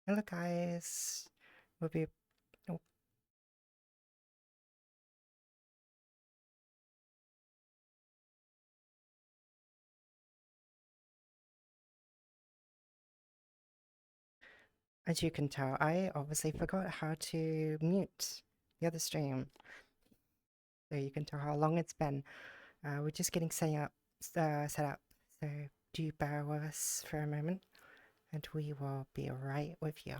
Hello guys. We'll be oh, as you can tell, I obviously forgot how to mute the other stream. So you can tell how long it's been. We're just getting set up. So do bear with us for a moment and we will be right with you.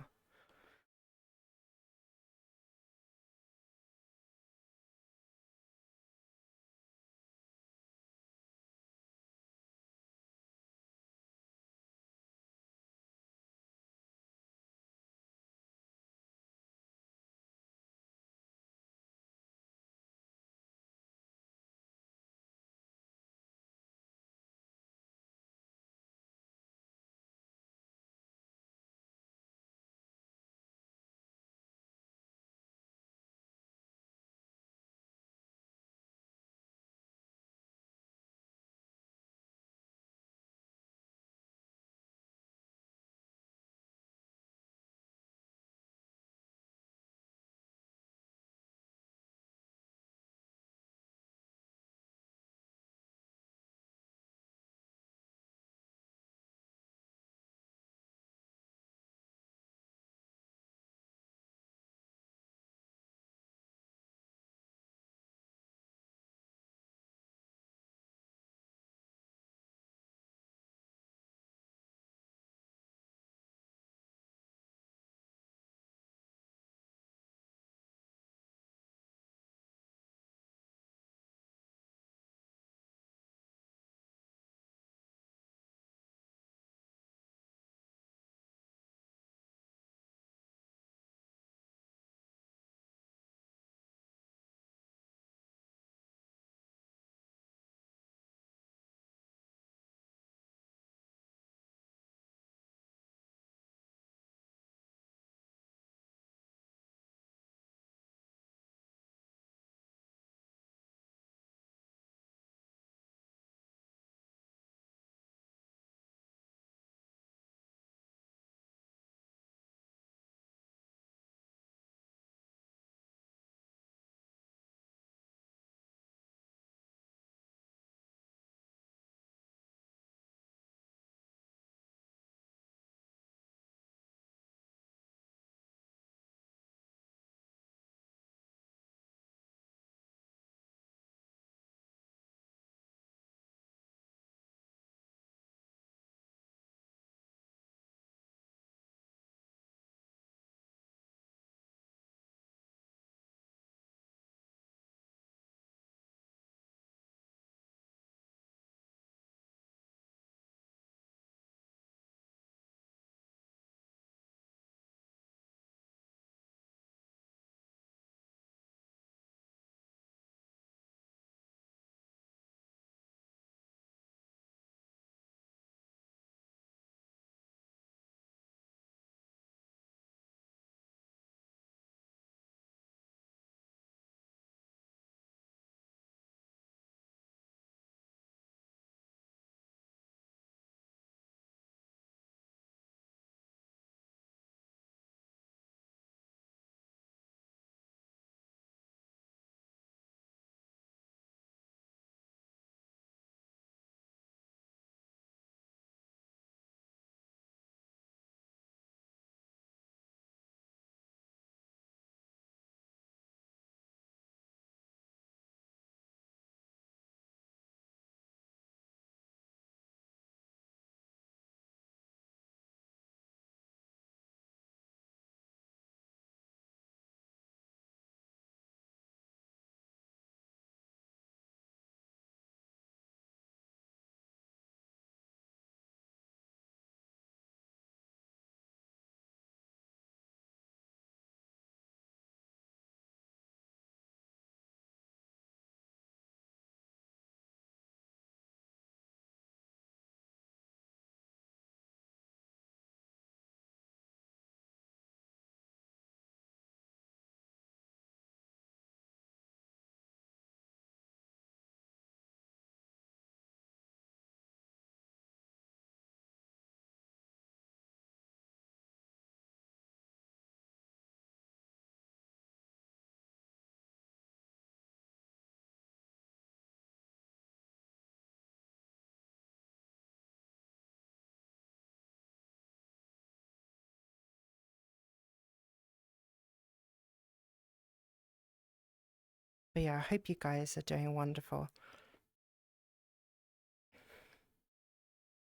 But yeah, I hope you guys are doing wonderful.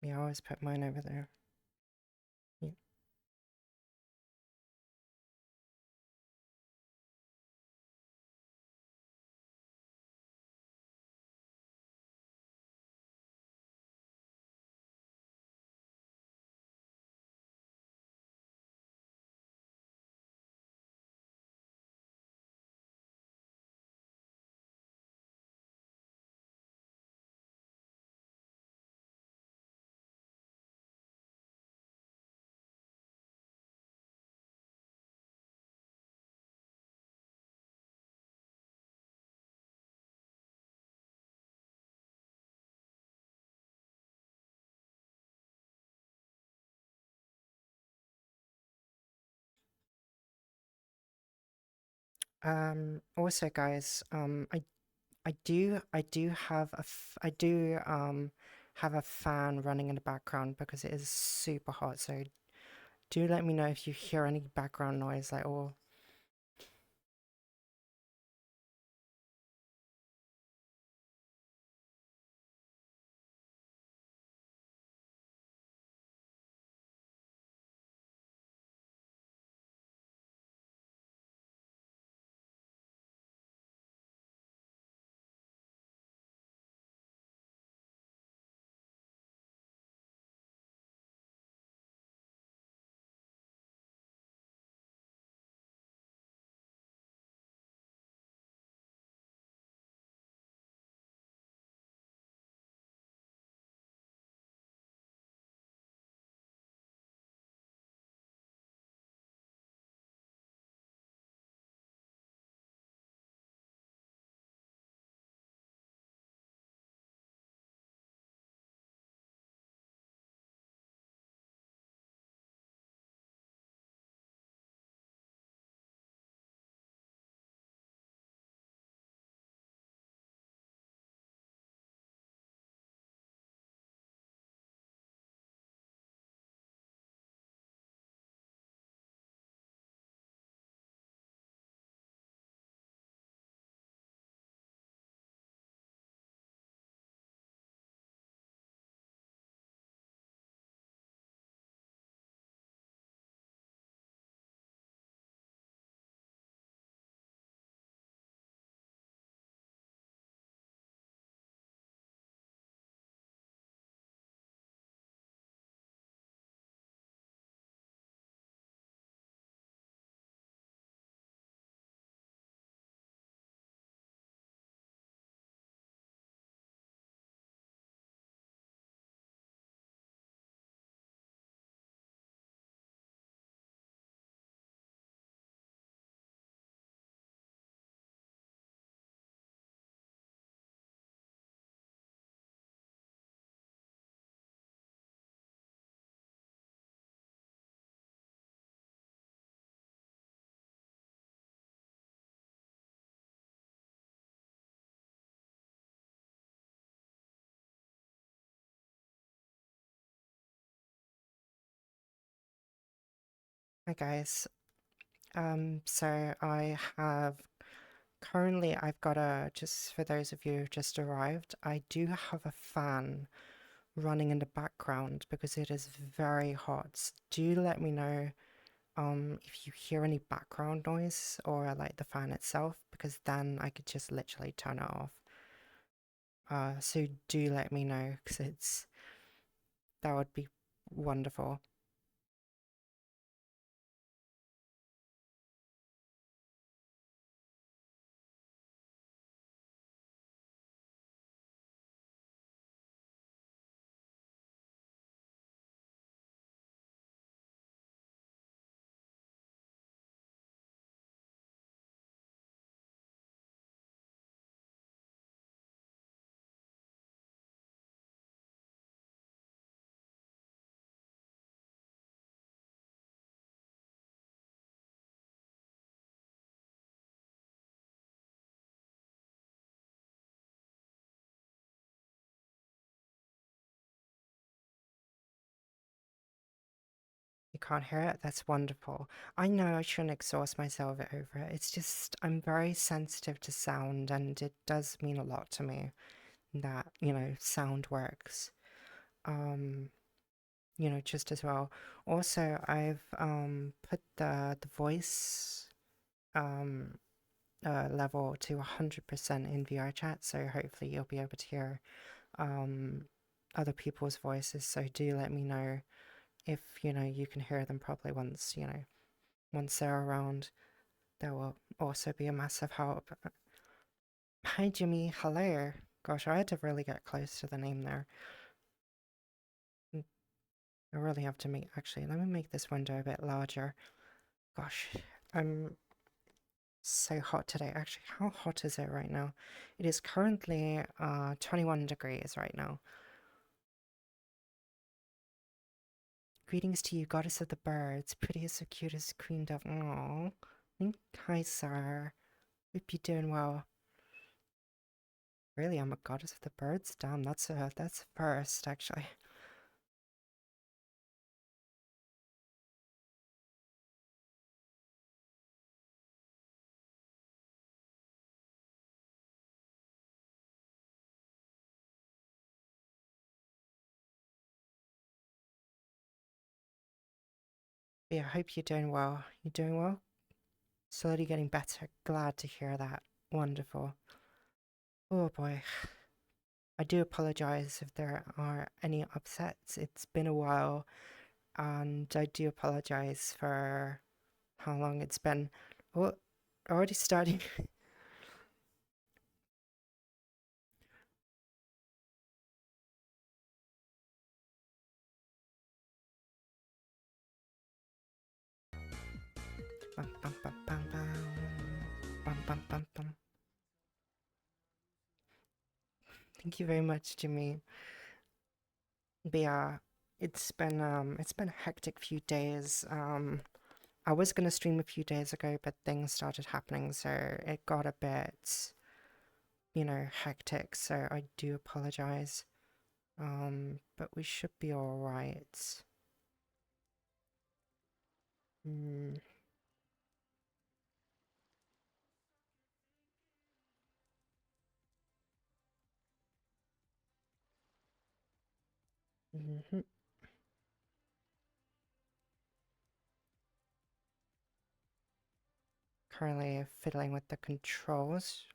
Yeah, I always put mine over there. Yeah. Also guys, I do have have a fan running in the background because it is super hot. So do let me know if you hear any background noise like or hi guys. So I have currently I've got a just for those of you who've just arrived, I do have a fan running in the background because it is very hot. Do let me know if you hear any background noise or like the fan itself because then I could just literally turn it off. So do let me know because that would be wonderful. can't hear it, that's wonderful. I know I shouldn't exhaust myself over it. It's just I'm very sensitive to sound, and it does mean a lot to me that, sound works. Um, just as well. Also, I've put the voice um level to 100% in VR chat, so hopefully you'll be able to hear um other people's voices. So do let me know if you can hear them properly once they're around. That will also be a massive help. Hi Jimmy, hello. Gosh, I had to really get close to the name there. I really have to make, actually, let me make this window a bit larger. Gosh, I'm so hot today. Actually, how hot is it right now? It is currently 21 degrees right now. Greetings to you, goddess of the birds, prettiest, so cutest queen dove. Aww. Hi, sir. Hope you're doing well. Really, I'm a goddess of the birds? Damn, that's a first, actually. Yeah, I hope you're doing well. You doing well? Slowly getting better. Glad to hear that. Wonderful. Oh boy. I do apologize if there are any upsets. It's been a while, and I do apologize for how long it's been. Oh, already starting. Bum, bum, bum, bum, bum. Bum, bum, bum, bum. Thank you very much, Jimmy. But yeah, it's been a hectic few days. I was gonna stream a few days ago, but things started happening, so it got a bit, hectic. So I do apologize. But we should be all right. Mm, mhm. Currently fiddling with the controls.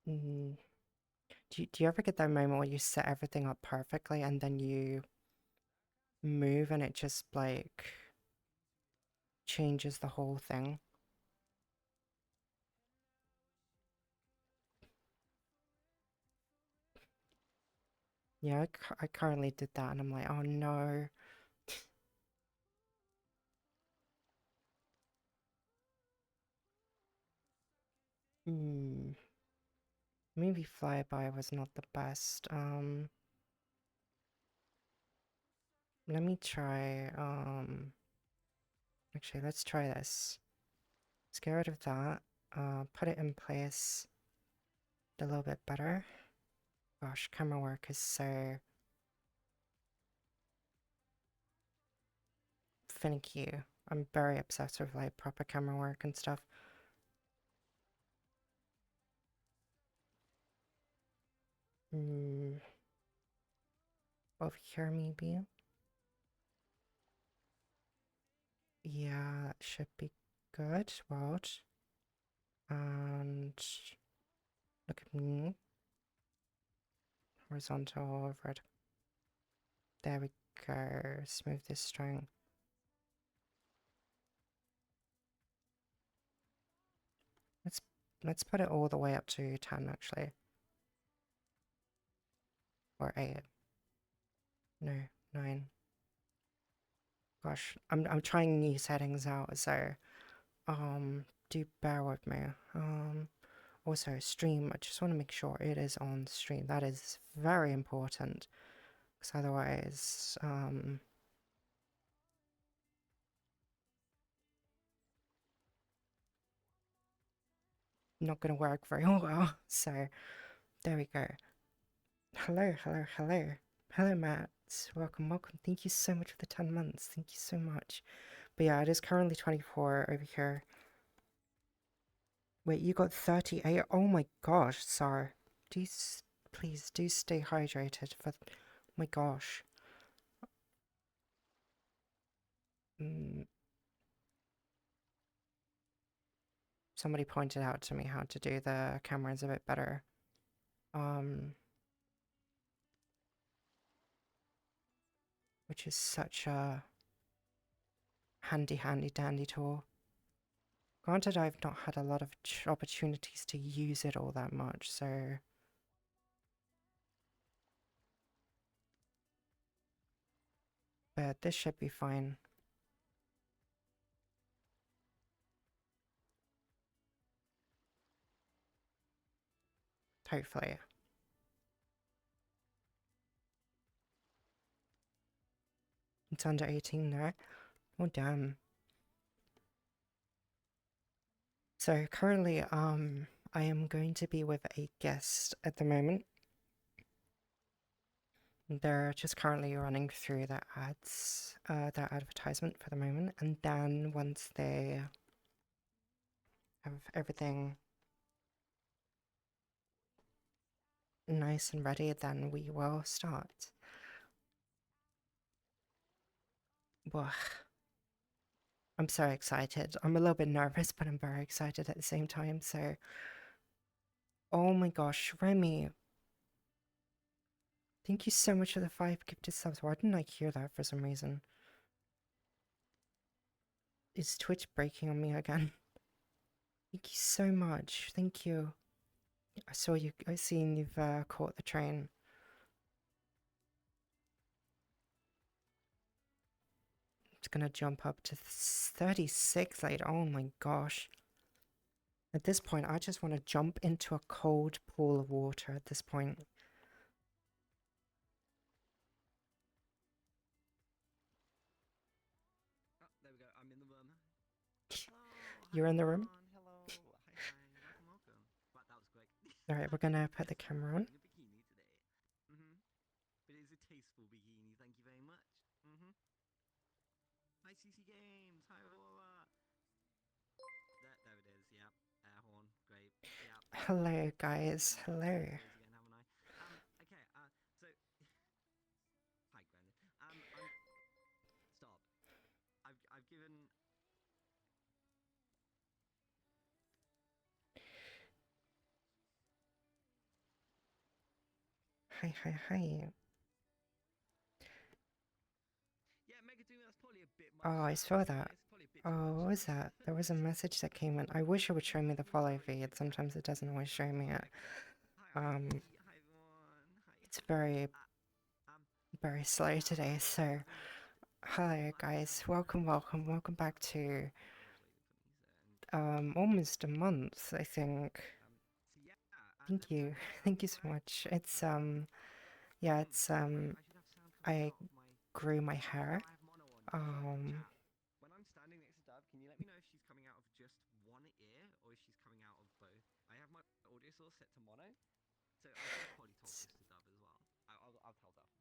Mm, do you ever get that moment where you set everything up perfectly and then you move and it just like changes the whole thing? Yeah, I currently did that and I'm like, oh no. Hmm. Maybe Flyby was not the best. Let me try, actually, let's try this. Let's get rid of that. Put it in place a little bit better. Gosh, camera work is so finicky. I'm very obsessed with like proper camera work and stuff. Hmm. Over here maybe? Yeah, that should be good. Watch. And look at me. Horizontal, vertical. There we go. Smooth this string. Let's let's put it all the way up to 10 actually. Or 8. No, 9. Gosh, I'm trying new settings out, so do bear with me. Also stream, I just want to make sure it is on stream. That is very important. Because otherwise, not gonna work very well. So there we go. Hello, hello, hello. Hello, Matt. Welcome, welcome. Thank you so much for the 10 months. Thank you so much. But yeah, it is currently 24 over here. Wait, you got 38? Oh my gosh, Sar. Please do stay hydrated for... Oh my gosh. Somebody pointed out to me how to do the cameras a bit better. Which is such a handy dandy tool. Granted, I've not had a lot of opportunities to use it all that much, so... But this should be fine. Hopefully. It's under 18 now. Oh damn. So currently, I am going to be with a guest at the moment. They're just currently running through their ads, their advertisement for the moment, and then once they have everything nice and ready, then we will start. Whoa. I'm so excited. I'm a little bit nervous, but I'm very excited at the same time, so... Oh my gosh, Remy. Thank you so much for the 5 gifted subs. Why didn't I hear that for some reason? Is Twitch breaking on me again? Thank you so much. Thank you. I seen you've caught the train. It's gonna jump up to 36 later. Oh my gosh. At this point, I just want to jump into a cold pool of water at this point. Oh, there we go. I'm in the room. You're in the room? Hello. Hi. Welcome. Right, that was quick. Alright, we're gonna put the camera on. In a bikini today. But it's a tasteful bikini. Thank you very much. Hi, CC Games. Hi, Aurora. There it is. Yep. Air horn. Great. Yep. Hello, guys. Hello. Again, haven't I? Okay. So. Hi, Granny. Stop. I've given. Hi. Yeah, Megadoom, that's probably a bit much. Oh, I saw that. Oh, what was that? There was a message that came in. I wish it would show me the follow feed. Sometimes it doesn't always show me it. It's very slow today, so... Hi, guys. Welcome back to... almost a month, I think. Thank you. Thank you so much. It's, yeah, it's, I grew my hair. When I'm standing next to Dove, can you let me know if she's coming out of just one ear or if she's coming out of both? I have my audio source set to mono, so I should probably talk this to Dove as well. I'll tell Dove.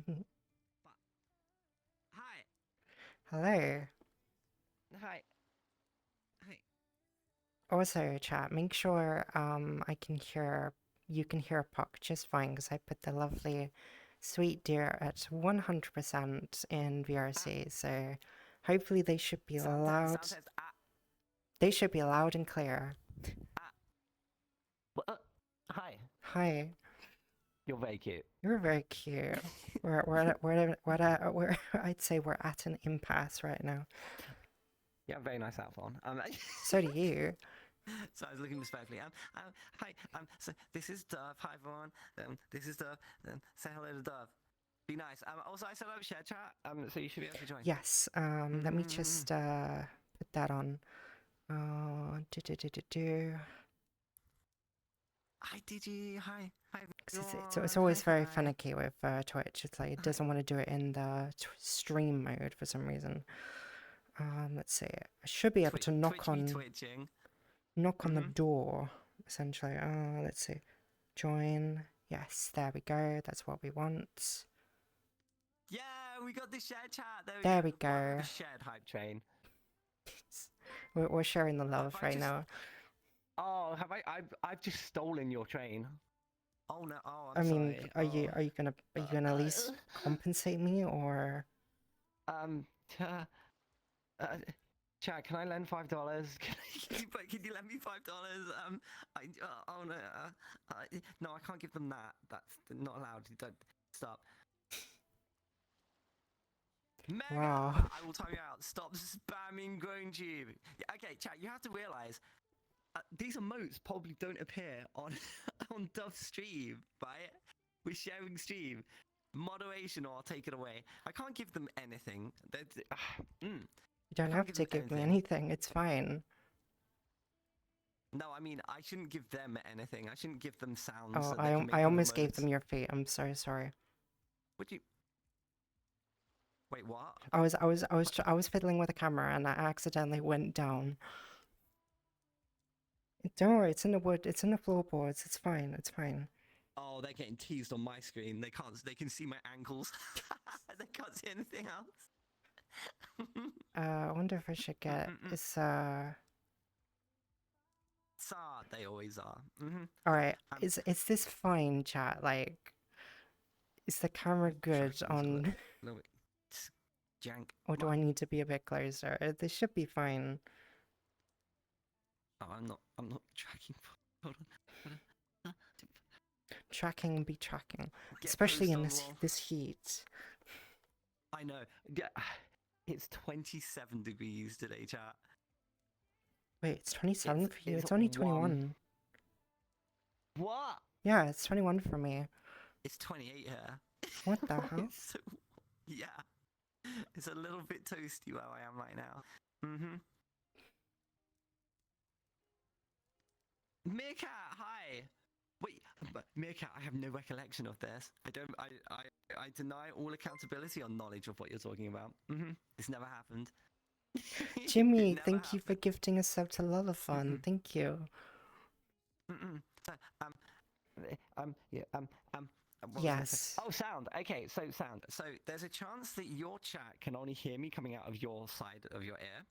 This might help. But hi. Hello. Hi. Also, chat, make sure you can hear Puck just fine because I put the lovely sweet deer at 100% in VRC, so hopefully they should be loud. They should be loud and clear. Hi. Hi. You're very cute. You're very cute. I'd say we're at an impasse right now. Yeah, very nice outfit on. So do you. So I was looking respectfully. Hi. So this is Dove. Hi everyone. This is Dove. Say hello to Dove. Be nice. Also I set up share chat. So you should be able to join. Yes. Let me just put that on. Hi Digi. Hi. It's always very finicky with Twitch. It's like it doesn't want to do it in the stream mode for some reason. Let's see. I should be able to knock on the door essentially. Let's see. Join. Yes, there we go. That's what we want. Yeah, we got the shared chat. There we Welcome go. to shared hype train. We're sharing the love I right just- now. Oh, have I? I've just stolen your train. Oh no! Oh, I I'm mean, sorry. are you gonna at least compensate me, or Chat, can I lend $5? Can you lend me $5? Oh no, no, I can't give them that. That's not allowed. Don't stop. Mega! Wow. I will time you out. Stop spamming GroanTube. Yeah, okay, chat. You have to realize these emotes probably don't appear on on Dove's stream, right? We're sharing stream. Moderation, or I'll take it away. I can't give them anything. You don't can't have give to them give me anything. anything. It's fine. No, I mean I shouldn't give them anything. I shouldn't give them sounds. Oh, So they can make I little almost gave emotes. them your feet. I'm so sorry. Would you? Wait, what? I was fiddling with the camera and I accidentally went down. Don't worry, it's in the wood. It's in the floorboards. It's fine. It's fine. Oh, they're getting teased on my screen. They can't. They can see my ankles. They can't see anything else. I wonder if I should get it's Sa, they always are. all right. Is this fine, chat? Like, is the camera good Tracking is a on, little bit jank. or do I need to be a bit closer? This should be fine. Oh, I'm not tracking. Hold on. Tracking be tracking, Get especially in post on this heat. I know. Yeah, it's 27 degrees today, chat. Wait, it's 27 It's- for you. it's It's only warm. 21. What? Yeah, it's 21 for me. It's 28 here. What the hell? It's so- yeah. It's a little bit toasty where I am right now. Meerkat, hi. Wait, but Meerkat, I have no recollection of this. I deny all accountability on knowledge of what you're talking about. It's never happened. Jimmy, It never thank you for happened. gifting a sub to Lullafun. Thank you. So, yeah, what was I gonna say? Yes. Oh, sound. Okay, so sound. So there's a chance that your chat can only hear me coming out of your side of your ear.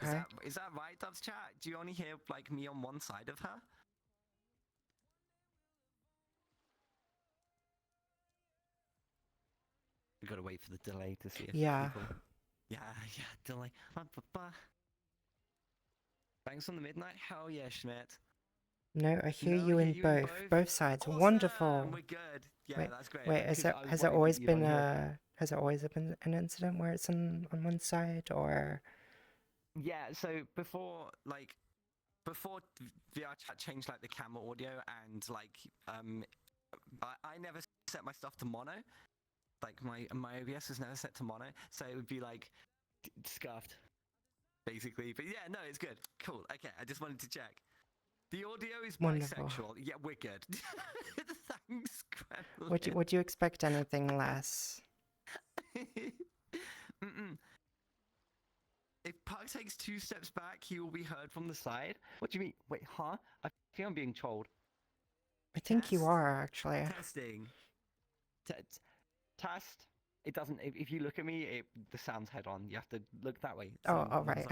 Okay. Is that right, Dove's chat? Do you only hear like me on one side of her? We gotta wait for the delay to see if Yeah. people. Yeah, delay. Thanks on the midnight. Hell yeah, Schmidt. No, I hear No, you I in hear you in both sides. Awesome! Wonderful. We're good. Yeah, Wait, that's great. Wait, Because I was has it worried always that you'd been only hear- has it always been an incident where it's on one side, or Yeah, so before VR chat changed like the camera audio and like I never set my stuff to mono. Like my OBS was never set to mono, so it would be like scuffed, basically. But yeah, no, it's good. Cool. Okay, I just wanted to check. The audio is Wonderful. bisexual. Yeah, we're good. Thanks, Gremlin. would you expect anything less? If Pug takes 2 steps back, he will be heard from the side. What do you mean? Wait, huh? I feel I'm being trolled. I think you Test. are actually. Testing. Test. It doesn't. If you look at me, the sound's head on. You have to look that way. Oh, all right.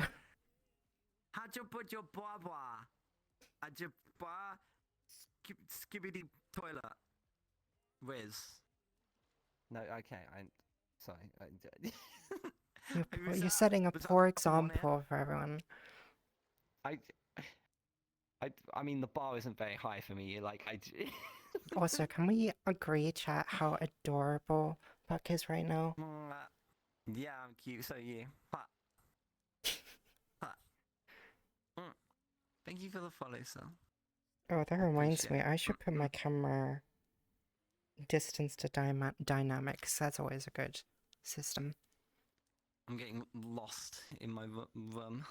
How'd you put your blah? How'd you skibbity toilet? Riz. No, okay. Sorry. You're setting a was that poor on air? example for everyone. I mean, the bar isn't very high for me. Like, Also, can we agree, chat, how adorable Puck is right now? Yeah, I'm cute. So you. Thank you for the follow, sir. Oh, that reminds me. Appreciate I should put my camera distance to dynamics. That's always a good system. I'm getting lost in my room.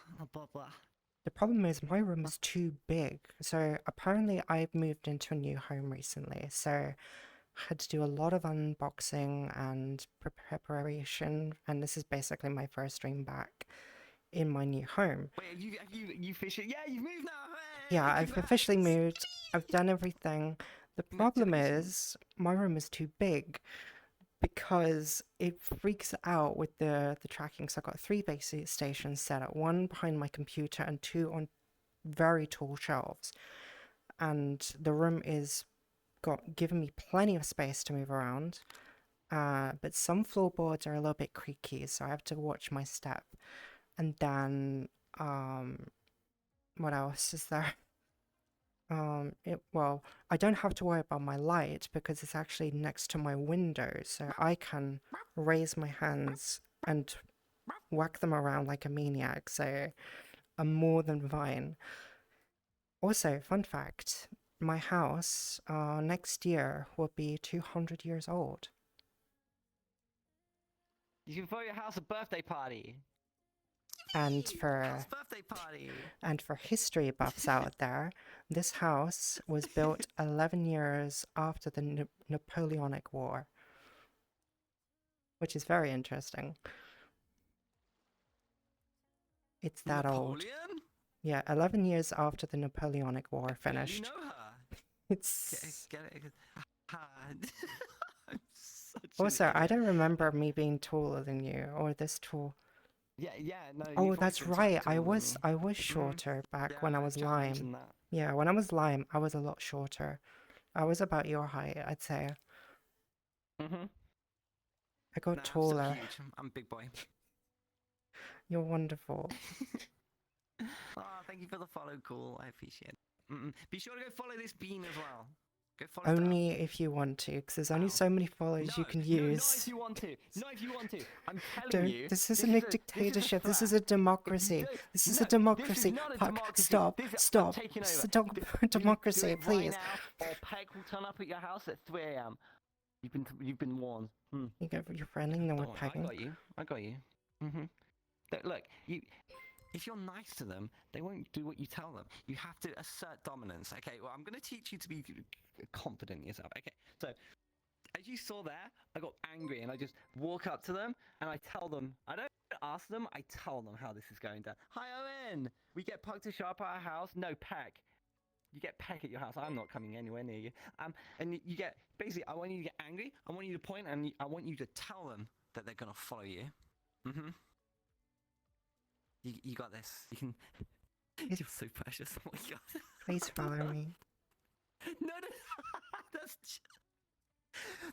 The problem is my room is too big. So apparently I've moved into a new home recently. So I had to do a lot of unboxing and preparation. And this is basically my first stream back in my new home. Wait, have you officially? Yeah, you've moved now. Hey, Yeah, I've congrats. officially moved. I've done everything. The Makes it problem easier. is my room is too big because it freaks out with the tracking. So I've got 3 base stations set up, 1 behind my computer and 2 on very tall shelves. And the room is given me plenty of space to move around. But some floorboards are a little bit creaky, so I have to watch my step. And then, what else is there? Well, I don't have to worry about my light because it's actually next to my window, so I can raise my hands and whack them around like a maniac, so I'm more than fine. Also, fun fact, my house, next year will be 200 years old. You can throw your house a birthday party. And House for birthday party. history buffs out there, this house was built 11 years after the Napoleonic War, which is very interesting. It's that old. Napoleon? Yeah, 11 years after the Napoleonic War I barely finished. know her. It's Get it? I'm such an also, I idiot. don't remember me being taller than you or this tall. Yeah, no. Oh, you've always that's been right. taller than me. I was shorter back Yeah, when I was Jack Lime. mentioned that. Yeah, when I was Lime, I was a lot shorter. I was about your height, I'd say. Mhm. I got Nah, I'm still taller. huge. I'm a big boy. You're wonderful. Oh, thank you for the follow, cool. I appreciate it. Be sure to go follow this bean as well. Go follow Dab. Only if you want to, because there's only Ow. so many follows you can No, not if use. you want to. Not if you want to. I'm telling Don't. you. This isn't a dictatorship. This is a democracy. This is a democracy. This is not a Puck, democracy. stop. I'm Stop. taking This is over. a Do it democracy, right please. now, or Peg will turn up at your house at 3 a.m. You've been warned. You're friendly them with Don't worry, pegging. I got you. Look, if you're nice to them, they won't do what you tell them. You have to assert dominance. Okay, well, I'm going to teach you to be confident in yourself. Okay, so as you saw there, I got angry and I just walk up to them and I tell them, I don't ask them, I tell them how this is going down. Hi, Owen! We get Pug to show up at our house? No, Peck. You get Peck at your house. I'm not coming anywhere near you. And you get, basically, I want you to get angry, I want you to point, and I want you to tell them that they're going to follow you. You got this. You can. You're so precious. Oh my god. Please follow me. No, that's.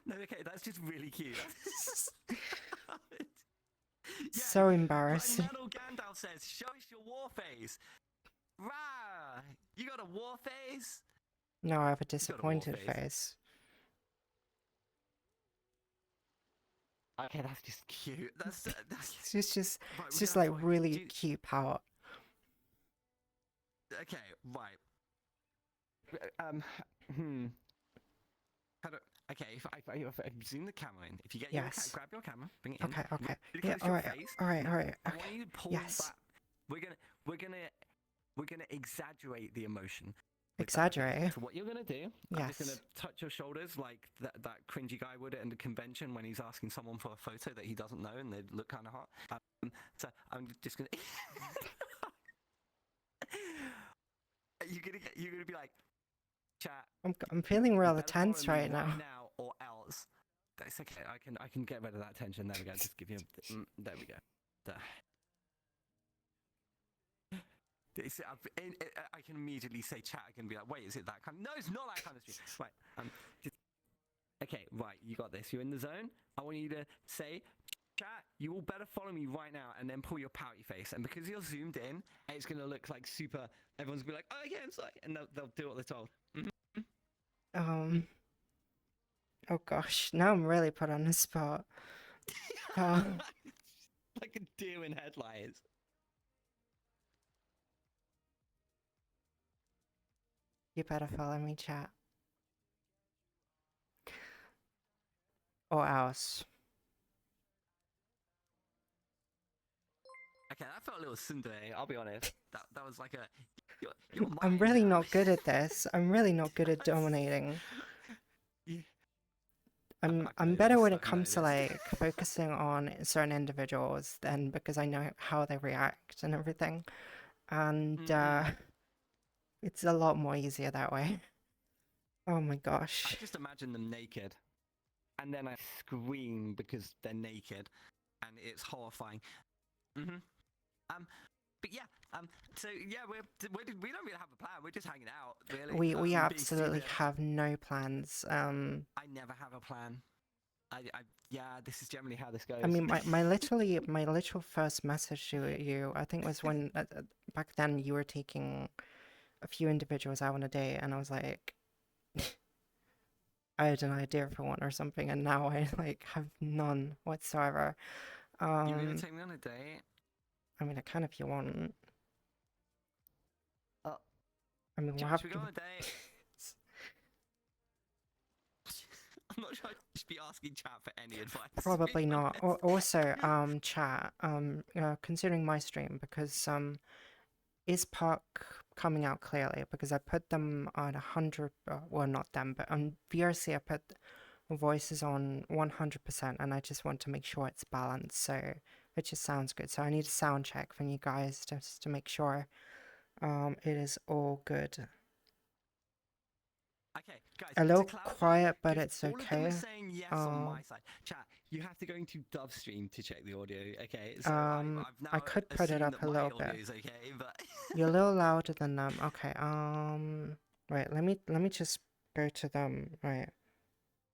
No, okay, that's just really cute. So embarrassing. Like Metal Gandalf says, "Show us your war face." Rah! You got a war face? No, I have a got a war disappointed face. face. Okay, that's just cute. That's It's just right, it's just like really cute pout. Okay, right. How do, okay, if I zoom the camera in, if you get Yes. grab your camera, bring it in. Okay. Really Yeah, close your face. all right. I Okay. want you to pull Yes. back. We're gonna exaggerate the emotion. with that, okay? Exaggerate. So what you're gonna do? I'm Yes. just gonna touch your shoulders like that cringy guy would at a convention when he's asking someone for a photo that he doesn't know and they look kind of hot. So I'm just gonna. You're gonna be like, chat. I'm feeling rather better follow tense me right now. or else. That's okay. I can get rid of that tension. There we go. Just give you. There we go. There. I can immediately say chat. I can be like, wait, is it that kind? No, it's not that kind of stream. Right. Okay. Right. You got this. You're in the zone. I want you to say, chat. You all better follow me right now, and then pull your pouty face. And because you're zoomed in, it's gonna look like super. Everyone's gonna be like, oh yeah, I'm sorry, and they'll do what they're told. Oh gosh, now I'm really put on the spot. Like a deer in headlights. You better follow me, chat. Or else. Okay, that felt a little tsundere, I'll be honest. That was like a... You're I'm really not good at this. I'm really not good at dominating. Yeah. I'm better when it comes to like focusing on certain individuals than because I know how they react and everything. And it's a lot more easier that way. Oh my I gosh. just imagine them naked, and then I scream because they're naked, and it's horrifying. hmm Um, but yeah, so yeah, we don't really have a plan. We're just hanging out, really. We Being absolutely stupid. have no plans. I never have a plan. Yeah, this is generally how this goes. I mean, my literal first message to you, I think, was when back then you were taking a few individuals out on a date, and I was like, I had an idea for one or something, and now I like have none whatsoever. You gonna Um, take me on a date? I mean, I can if you want. Uh, I mean, we'll Chat, have should we to. go on a date? I'm not sure I should be asking chat for any advice. To be Probably not. honest. Also, chat, considering my stream, because is Puck coming out clearly? Because I put them on 100, well, not them, but on VRC I put voices on 100%, and I just want to make sure it's balanced, so it just sounds good. So I need a sound check from you guys just to make sure it is all good. Okay, guys, A to little clarify, quiet, but because it's all of them are okay. saying yes on my side. Chat, you have to go into Dove Stream to check the audio, okay? So I've now I could put it assumed up that a my little audio bit. is okay, but You're a little louder than them. Okay, right, let me just go to them. Right.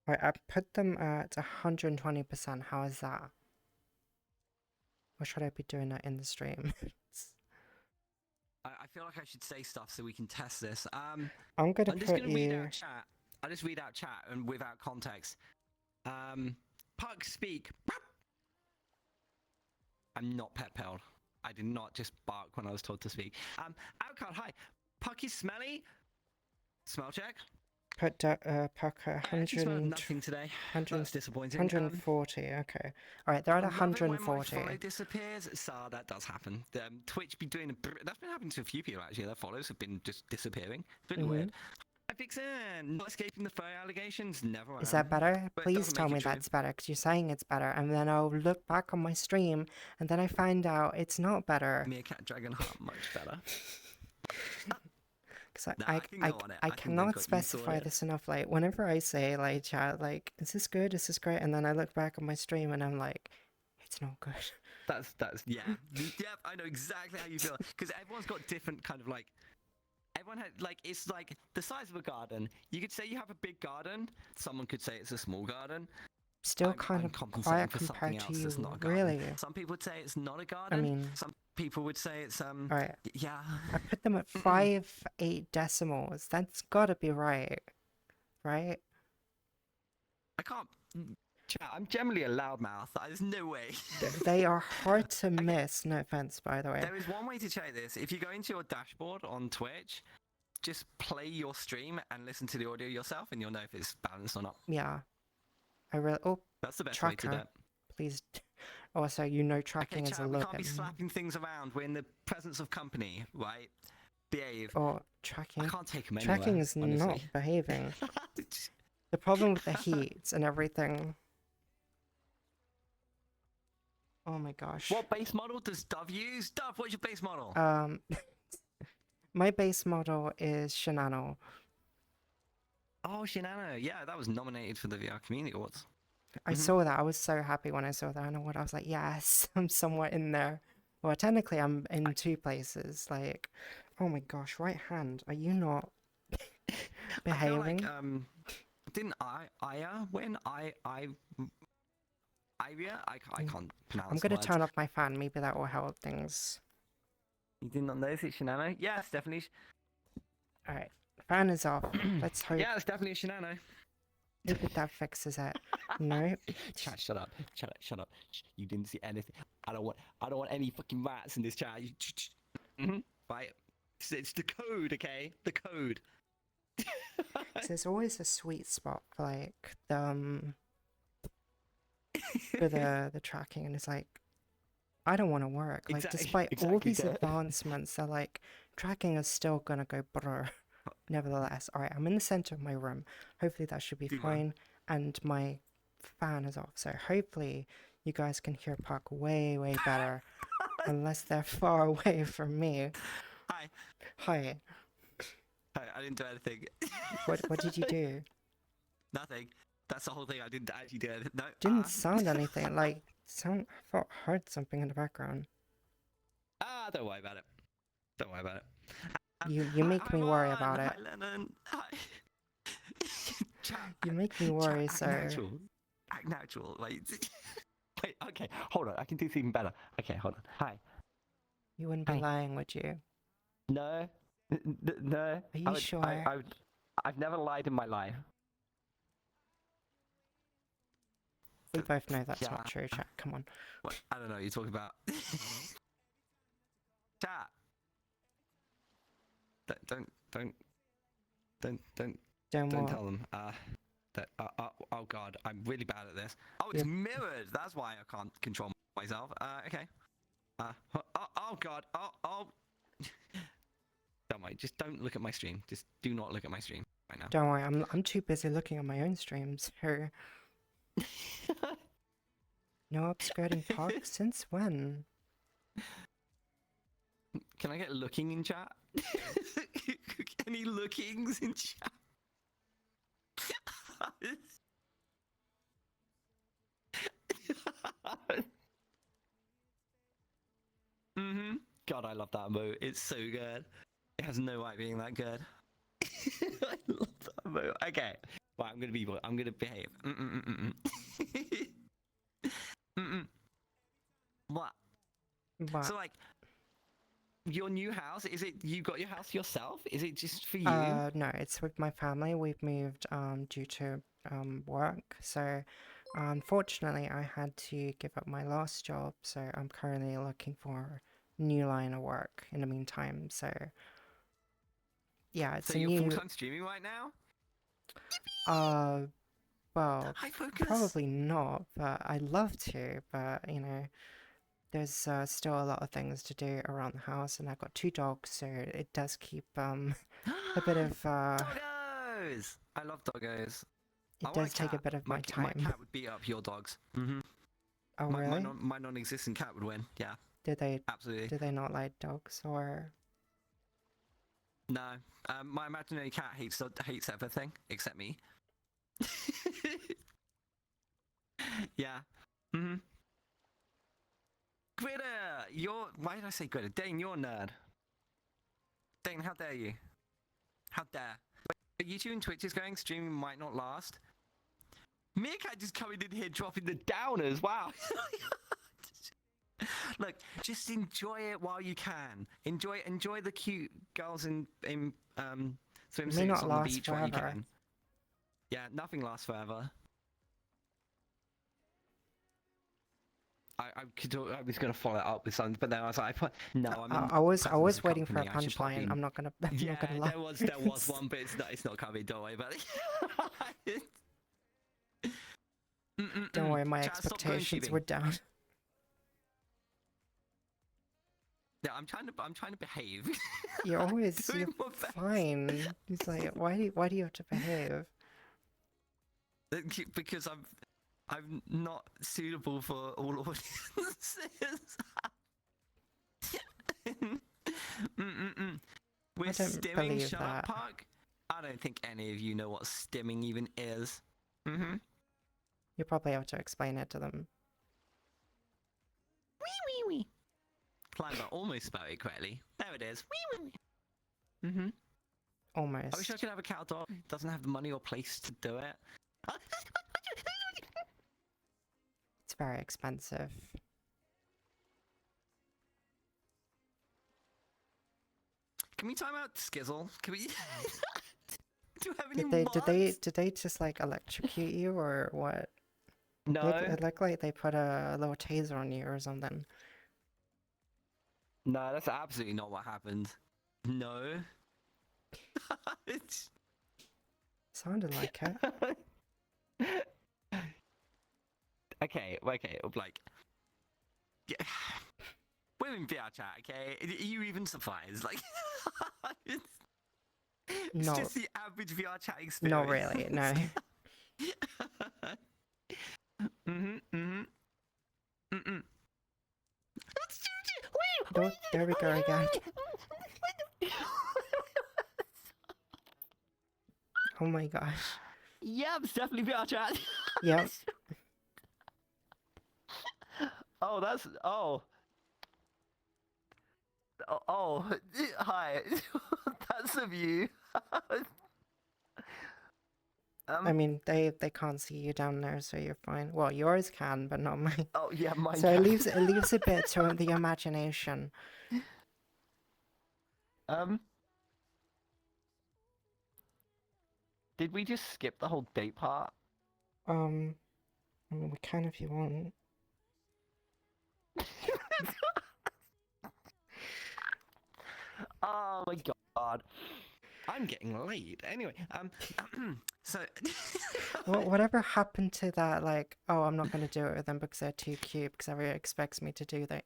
Right, I put them at 120%. How is that? Or should I be doing that in the stream? I feel like I should say stuff so we can test this. I'm gonna I'm just put gonna read you. out chat. I'll just read out chat and without context. Puck speak. I'm not pet pelled. I did not just bark when I was told to speak. Outcard, hi. Puck is smelly. Smell check. Put Pucker I actually smelled nothing today. 100, That's disappointing. 140. Okay. Alright, they're at I love it when my 140. follow disappears. So that does happen. Twitch be doing that's been happening to a few people actually. Their follows have been just disappearing. It's really weird. Hi Vixen, not escaping the fur allegations. Never. Is that better? But it Please doesn't tell make it me true. that's better, because you're saying it's better, and then I'll look back on my stream, and then I find out it's not better. Meerkat Dragon Heart much better. Because Nah, I can go on it. I I think they've cannot got you specify sorted. this enough. Like, whenever I say, like, chat, like, is this good? Is this great? And then I look back on my stream and I'm like, it's not good. That's yeah. Yep, I know exactly how you feel. Because everyone's got different kind of like. Everyone had like it's like the size of a garden. You could say you have a big garden. Someone could say it's a small garden. Still kind I'm of compensating quiet for something compared to else you, that's not a garden. really. Some people would say it's not a garden. I mean, some people would say it's alright. yeah. I put them at 5.8 decimals. That's gotta be right. Right? I can't. Chat, I'm generally a loudmouth. There's no way. They are hard to miss. No offense, by the way. There is one way to check this. If you go into your dashboard on Twitch, just play your stream and listen to the audio yourself, and you'll know if it's balanced or not. Yeah. I really. Oh, That's the best way to do it. please. Also, you know, tracking Okay, is a chat, we little can't be bit. slapping things around. We're in the presence of company, right? Behave. Or tracking. I can't take them anywhere. Tracking is honestly. not behaving. The problem with the heat and everything. Oh my gosh. What base model does Dove use? Dove, what's your base model? My base model is Shinano. Oh, Shinano. Yeah, that was nominated for the VR Community Awards. I saw that. I was so happy when I saw that. And I was like, yes, I'm somewhere in there. Well, technically, I'm in two places. Like, oh my gosh, right hand. Are you not behaving? I feel like, didn't Aya win? Iria? I can't pronounce I'm gonna words. turn off my fan. Maybe that will help things. You did not notice it, Shinano? Yes, definitely. All right, fan is off. Let's hope. Yeah, it's definitely a Shinano. Maybe that fixes it. No. Chat, shut up. Shut up. You didn't see anything. I don't want any fucking rats in this chat. Right? It's the code, okay? The code. So there's always a sweet spot for like the for the tracking, and it's like I don't want to work. Like despite all these advancements, they're like tracking is still gonna go brr. Nevertheless, all right, I'm in the center of my room. Hopefully that should be fine, and my fan is off. So hopefully you guys can hear Puck way better, unless they're far away from me. Hi. Hi. I didn't do anything. What did you do? Nothing. That's the whole thing. I didn't actually do anything. No. Didn't sound anything. Like sound. I thought I heard something in the background. Don't worry about it. Don't worry about it. You make me worry about it. Hi, Lennon. Hi. Chat, You make me chat, worry. act So natural. Act natural. Wait. Wait. Okay. Hold on. I can do this even better. Okay. Hold on. Hi. you wouldn't be Hi. lying, would you? No. No. Are I you would- sure? I've never lied in my life. We both know that's Yeah. not true. Chat. Come on. What? I don't know what you're talking about. Chat. Don't Don't what? tell them. Oh god, I'm really bad at this. Oh, it's Yep. mirrored. That's why I can't control myself. Okay. Oh god. Oh. Don't worry. Just don't look at my stream. Just do not look at my stream right now. Don't worry. I'm too busy looking at my own streams. Her. No upskirting park since when? Can I get looking in chat? Any lookings in chat? God, I love that emote. It's so good. It has no right being that good. I love that emote. Okay. Right, I'm gonna behave. What? What? So like, your new house, is it you got your house yourself? Is it just for you? No, it's with my family. We've moved due to work. So unfortunately I had to give up my last job, so I'm currently looking for a new line of work in the meantime. So yeah, it's So a you're new full-time streaming right now? well, High focus. probably not, but I'd love to, but you know, there's still a lot of things to do around the house, and I've got 2 dogs, so it does keep a bit of Doggos! I love doggos. it I want does a take a cat. bit of my My time. cat would beat up your dogs. Oh My really? my non-existent cat would win. Yeah, Do they absolutely. not like dogs, or No, my imaginary cat hates everything except me. Yeah. Gritter, why did I say Gritter? Dane, you're a nerd. Dane, how dare you? How dare? But YouTube and Twitch is going, streaming might not last. Meerkat just coming in here dropping the downers, wow. Look, just enjoy it while you can. Enjoy the cute girls in swimsuits not on the last beach while you forever. can. Yeah, nothing lasts forever. I was gonna follow it up with something, but then I was like, no, I was Cousins of waiting for a Company, I should punchline. probably- I'm not gonna lie. there was one, but it's not coming. Don't worry about it. Don't worry, my Chat, stop going expectations tubing. were down. Yeah, I'm trying to behave. You're always Doing you're my best. fine. It's like why do you have to behave? Because I'm not suitable for all audiences. We're I don't stimming. believe Shut that. up, Park. I don't think any of you know what stimming even is. You probably have to explain it to them. Wee. Climber almost spelled it correctly. There it is. Wee. Almost. I wish I could have a cat dog. Doesn't have the money or place to do it. It's very expensive. Can we time out Skizzle? Can we? Do you have any Did they just like electrocute you or what? No. It looked like they put a little taser on you or something. No, that's absolutely not what happened. No. It's... Sounded like it. Okay, like... Yeah. We're in VR chat, okay? Are you even surprised? Like... it's No. just the average VR chat experience. Not really, no. There we go again. Oh my gosh. Yeah, it's definitely VR chat. Yep. Oh, that's hi. That's of you. I mean, they can't see you down there, so you're fine. Well, yours can, but not mine. Oh yeah, mine. So it can. leaves a bit to the imagination. Did we just skip the whole date part? I mean, we can if you want. Oh my god. I'm getting late. Anyway, so Whatever happened to that, like, oh, I'm not going to do it with them because they're too cute, because everyone expects me to do that.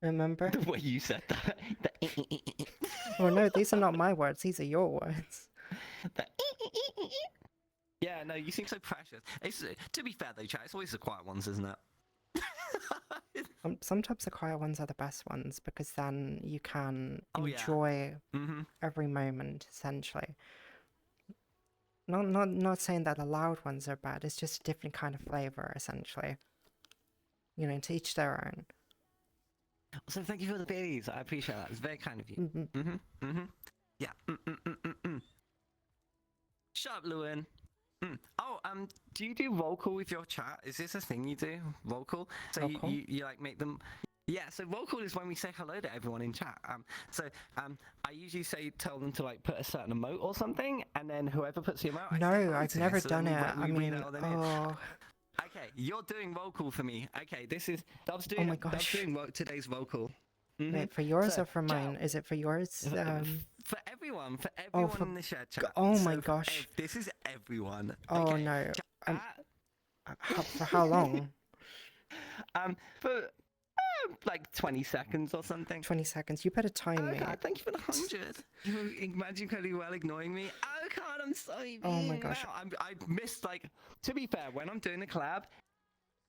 Remember? the way you said that. Well, no, these are not my words. These are your words. Yeah, no, you seem so precious. It's, to be fair though, chat, it's always the quiet ones, isn't it? Sometimes the quiet ones are the best ones because then you can Oh, yeah. enjoy Mm-hmm. every moment, essentially. Not saying that the loud ones are bad. It's just a different kind of flavor, essentially. You know, to each their own. So thank you for the babies. I appreciate that. It's very kind of you. Mm-hmm. Mm-hmm. Mm-hmm. Yeah. Shut up, Lewin. Oh, do you do roll call with your chat? Is this a thing you do? Roll call? So Roll call? you like make them. Yeah, so roll call is when we say hello to everyone in chat. I usually tell them to like put a certain emote or something, and then whoever puts the emote. I say No, hello I've to, never so then done we- it. we I read mean, out their name. oh, Okay, you're doing roll call for me. Okay, this is Dove's oh doing. my Dove's gosh. doing today's roll call. Mhm. Wait, for yours So, or for chat, mine? Is it for yours? for everyone, in the shared chat. Oh my So gosh. this is everyone. Oh Okay. no. Chat, For how long? for like 20 seconds or something. 20 seconds. You better time Oh me. god, thank you for the 100. You magically well ignoring me. Oh god, I'm sorry. Oh my gosh. Wow, I missed like. To be fair, when I'm doing the collab,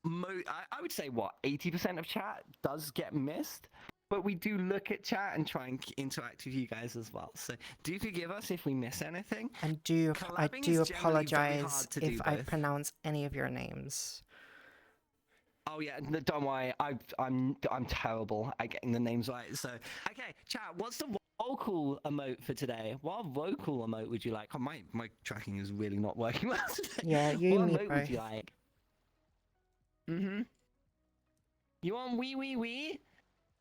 I would say what 80% of chat does get missed, but we do look at chat and try and interact with you guys as well. So do forgive us if we miss anything. And I Collabing do is generally very apologize hard to if do I both. pronounce any of your names. Oh yeah, don't worry. I'm terrible at getting the names right. So okay, chat. What's the vocal emote for today? What vocal emote would you like? Oh, my tracking is really not working well today. Yeah, you what and me emote would you both. like? You want wee wee wee?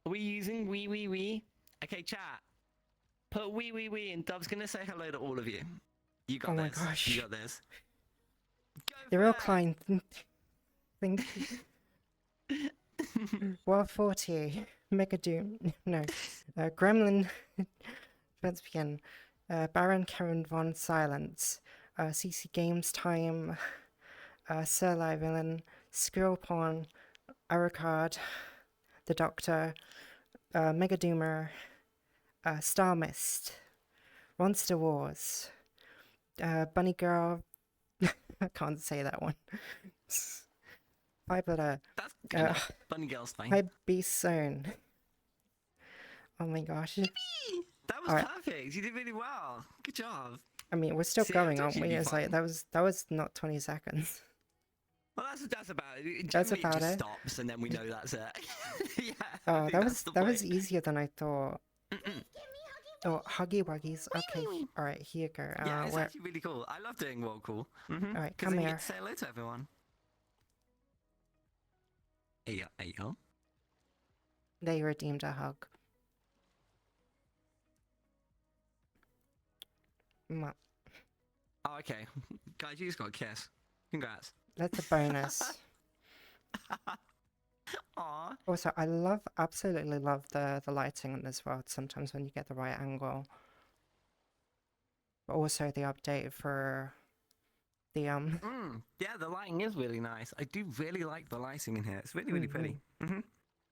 Are we using wee wee wee? Okay, chat. Put wee wee wee, and Dove's gonna say hello to all of you. You got Oh my this. gosh. You got this. Go The for real it! Klein. Thank you. Well, 40. Mega Doom. No. Gremlin. Let's begin. Baron Karen Von Silence. CC Games Time. Sir Lie Villain. Squirrel Pawn. Aricard. The Doctor. Mega Doomer. Star Mist. Monster Wars. Bunny Girl. I can't say that one. That's good enough. Bunny Girl's fine. Hi, Beast Zone. Oh my gosh. That was Alright. perfect. You did really well. Good job. I mean, we're still See, I going, thought aren't you'd we? be It's like fine. that was not 20 seconds. Well, that's about it. That's Generally, about it just it. stops, and then we know that's it. Yeah. I Oh, think that that's the was point. easier than I thought. Oh, Huggy Wuggies. Okay, all right, here you go. Yeah, it's Where? actually really cool. I love doing roll call. All right, Because come then you here. get to say hello to everyone. Hey, yo. They redeemed a hug. Mwah. Oh, okay. Guys, you just got a kiss. Congrats. That's a bonus. Aw. Also, I absolutely love the lighting on this world. Sometimes when you get the right angle, but also the update for the Yeah, the lighting is really nice. I do really like the lighting in here. It's really, really pretty.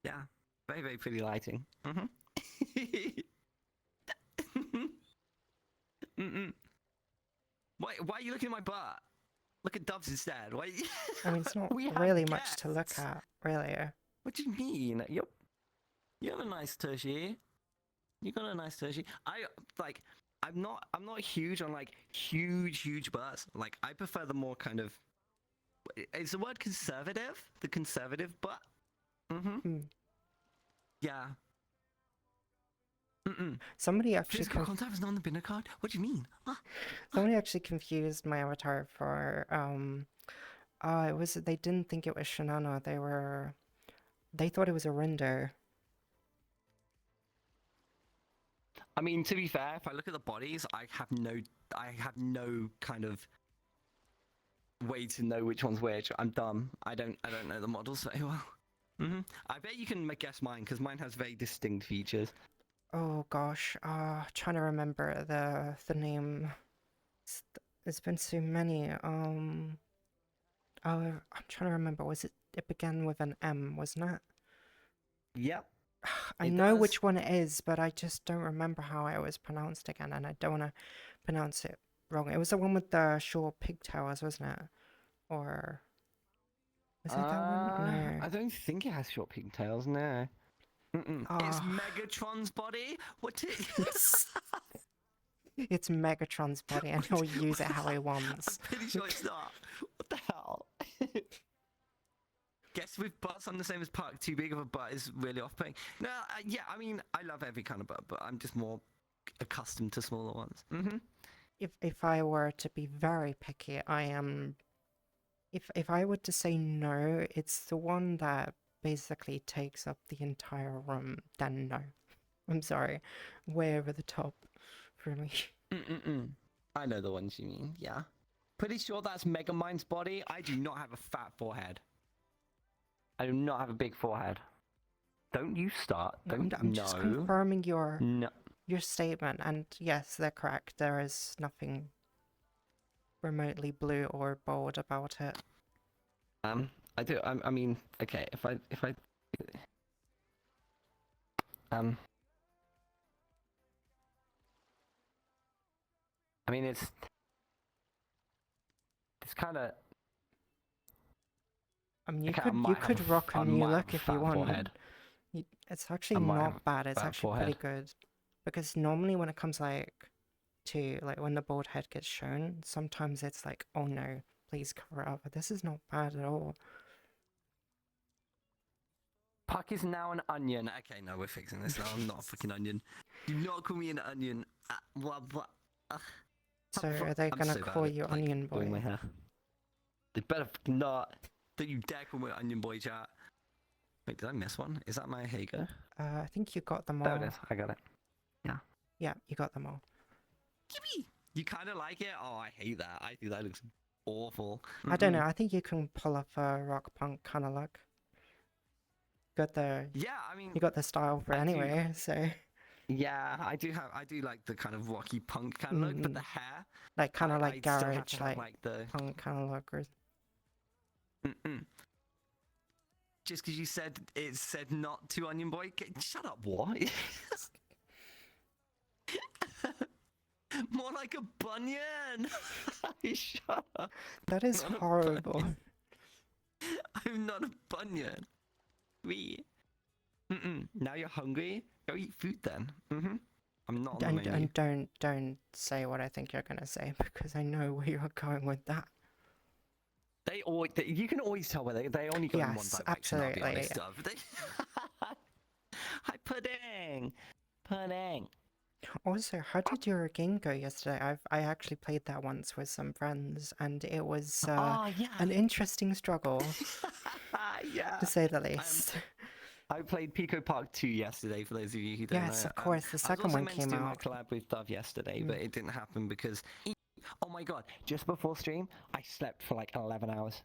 Yeah. Very, very pretty lighting. Why are you looking at my butt? Look at Dubs instead. Why? I mean, it's not We have really much to look guests. at, really. What do you mean? You have a nice tushy. You got a nice tushy. I like. I'm not huge on like huge butts. Like I prefer the more kind of. Is the word conservative? The conservative butt. Mm-hmm. Hmm. Yeah. Mm-mm. Somebody actually Physical contact is not on the binner card. What do you mean? somebody actually confused my avatar for it was they didn't think it was Shinano. They thought it was a Rindo. I mean, to be fair, if I look at the bodies, I have no kind of way to know which one's which. I'm dumb. I don't know the models very well. I bet you can guess mine because mine has very distinct features. Oh gosh, trying to remember the name. There's been so many. Oh, I'm trying to remember. It began with an M, wasn't it? Yep. I It know does. which one it is, but I just don't remember how it was pronounced again, and I don't want to pronounce it wrong. It was the one with the short pigtails, wasn't it? Or was it that one? No. I don't think it has short pigtails. No. It's Ah, Megatron's body. What is? it's Megatron's body, and he'll use it how he wants. I'm pretty sure it's not. What the hell? Guess with butts, I'm the same as Puck. Too big of a butt is really off-putting. No, yeah, I mean, I love every kind of butt, but I'm just more accustomed to smaller ones. If I were to be very picky, I am. If I were to say no, it's the one that basically takes up the entire room. Then no, I'm sorry, way over the top for me. I know the ones you mean. Yeah, pretty sure that's Megamind's body. I do not have a fat forehead. I do not have a big forehead. Don't you start. Don't I'm just confirming your statement, and yes, they're correct. There is nothing remotely blue or bold about it. I do. I mean, okay. If I. I mean, it's kind of. I mean, you could rock a new look if you want. It's actually not bad. It's actually pretty good, because normally when it comes like to like when the bald head gets shown, sometimes it's like, oh no, please cover it up. But this is not bad at all. Puck is now an onion. Okay, no, we're fixing this now. I'm not a fucking onion. Do not call me an onion. So are they gonna call you Onion Boy? My hair. They better not. Don't you dare call me Onion Boy, chat. Wait, did I miss one? Is that my Hager? I think you got them all. There it is. I got it. Yeah. Yeah, you got them all. Yippee! You kind of like it? Oh, I hate that. I think that looks awful. I don't know. I think you can pull off a rock punk kind of look. Got the I mean, you got the style for it anyway, so. Yeah, I do like the kind of rocky punk kind of look, but the hair, like kind of like garage, like the punk kind of look, or. Just because you said it said not to Onion Boy, shut up, what? More like a bunion. Shut up. That is horrible. I'm not a bunion. Me. Now you're hungry? Go eat food then. I'm not on the menu. And don't say what I think you're gonna say, because I know where you're going with that. You can always tell where they only go in one direction. Absolutely. I'll be honest, Hi, Pudding. Also, how did your game go yesterday? I actually played that once with some friends, and it was an interesting struggle, to say the least. I played Pico Park 2 yesterday, for those of you who don't know. Yes, of course, the second one came out. I was meant to do my collab with Dove yesterday, but it didn't happen because... Oh my god, just before stream, I slept for like 11 hours.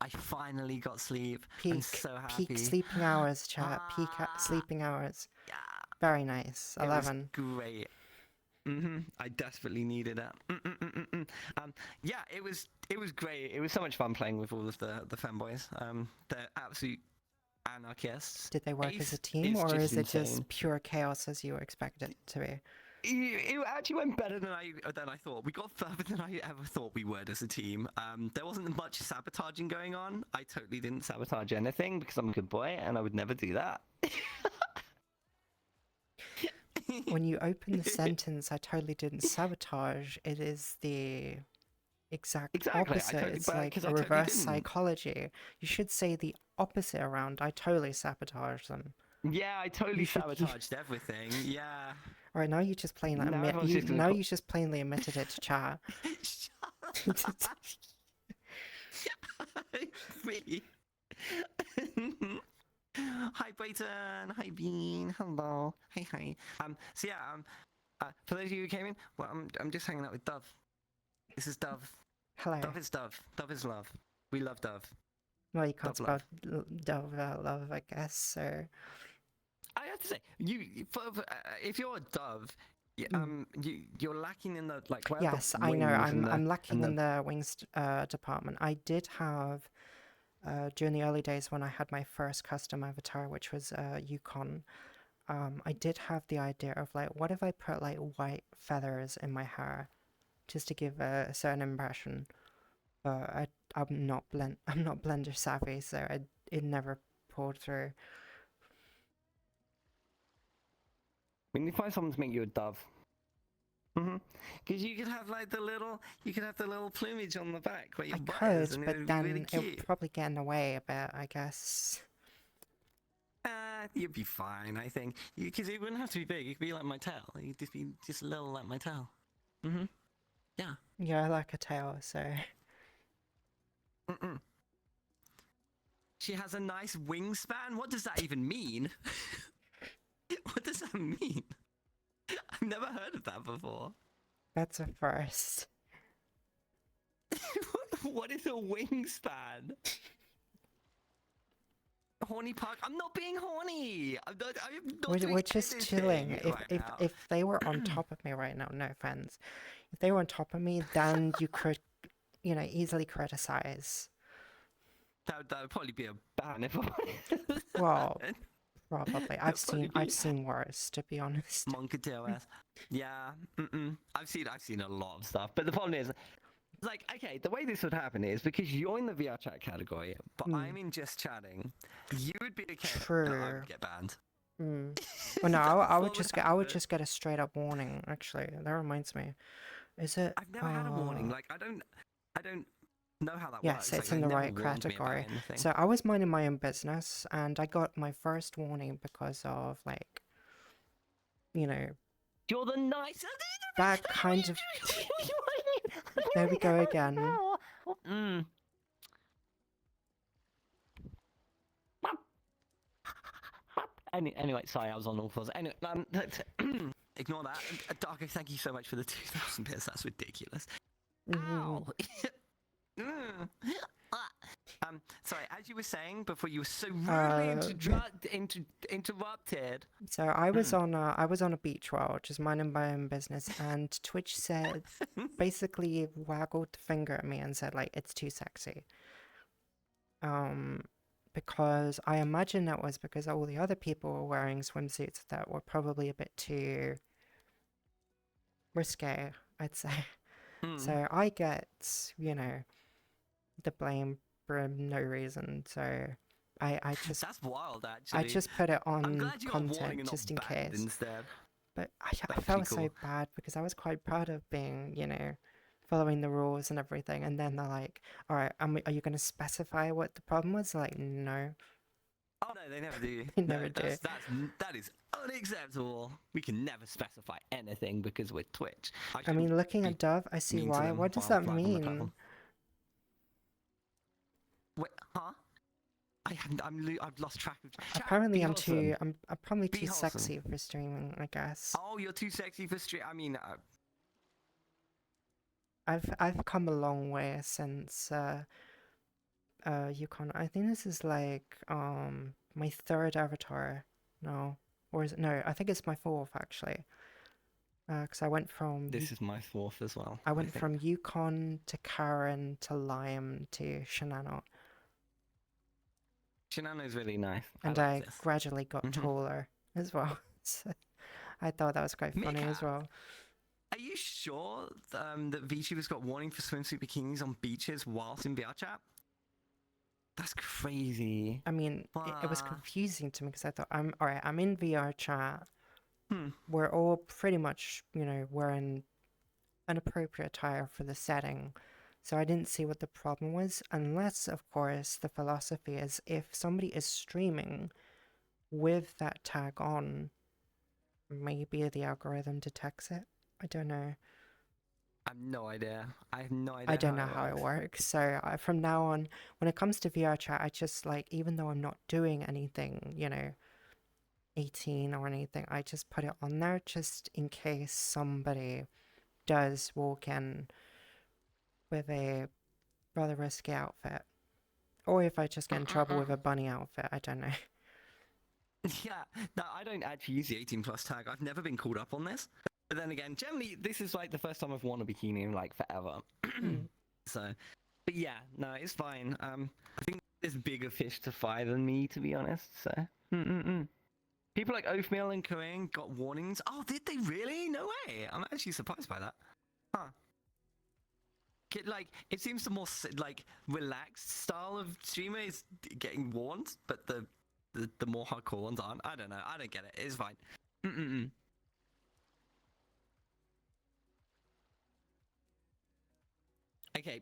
I finally got sleep. I'm so happy. Peak sleeping hours, chat. Peak sleeping hours. Yeah. Very nice. 11. It was great. I desperately needed it. Yeah, it was great. It was so much fun playing with all of the fanboys. They're absolute anarchists. Did they work as a team, or is it just pure chaos as you expected it to be? It actually went better than I thought. We got further than I ever thought we would as a team. There wasn't much sabotaging going on. I totally didn't sabotage anything because I'm a good boy and I would never do that. when you open the sentence, I totally didn't sabotage, it is the exact Exactly. opposite. It's like Because a I totally reverse didn't. psychology. You should say the opposite around. I totally sabotage them. Yeah, I totally You should. sabotaged everything. Yeah. All right, now you just plainly Now admit. everyone's just gonna Now call. you just plainly admitted it to chat. Shut up. Really? Hi, Brayton. Hi, Bean. Hello. Hi. So yeah. For those of you who came in, well, I'm just hanging out with Dove. This is Dove. Hello. Dove is Dove. Dove is love. We love Dove. Well, you can't Dove spell dove out love, I guess. So. I have to say, if you're a Dove, you're lacking in the like. Where Yes, the I know. wings and I'm lacking in the the wings department. I did have during the early days when I had my first custom avatar, which was Yukon. I did have the idea of like, what if I put like white feathers in my hair, just to give a certain impression. But I'm not Blender savvy, so it never pulled through. We need to find someone to make you a Dove. Because you could have like you could have the little plumage on the back where your I butt is, could, and it but would be then really it cute. would probably get in the way a bit, I guess. You'd be fine, I think. Because it wouldn't have to be big. It could be like my tail. You'd just be just a little like my tail. Yeah. Yeah, I like a tail, so. She has a nice wingspan. What does that even mean? What does that mean? I've never heard of that before. That's a first. What is a wingspan? Horny Park? I'm not being horny. I'm not doing We're just anything chilling. right now. If they were on top of me right now, no offense. If they were on top of me, then you could, easily criticize. That would probably be a ban if I. Well, probably. I've probably seen worse, to be honest. Monkadillo ass. Yeah. I've seen a lot of stuff, but the problem is, like, okay, the way this would happen is because you're in the VR chat category, but I'm in just chatting. You would be okay. True. And I would get banned. Well, no, I would just get a straight up warning. Actually, that reminds me. Is it? I've never had a warning. Like, I don't know how that works. Yes, it's like, in they the never right warned me about category. anything. So I was minding my own business, and I got my first warning because of like, You're the nicest. that kind of. There we go again. Anyway, sorry, I was on all fours. Anyway, ignore that. Darko, thank you so much for the 2,000 bits. That's ridiculous. Ow! Sorry, as you were saying before, you were so rudely interrupted. So I was on a beach while just minding my own business, and Twitch said, basically waggled the finger at me and said like, it's too sexy. Because I imagine that was because all the other people were wearing swimsuits that were probably a bit too risque, I'd say. So I get, the blame for no reason. So I just that's wild, actually. I just put it I'm on glad you got warning content and just in not banned case. instead. But I That's felt pretty so bad because I was quite proud of being, following the rules and everything. And then they're like, all right, are you going to specify what the problem was? They're like, no. Oh no, they never do. They never do. That is unacceptable. We can never specify anything because we're Twitch. I mean, looking at Dove, I see mean to why. them What does while that flagging the mean? platform. Wait, huh? I've lost track of. Chat, Apparently, be I'm wholesome. probably Be too wholesome. sexy for streaming, I guess. Oh, you're too sexy for stream. I mean, I've come a long way since Yukon. I think this is like my third avatar. No, or is it? No, I think it's my fourth actually. Because I went from this is my fourth as well. I went think. from Yukon to Karen to Liam to Shinano, Shinano's really nice. and like I this. gradually got taller as well. So I thought that was quite funny as Mika, well. Are you sure that VTubers got warning for swimsuit bikinis on beaches whilst in VR chat? That's crazy. I mean, it was Wow. confusing to me because I thought I'm in VR chat. we're all pretty much, wearing an appropriate attire for the setting. So I didn't see what the problem was, unless, of course, the philosophy is if somebody is streaming with that tag on, maybe the algorithm detects it. I don't know. I have no idea. I have no idea. I don't know how it works. So from now on, when it comes to VR chat, I just like, even though I'm not doing anything, 18 or anything, I just put it on there just in case somebody does walk in with a rather risky outfit. Or if I just get in trouble with a bunny outfit, I don't know. Yeah, no, I don't actually use the 18 plus tag. I've never been called up on this. But then again, generally, this is like the first time I've worn a bikini in like forever. So, but yeah, no, it's fine. I think there's bigger fish to fry than me, to be honest. So, people like Oathmeal and Korean got warnings. Oh, did they really? No way. I'm actually surprised by that. Huh. Like, it seems the more like relaxed style of streamer is getting warned, but the more hardcore ones aren't. I don't know. I don't get it. It's fine. Okay,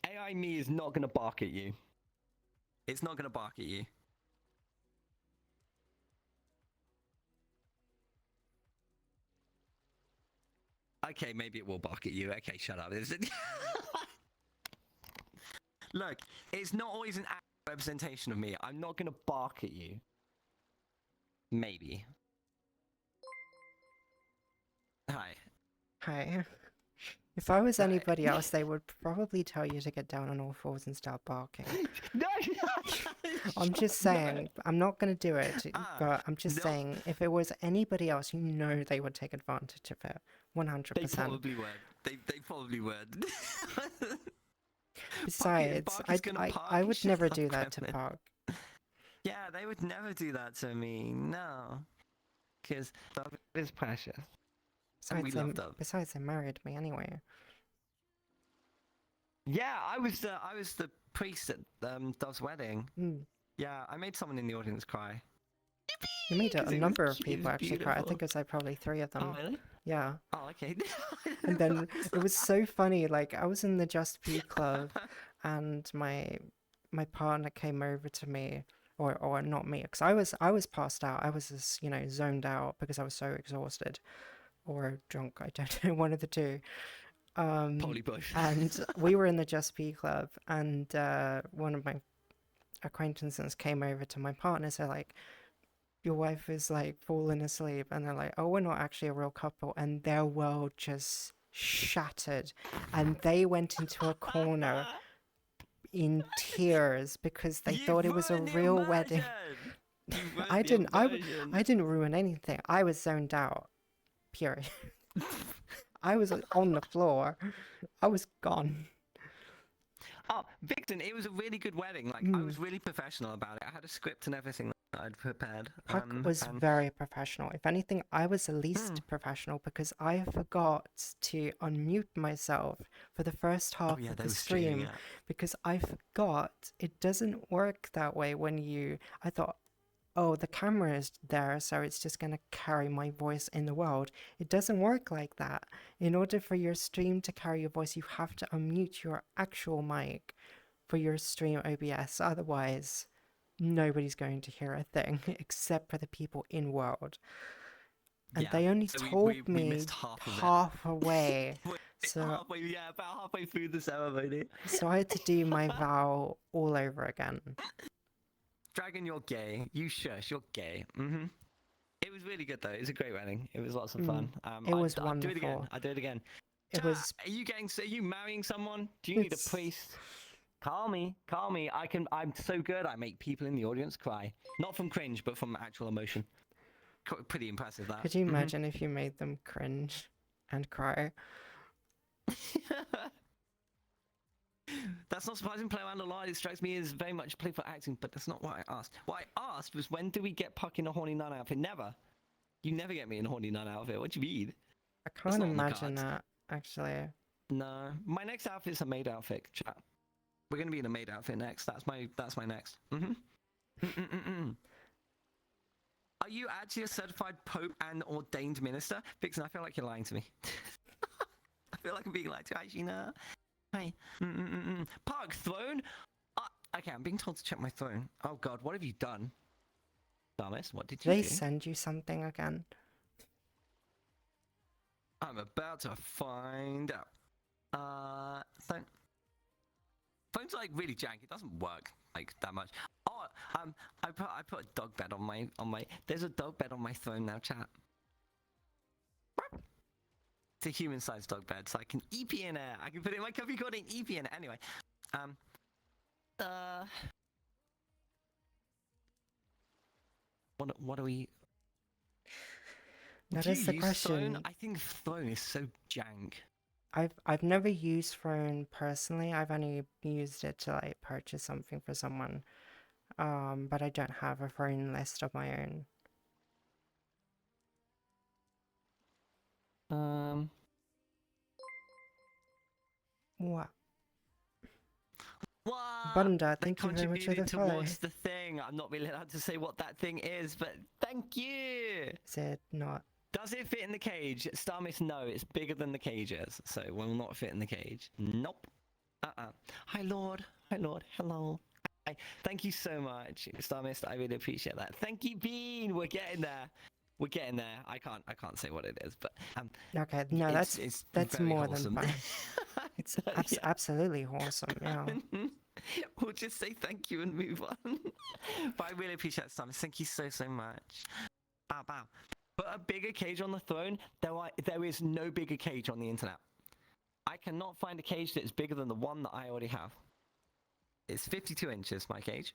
AI me is not gonna bark at you. It's not gonna bark at you. Okay, maybe it will bark at you. Okay, shut up. Look, it's not always an accurate representation of me. I'm not gonna bark at you. Maybe. Hi. Hi. If I was anybody else, they would probably tell you to get down on all fours and start barking. No, I'm just saying, I'm not going to do it, but I'm just saying, if it was anybody else, they would take advantage of it. 100%. They probably would. They probably would. Besides, I would never do that to Park. Yeah, they would never do that to me. No. Because love is precious. Besides, they married me anyway. Yeah, I was the priest at Dove's wedding. Yeah, I made someone in the audience cry. You made a number of people actually cry. I think it was like probably 3 of them. Oh, really? Yeah. Oh, okay. And then it was so funny. Like, I was in the Just Be Club, and my partner came over to me, or not me, because I was passed out. I was just, zoned out because I was so exhausted, or drunk. I don't know, one of the two. Probably both. And we were in the Just Be Club, and one of my acquaintances came over to my partner, so like, your wife is like falling asleep, and they're like, oh, we're not actually a real couple, and their world just shattered, and they went into a corner in tears because they thought it was a real wedding. I didn't ruin anything. I was zoned out, period. I was on the floor. I was gone. Oh, Vixen, it was a really good wedding. Like, I was really professional about it. I had a script and everything that I'd prepared. Puck was very professional. If anything, I was the least professional because I forgot to unmute myself for the first half of the stream because I forgot it doesn't work that way when I thought, oh, the camera is there, so it's just going to carry my voice in the world. It doesn't work like that. In order for your stream to carry your voice, you have to unmute your actual mic for your stream OBS. Otherwise, nobody's going to hear a thing except for the people in world. And they only told me halfway. So about halfway through the ceremony. So I had to do my vow all over again. Dragon, you're gay. You shush, you're gay. It was really good though. It was a great wedding. It was lots of fun. It was wonderful. I'd do it again. It was. Are you marrying someone? Do you need a priest? Call me. I'm so good. I make people in the audience cry. Not from cringe, but from actual emotion. Pretty impressive that. Could you imagine if you made them cringe and cry? That's not surprising. Play around a lot. It strikes me as very much playful acting, but that's not what I asked. What I asked was, when do we get Puck in a horny nun outfit? Never. You never get me in a horny nun outfit. What do you mean? I can't imagine that, actually. No, my next outfit's a maid outfit. Chat. We're gonna be in a maid outfit next. That's my next. Are you actually a certified pope and ordained minister? Vixen, I feel like you're lying to me. I feel like I'm being lied to. Actually, no. Hi. Park throne? Okay, I'm being told to check my throne. Oh god, what have you done? Thomas, what did Did you they do? send you something again? I'm about to find out. Phone's like really jank. It doesn't work like that much. Oh, I put a dog bed on my There's a dog bed on my throne now, chat. It's a human-sized dog bed, so I can EP in it. I can put it in my coffee recording, EP in it. Anyway, what are we? That Do is you the use Throne? question. I think Throne is so jank. I've never used Throne personally. I've only used it to like purchase something for someone. But I don't have a Throne list of my own. What? What? Bunda, thank you very much for the Contributed follow. towards the thing. I'm not really allowed to say what that thing is, but thank you. Is it not? Does it fit in the cage? Starmist, no, it's bigger than the cage is, so it will not fit in the cage. Nope. Hi, Lord. Hi, Lord. Hello. Hi. Thank you so much, Starmist. I really appreciate that. Thank you, Bean. We're getting there. We're getting there. I can't say what it is, but Okay, no, it's that's very more wholesome. than fine. It's Yeah. absolutely wholesome, yeah. We'll just say thank you and move on. But I really appreciate it, Starmist. Thank you so much. Bow, bow. Put a bigger cage on the throne. There is no bigger cage on the internet. I cannot find a cage that is bigger than the one that I already have. It's 52 inches, my cage.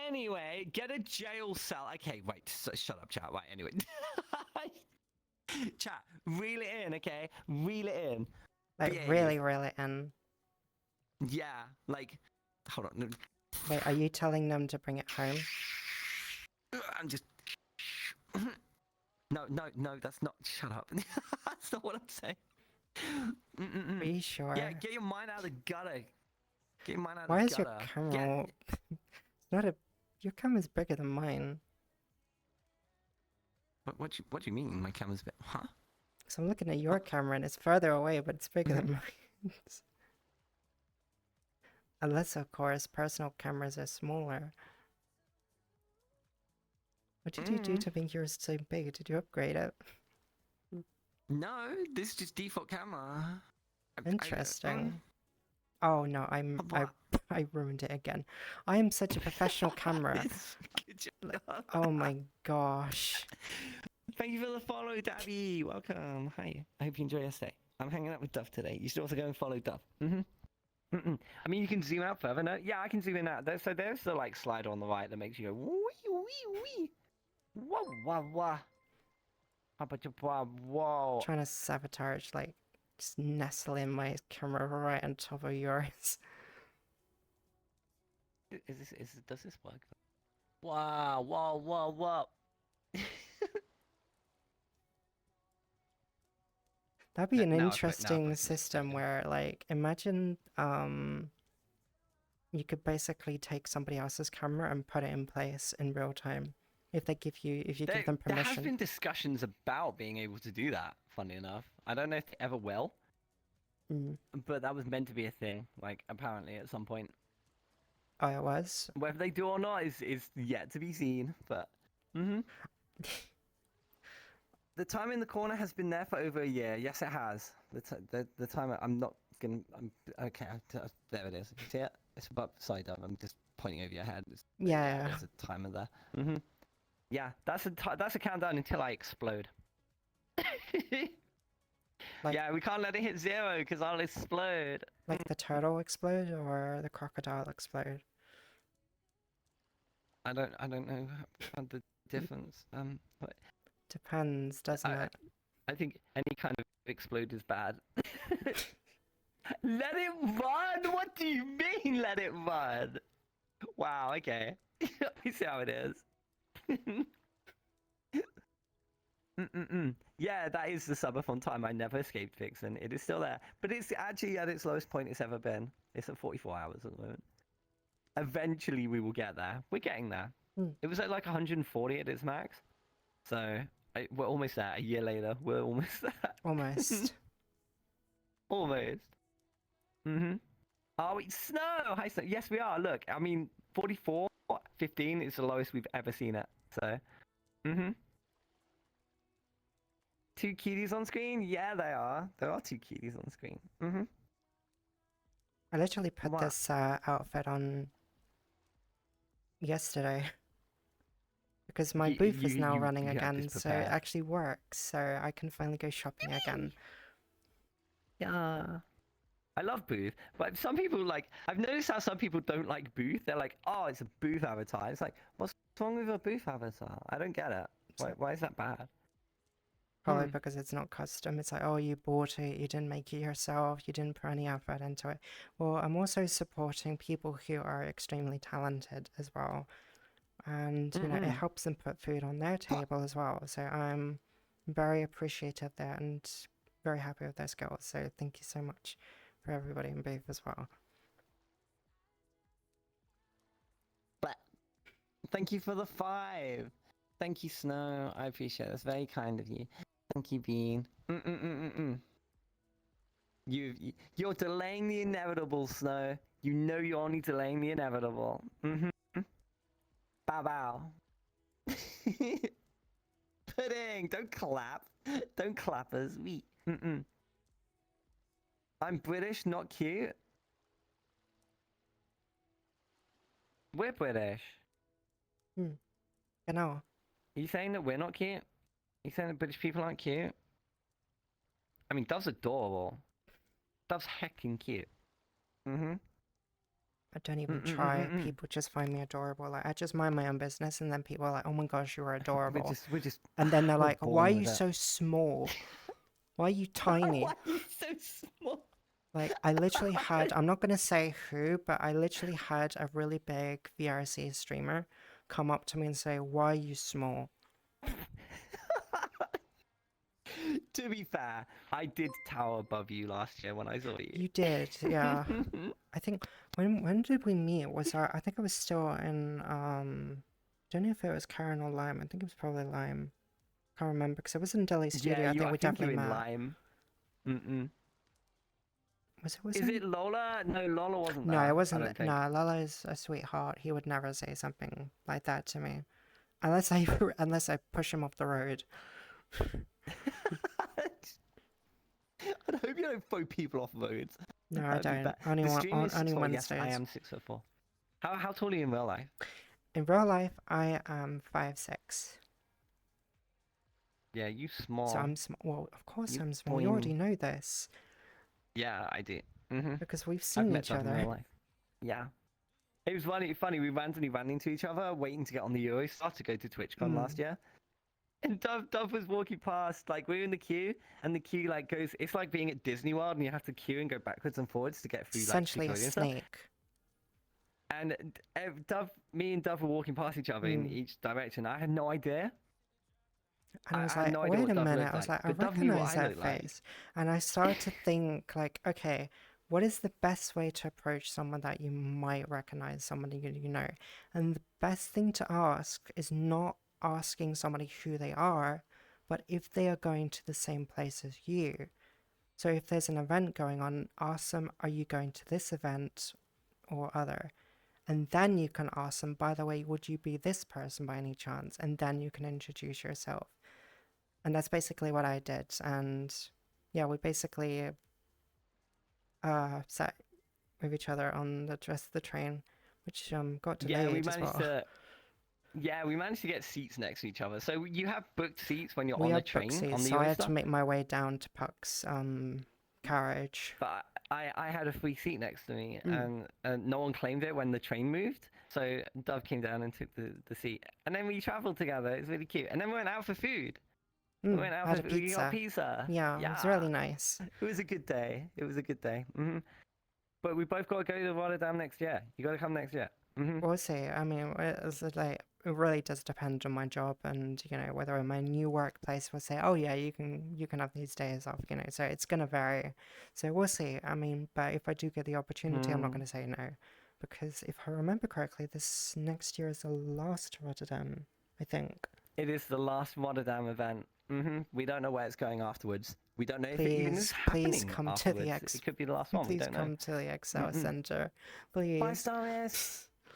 Anyway, get a jail cell. Okay, wait, shut up, chat. Right, anyway. Chat, reel it in, okay? Reel it in. Like, Behave. really, and... Yeah, like, hold on. Wait, are you telling them to bring it home? I'm just... No, that's not... Shut up. That's not what I'm saying. Are you sure? Yeah, get your mind out of the gutter. Get your mind out Why of is the your gutter. camera... Not a... Your camera's bigger than mine. What do you mean? My camera's a bit... Huh? So I'm looking at your camera and it's further away, but it's bigger than mine. Unless, of course, personal cameras are smaller. What did you do to make yours so big? Did you upgrade it? No, this is just default camera. Interesting. Oh no, I ruined it again. I am such a professional camera. Oh my gosh. Thank you for the follow, Dabby. Welcome. Hi. I hope you enjoy your stay. I'm hanging out with Duff today. You should also go and follow Duff. I mean, you can zoom out further. No, yeah, I can zoom in out. So there's the like slider on the right that makes you go wee. Whoa. Whoa. Trying to sabotage, like, just nestle in my camera right on top of yours. Does this work? Wow, whoa. That'd be an Now I've interesting put system it. where, like, imagine you could basically take somebody else's camera and put it in place in real time if they give you give them There has permission. been discussions about being able to do that. Funny enough, I don't know if they ever will, but that was meant to be a thing. Like apparently at some point. Oh, it was? Whether they do or not is yet to be seen. But the time in the corner has been there for over a year. Yes, it has. The timer. I'm not gonna. Okay. There it is. See it? It's above side up. I'm just pointing over your head. Yeah. There's a timer there. Yeah, that's a countdown until I explode. Like, yeah, we can't let it hit 0 because I'll explode. like the turtle explode or the crocodile explode? I don't know the difference. But Depends, doesn't it? I think any kind of explode is bad. Let it run? What do you mean, let it run? Wow, okay. Let me see how it is. Yeah, that is the subathon time. I never escaped Vixen. It is still there. But it's actually at its lowest point it's ever been. It's at 44 hours at the moment. Eventually, we will get there. We're getting there. Hmm. It was at like 140 at its max. So we're almost there. A year later, we're almost there. Almost. Almost. Mm-hmm. Oh, it's snow. Hi, snow. Yes, we are. Look, I mean, 44, 15 is the lowest we've ever seen it. So, mm-hmm. Two cuties on screen? Yeah, they are. There are two cuties on screen. Mm-hmm. I literally put What? this outfit on yesterday because my booth is now running you had this again, so it prepared. actually works. So I can finally go shopping again. Yeah. I love Booth, but some people like. I've noticed how some people don't like Booth. They're like, "Oh, it's a Booth avatar." It's like, what's wrong with a Booth avatar? I don't get it. Why is that bad? Probably because it's not custom. It's like, oh, you bought it, you didn't make it yourself, you didn't put any effort into it. Well, I'm also supporting people who are extremely talented as well. And, you know, it helps them put food on their table as well. So I'm very appreciative there and very happy with their skills. So thank you so much for everybody in Booth as well. But thank you for the 5. Thank you, Snow. I appreciate it. That's very kind of you. Thank you, Bean. You're delaying the inevitable, Snow. You know you're only delaying the inevitable. Bow bow. Pudding. Don't clap. Don't clap us. We. I'm British, not cute. We're British. Genau. Are you saying that we're not cute? Are you saying that British people aren't cute? I mean, Dove's adorable. Dove's heckin' cute. I don't even try. People just find me adorable. Like, I just mind my own business, and then people are like, "Oh my gosh, you're adorable." We're just. And then they're we're like, born "Why are with you it. so small? Why are you tiny?" Why are you so small? Like, I literally had, I'm not going to say who, but I literally had a really big VRC streamer come up to me and say, "Why are you small?" To be fair, I did tower above you last year when I saw you. You did, yeah. I think, when did we meet? I think I was still in, don't know if it was Karen or Lime. I think it was probably Lime. Can't remember, because it was in Delhi Studio. Yeah, I think we definitely you're in met. Lime. Was Is it Lola? No, Lola wasn't No, there. it wasn't. I don't think. No, Lala is a sweetheart. He would never say something like that to me, unless I push him off the road. I hope you don't throw people off roads. No, I don't. Only The stream is 6'4". Wednesdays. Yes, I am 6'4". How tall are you in real life? In real life, I am 5'6". Yeah, you small. So I'm small. Well, of course You I'm small. You already boing. know this Yeah, I do. because we've I've seen met each Dove in real other. life. Yeah. It was funny. We randomly ran into each other, waiting to get on the Eurostar to go to TwitchCon last year. And Dove was walking past, like we were in the queue, and the queue like goes. It's like being at Disney World, and you have to queue and go backwards and forwards to get through. Essentially like, a snake. And me and Dove were walking past each other in each direction. I had no idea. And I was had like, no idea wait what a Dove minute. looked I was like, like, I but Dove knew what recognize I that looked like. face. And I started to think, like, okay, what is the best way to approach someone that you might recognize, somebody you know? And the best thing to ask is not asking somebody who they are, but if they are going to the same place as you. So if there's an event going on, ask them, are you going to this event or other? And then you can ask them, by the way, would you be this person by any chance? And then you can introduce yourself. And that's basically what I did. And yeah, we basically sat with each other on the rest of the train, which got delayed as well. We managed to get seats next to each other. So you have booked seats when you're We on the had train booked seats, on the so I had to Eurostar? make my way down to Puck's carriage. But I had a free seat next to me, and no one claimed it when the train moved. So Dove came down and took the seat, and then we travelled together. It's really cute. And then we went out for food. We went out had for a We got pizza. pizza. Yeah, it was really nice. It was a good day. It was a good day. But we both got to go to Rotterdam next year. You got to come next year. We'll see. I mean, it really does depend on my job, and you know whether my new workplace will say, "Oh yeah, you can have these days off." You know, so it's gonna vary. So we'll see. I mean, but if I do get the opportunity, I'm not gonna say no, because if I remember correctly, this next year is the last Rotterdam, I think. It is the last Rotterdam event. We don't know where it's going afterwards. We don't know if it even is Please happening come to the afterwards. It could be the last one. We Please don't know. come to the Excel Center, please. 5-star.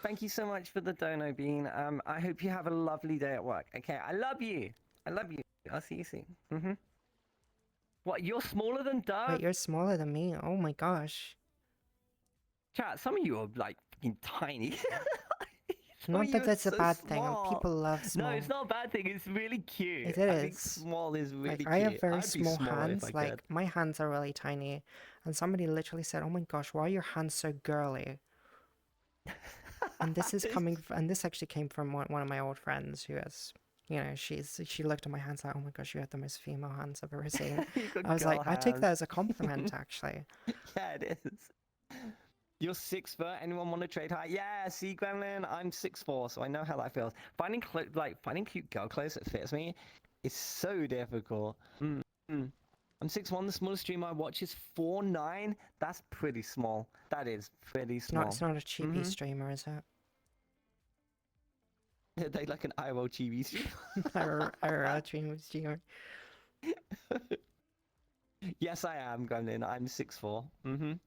Thank you so much for the dono, Bean. I hope you have a lovely day at work. Okay, I love you. I love you. I'll see you soon. What? You're smaller than Dove? Wait, you're smaller than me. Oh my gosh. Chat. Some of you are like fucking tiny. Not that that's a bad thing. Small. People love small. No, it's not a bad thing. It's really cute. It I think is. small is really Like, cute. I have very I'd be small smaller if hands. I Like, could. my hands are really tiny. And somebody literally said, "Oh my gosh, why are your hands so girly?" And this is and this actually came from one of my old friends who has, you know, she looked at my hands like, "Oh my gosh, you have the most female hands I've ever seen." You've got I was like, girl I take that hands. as a compliment, actually. Yeah, it is. You're 6 foot. Anyone want to trade height? Yeah, see, Gremlin, I'm 6'4", so I know how that feels. Finding cute girl clothes that fits me is so difficult. I'm 6'1". The smallest streamer I watch is 4'9". That's pretty small. That is pretty small. It's not a cheapy streamer, is it? They like an IRL TV streamer. IRL streamer. Yes, I am, Gremlin. I'm 6'4".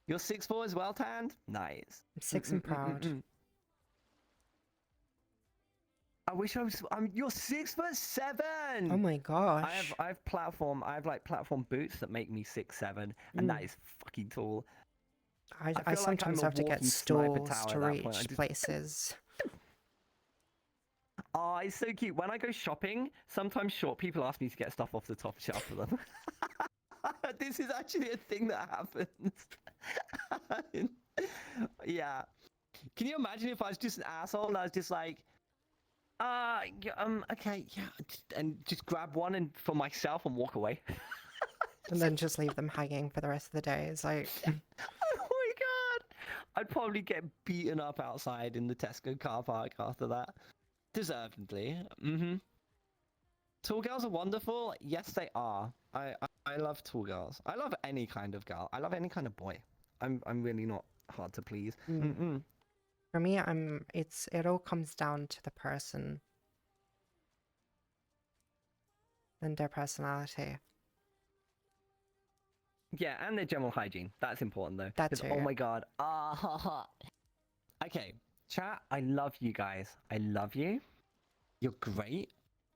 You're 6'4" as well, Tand? Nice. I'm 6 and proud. I wish I was. You're 6'7". Oh my gosh. I have like platform boots that make me 6'7", and that is fucking tall. I feel like sometimes I'm a have to get walking sniper stools tower to at that point. I reach just- places. Oh, it's so cute. When I go shopping, sometimes short people ask me to get stuff off the top shelf for them. This is actually a thing that happens. Yeah. Can you imagine if I was just an asshole and I was just like, okay, yeah, and just grab one and for myself and walk away? And then just leave them hanging for the rest of the day. It's like, Oh my god! I'd probably get beaten up outside in the Tesco car park after that. Deservedly. Tall girls are wonderful. Yes, they are. I love tall girls. I love any kind of girl. I love any kind of boy. I'm really not hard to please. for me, it all comes down to the person and their personality. Yeah, and their general hygiene. That's important though. That 'Cause, too, oh yeah. my god. Okay, chat. I love you guys. I love you. You're great,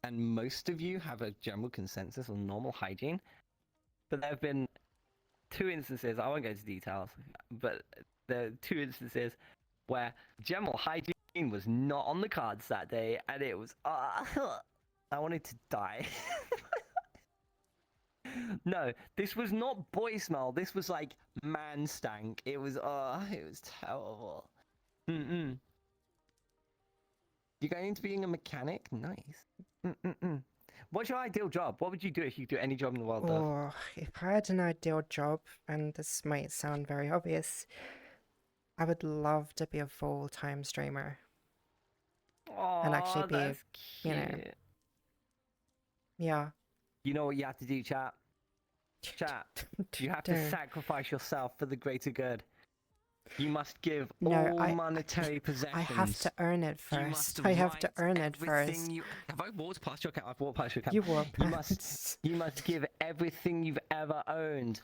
and most of you have a general consensus on normal hygiene. But there have been 2 instances. I won't go into details, but there are 2 instances where general hygiene was not on the cards that day, and it was I wanted to die. No, this was not boy smell. This was like man stank. It was terrible. You're going into being a mechanic? Nice. What's your ideal job? What would you do if you could do any job in the world, Dove? Or if I had an ideal job, and this might sound very obvious, I would love to be a full-time streamer. And actually Aw, be, that's you know, cute. Yeah. You know what you have to do, chat? Chat. You have to Don't. sacrifice yourself for the greater good. You must give No, all monetary possessions. I have to earn it You first. must I have to write earn it everything first. Have I walked past your cat? I've walked past your cat. You walk You must. You must give everything you've ever owned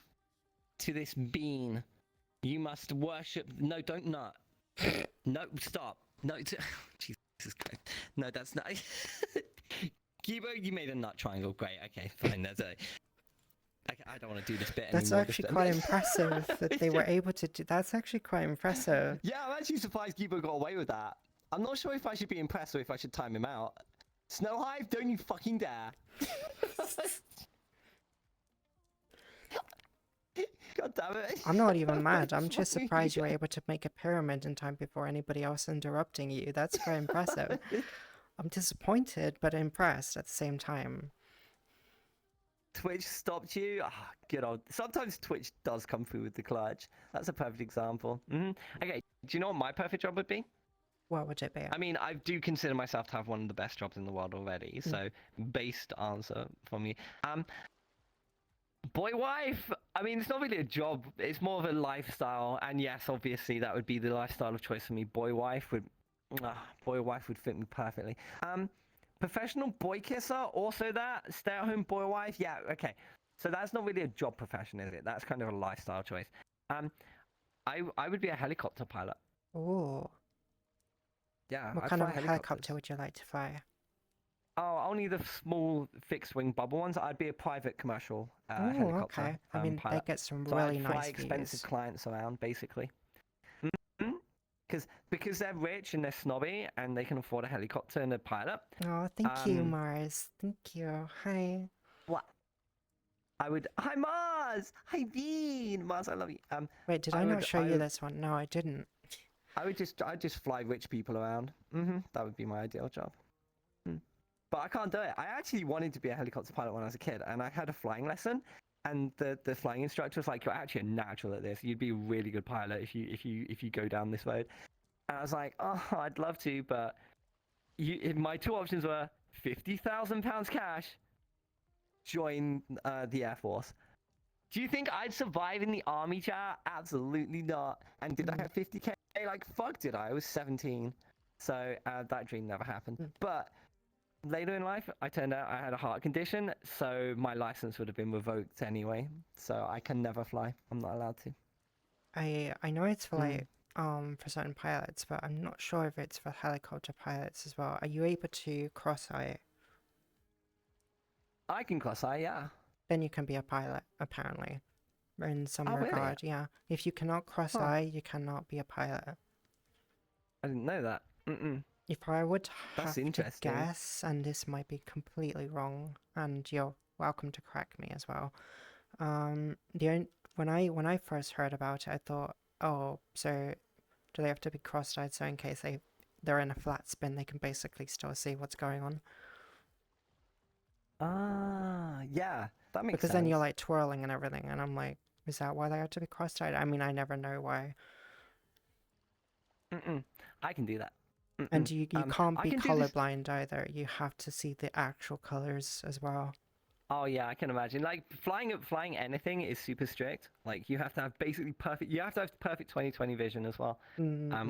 to this bean. You must worship. No, don't nut. No, stop. No, Jesus Christ. No, that's not. Gibo, you made a nut triangle. Great. Okay, fine. That's it. I don't want to do this bit That's anymore. actually quite impressive that they were able to do. That's actually quite impressive. Yeah, I'm actually surprised Gibo got away with that. I'm not sure if I should be impressed or if I should time him out. Snowhive, don't you fucking dare. God damn it. I'm not even mad. I'm just surprised you were able to make a pyramid in time before anybody else interrupting you. That's quite impressive. I'm disappointed, but impressed at the same time. Twitch stopped you? Ah, good old. Sometimes Twitch does come through with the clutch. That's a perfect example. Okay, do you know what my perfect job would be? What would it be? I mean, I do consider myself to have one of the best jobs in the world already, so based answer from you. Boy wife. I mean, it's not really a job. It's more of a lifestyle. And yes, obviously, that would be the lifestyle of choice for me. Boy wife would fit me perfectly. Professional boy kisser. Also that. Stay at home boy wife. Yeah. Okay. So that's not really a job profession, is it? That's kind of a lifestyle choice. I would be a helicopter pilot. Oh, Yeah. what I'd kind of fly a helicopter would you like to fly? Oh, only the small fixed wing bubble ones. I'd be a private commercial Oh, helicopter okay. I mean, they pilot. get some So really I'd fly nice expensive views. clients around, basically. Because they're rich and they're snobby and they can afford a helicopter and a pilot. Oh, thank you, Mars. Thank you. Hi. What? Hi Mars. Hi Bean. Mars, I love you. Wait, did I not show you this one? No, I didn't. I'd just fly rich people around. That would be my ideal job. But I can't do it. I actually wanted to be a helicopter pilot when I was a kid, and I had a flying lesson. And the flying instructor was like, "You're actually a natural at this. You'd be a really good pilot if you go down this road." And I was like, "Oh, I'd love to, but my two options were £50,000 cash, join the Air Force." Do you think I'd survive in the army, chat? Absolutely not. And did I have 50k? Like, fuck, did I? I was 17, so that dream never happened. But later in life, I turned out I had a heart condition, so my license would have been revoked anyway. So I can never fly. I'm not allowed to. I know it's for like for certain pilots, but I'm not sure if it's for helicopter pilots as well. Are you able to cross-eye? I can cross-eye, yeah. Then you can be a pilot, apparently. In some Oh, really? regard, yeah. If you cannot cross-eye, you cannot be a pilot. I didn't know that. If I would That's have to interesting. guess, and this might be completely wrong, and you're welcome to correct me as well. When I first heard about it, I thought, oh, so do they have to be cross-eyed so in case they're in a flat spin, they can basically still see what's going on? Yeah, that makes Because sense. then you're like twirling and everything, and I'm like, is that why they have to be cross-eyed? I mean, I never know why. I can do that. And you can't I be can do this. colorblind either. You have to see the actual colors as well. Oh yeah, I can imagine. Like flying anything is super strict. Like you have to have basically perfect. You have to have perfect 20/20 vision as well,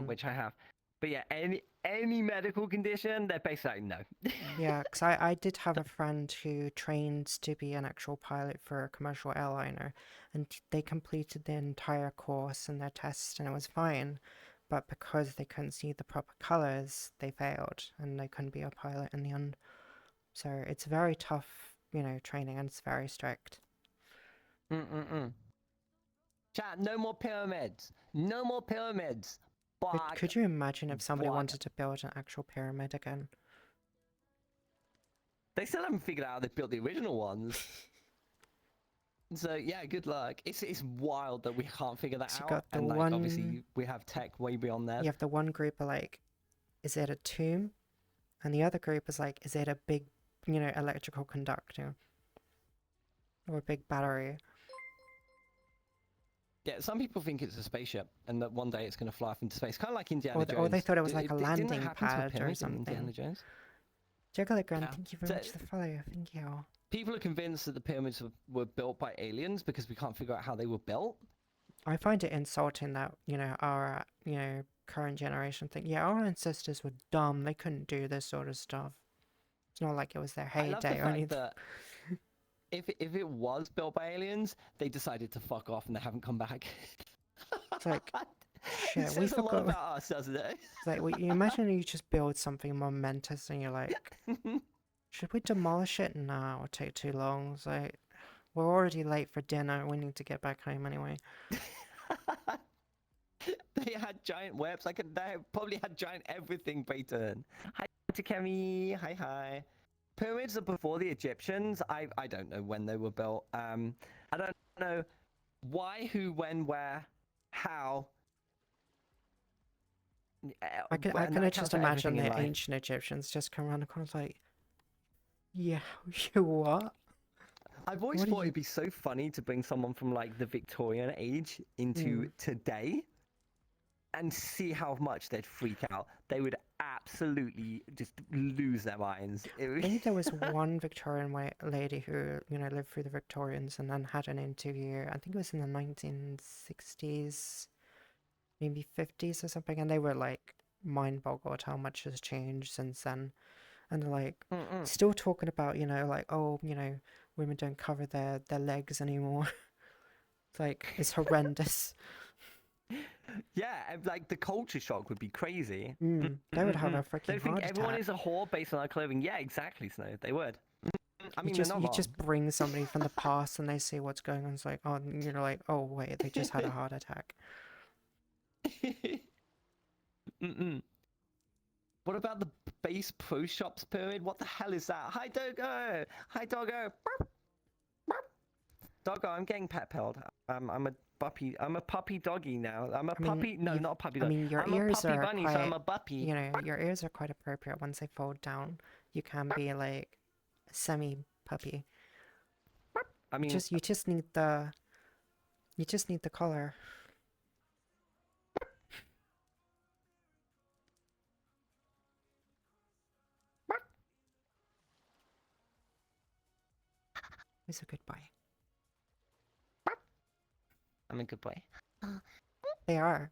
which I have. But yeah, any medical condition, they're basically like, no. Yeah, because I did have a friend who trained to be an actual pilot for a commercial airliner, and they completed the entire course and their test, and it was fine. But because they couldn't see the proper colors, they failed, and they couldn't be a pilot in the end. So it's very tough, training, and it's very strict. Chat, no more pyramids. No more pyramids. Could you imagine if somebody wanted to build an actual pyramid again? They still haven't figured out how they built the original ones. So yeah, good luck. It's wild that we can't figure that So you out. got the And like one, obviously we have tech way beyond that. you have the one group are like, is it a tomb? And the other group is like, is it a big, electrical conductor? Or a big battery? Yeah, some people think it's a spaceship and that one day it's going to fly off into space. Kind of like Indiana Jones. Or they thought it was like a Didn't landing that happen to a pad or pyramid in something. Indiana Jones? Jugglergram, Yeah. thank you very much for the follow. Thank you. People are convinced that the pyramids were built by aliens because we can't figure out how they were built. I find it insulting that, our, current generation think, yeah, our ancestors were dumb. They couldn't do this sort of stuff. It's not like it was their heyday I love the or fact anything. that if it was built by aliens, they decided to fuck off and they haven't come back. It's like, It shit, we says a lot forgot. about us, doesn't it? It's like, you imagine you just build something momentous and you're like, should we demolish it? Nah, it'll take too long. It's like, we're already late for dinner. We need to get back home anyway. They had giant webs. They probably had giant everything, Brayton. Hi, Takemi. Hi. Pyramids are before the Egyptians. I don't know when they were built. I don't know why, who, when, where, how. I can just imagine the ancient Egyptians just come around the corner like, yeah, you what? I've always thought it'd be so funny to bring someone from like the Victorian age into today and see how much they'd freak out. They would absolutely just lose their minds. I think there was one Victorian white lady who, lived through the Victorians and then had an interview. I think it was in the 1960s, maybe 50s or something, and they were like mind boggled how much has changed since then. And they're like Mm-mm. still talking about, like, oh, women don't cover their legs anymore. It's like it's horrendous. Yeah, and, like the culture shock would be crazy. They would have a They freaking think heart everyone attack. is a whore based on their clothing. Yeah, exactly, Snow. They would. I mean, you they're not just wrong. bring somebody from the past and they see what's going on. It's like, oh, and you're like, oh wait, they just had a heart attack. Mm-mm. What about the base pro shops pyramid? What the hell is that? Hi, Doggo! Hi, Doggo! Burp, burp. Doggo, I'm getting pet pilled. I'm a puppy. I'm a puppy doggy now. I'm a I mean, puppy. No, not a puppy I dog. mean, your I'm a ears puppy are bunny, so I'm a quite, puppy. your ears are quite appropriate once they fold down. You can be like a semi puppy. I mean, You just need the collar. He's a good boy. I'm a good boy. They are.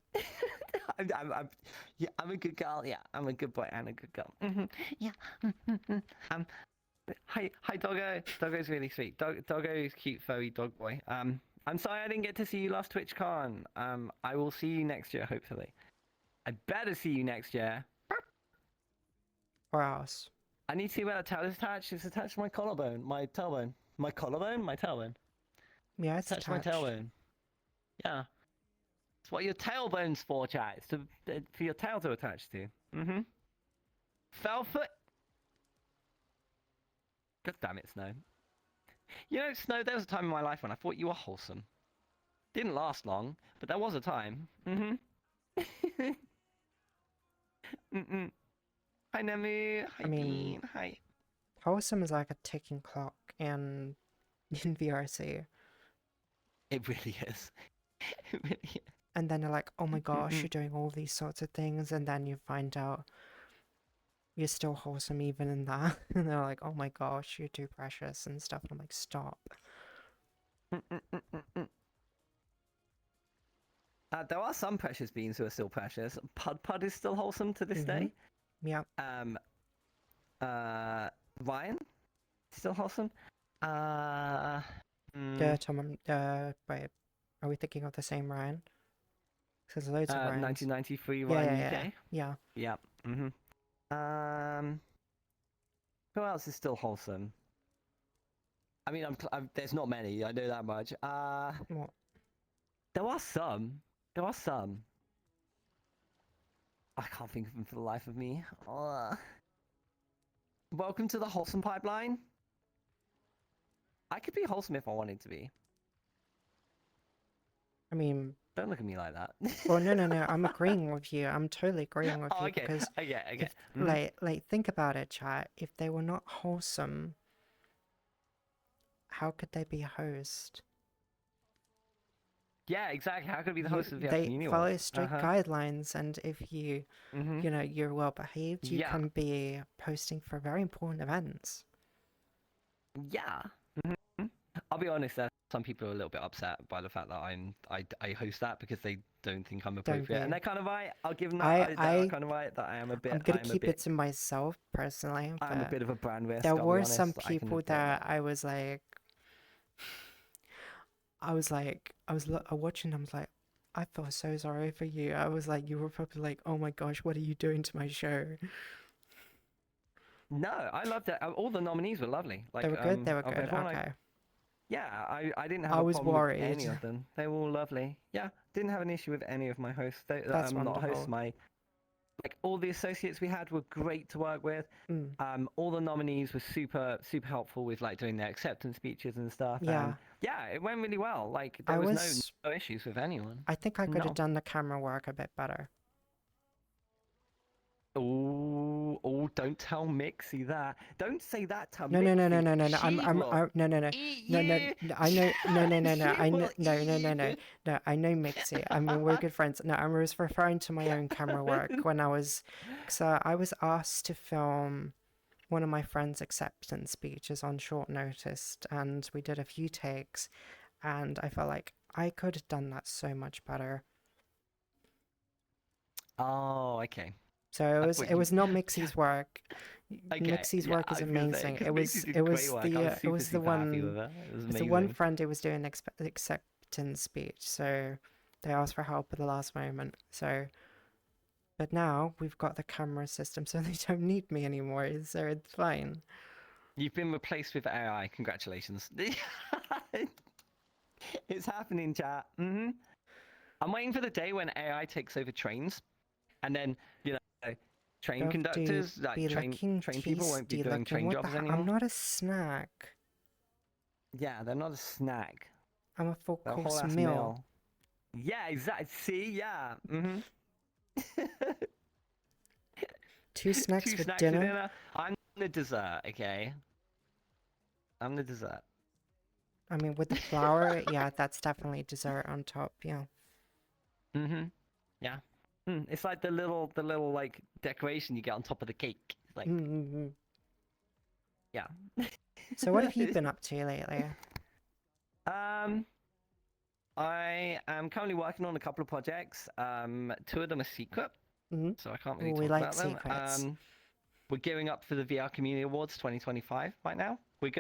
Yeah, I'm a good girl. Yeah, I'm a good boy and a good girl. Yeah. Hi, Doggo. Doggo's really sweet. Doggo is cute, furry dog boy. I'm sorry I didn't get to see you last TwitchCon. I will see you next year, hopefully. I better see you next year. Or else. I need to see where the tail is attached. It's attached to my collarbone, my tailbone. My collarbone? My tailbone. Yeah, it's Attached to my attached. tailbone. Yeah. It's what your tailbone's for, chat. It's for your tail to attach to. Mm-hmm. Fell foot. God damn it, Snow. You know, Snow, there was a time in my life when I thought you were wholesome. Didn't last long, but there was a time. Mm-hmm. Mm-mm. Hi, Nemu. Hi, I mean, Bean. Hi. Wholesome is like a ticking clock in VRC. It really is. It really is. And then they're like, oh my gosh, you're doing all these sorts of things. And then you find out you're still wholesome even in that. And they're like, oh my gosh, you're too precious and stuff. And I'm like, stop. There are some precious beings who are still precious. Pud is still wholesome to this day. Yeah. Ryan, still wholesome. Wait, are we thinking of the same Ryan? Because there's loads of Ryans. 1993 Ryan UK. Yeah. Yeah. Who else is still wholesome? I mean, there's not many. I know that much. What? There are some. There are some. I can't think of them for the life of me. Welcome to the wholesome pipeline. I could be wholesome if I wanted to be. I mean, don't look at me like that. Well, no. I'm agreeing with you. I'm totally agreeing with you okay. because, Okay. like, think about it, chat. If they were not wholesome, how could they be a host? Yeah, exactly. How could it be the host of the They follow strict guidelines, and if you, you're well behaved, you can be posting for very important events. Yeah. I'll be honest. Some people are a little bit upset by the fact that I host that because they don't think I'm appropriate, and they're kind of right. I'll give them that. They're kind of right that I am a bit. I'm gonna keep it to myself personally. I'm a bit of a brand risk. There were some people that I was watching them. I was like, I feel so sorry for you. I was like, you were probably like, oh my gosh, what are you doing to my show? No, I loved it. All the nominees were lovely. Like, they were good. They were good. Okay. Yeah, I didn't have a problem with any of them. They were all lovely. Yeah, didn't have an issue with any of my hosts. That's wonderful. Not hosts. All the associates we had were great to work with. All the nominees were super helpful with like doing their acceptance speeches and stuff. Yeah. Yeah, it went really well. Like there was no issues with anyone. I think I could have done the camera work a bit better. Ooh. Don't tell Mixie that. Don't say that to No, Mixie. no, no, no, no, no, no. She will No, no, no, eat no, no, you. no. I know, no, no, no, no. She I know, will no, eat no, no, no, you. no. I know Mixie. I mean, we're good friends. No, I was referring to my own camera work when I was, so I was asked to film one of my friend's acceptance speeches on short notice, and we did a few takes, and I felt like I could have done that so much better. Oh, okay. So I it thought was not Mixie's work. Okay, Mixie's yeah, work is I was gonna say, amazing. 'cause It Mixie was did it great was work. the I was it super, was the super happy one with her. It was it's the one amazing. friend who was doing acceptance speech, so they asked for help at the last moment. So, but now we've got the camera system, so they don't need me anymore. So it's fine. You've been replaced with AI. Congratulations. It's happening, chat. I'm waiting for the day when AI takes over trains, and then train Don't conductors, be train looking people won't be tasty doing looking. train What the jobs hell? anymore. I'm not a snack. Yeah, they're not a snack. I'm a full They're a whole course ass meal. meal. Yeah, exactly. See, yeah. 2 snacks Two for snacks dinner. for dinner. I'm the dessert. Okay. I'm the dessert. I mean, with the flour, yeah, that's definitely dessert on top. Yeah. Yeah. It's like the little like decoration you get on top of the cake. Like, Mm-hmm. yeah. So what have you been up to lately? I am currently working on a couple of projects. 2 of them are secret, Mhm. so I can't really Ooh, talk we like about them. secrets. We're gearing up for the VR Community Awards 2025 right now. We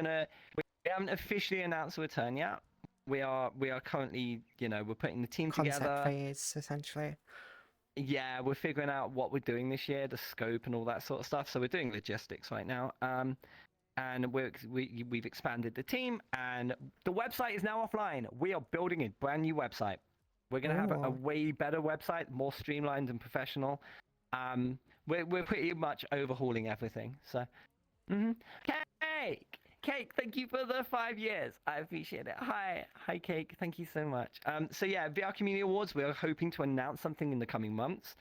haven't officially announced the return yet. We are currently, we're putting the team Concept together. phase, essentially. Yeah, we're figuring out what we're doing this year, the scope and all that sort of stuff. So we're doing logistics right now. And we've expanded the team, and the website is now offline. We are building a brand new website. We're gonna have a Oh. way better website, more streamlined and professional. We're pretty much overhauling everything. So, Cake, thank you for the 5 years. I appreciate it. Hi, Cake. Thank you so much. So yeah, VR Community Awards. We are hoping to announce something in the coming months.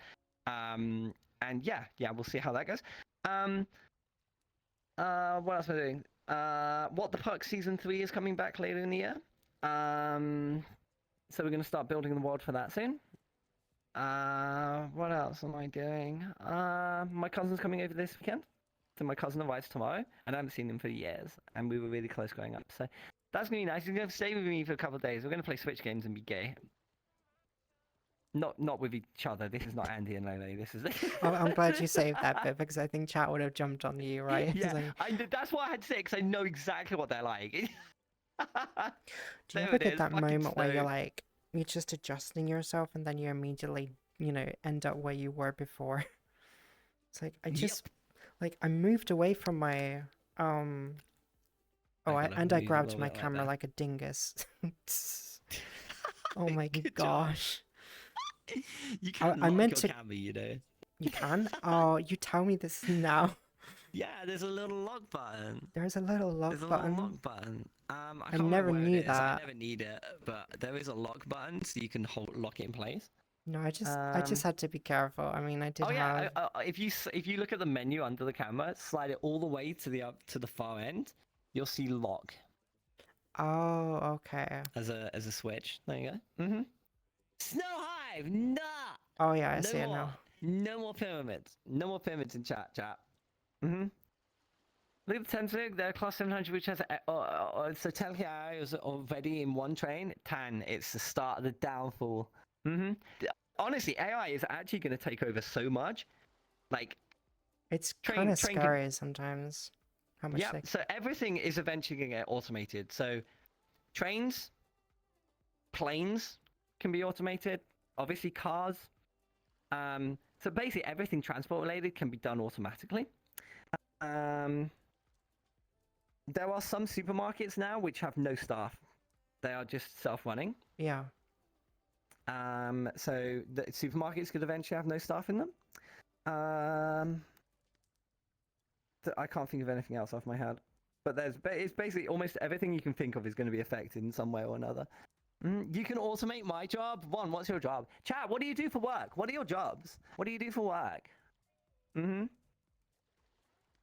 And yeah, we'll see how that goes. What else am I doing? What the Puck Season 3 is coming back later in the year. So we're going to start building the world for that soon. What else am I doing? My cousin's coming over this weekend. So my cousin arrives tomorrow, and I haven't seen him for years, and we were really close growing up. So that's going to be nice. He's going to stay with me for a couple of days. We're going to play Switch games and be gay. Not with each other. This is not Andy and Lele. This is. I'm glad you saved that bit because I think chat would have jumped on you, right? It's Yeah, like, that's why I had to say because I know exactly what they're like. do you There ever it get is, that fucking moment where you're Snow. like, you're just adjusting yourself and then you immediately, end up where you were before? It's like, I moved away from my, oh, I grabbed my camera like a dingus. Oh my Good job. gosh. You can't I lock meant your to- camera, You can? Oh, you tell me this now. Yeah, there's a little lock button. There's a little lock There's a button. little lock button. I I can't never remember where knew it is. I that. never need it, but there is a lock button so you can lock it in place. No, I just had to be careful. I mean, I did Oh yeah, have. if you look at the menu under the camera, slide it all the way to the far end, you'll see lock Oh, okay. as a switch. There you go. Snow Hive, nah. Oh yeah, I No see it more. now. No more pyramids. No more pyramids in chat. Look at the Thameslink, the class 700, which has so Telkia is already in one train. Tan, it's the start of the downfall. Honestly, AI is actually going to take over so much. Like, It's Train- kind of train can- scary sometimes. How much yeah. they. So everything is eventually going to get automated. So trains, planes can be automated. Obviously, cars. So basically, everything transport related can be done automatically. There are some supermarkets now which have no staff. They are just self-running. Yeah. So the supermarkets could eventually have no staff in them. I can't think of anything else off my head. But it's basically almost everything you can think of is going to be affected in some way or another. You can automate my job. What's your job? Chat, what do you do for work? What are your jobs? What do you do for work?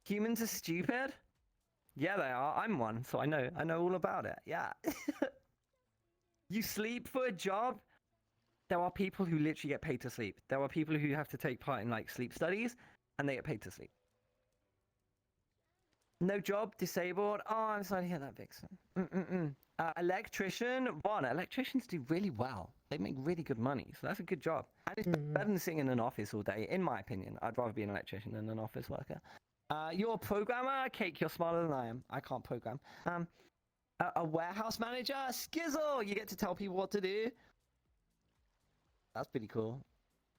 Humans are stupid? Yeah, they are. I'm one, so I know all about it. Yeah. You sleep for a job? There are people who literally get paid to sleep. There are people who have to take part in like sleep studies and they get paid to sleep. No job, disabled. Oh, I'm sorry to hear that, Vixen. Electrician, one. Electricians do really well. They make really good money, so that's a good job. And it's better than sitting in an office all day, in my opinion. I'd rather be an electrician than an office worker. You're a programmer? Cake, you're smarter than I am. I can't program. A warehouse manager? Skizzle! You get to tell people what to do. That's pretty cool.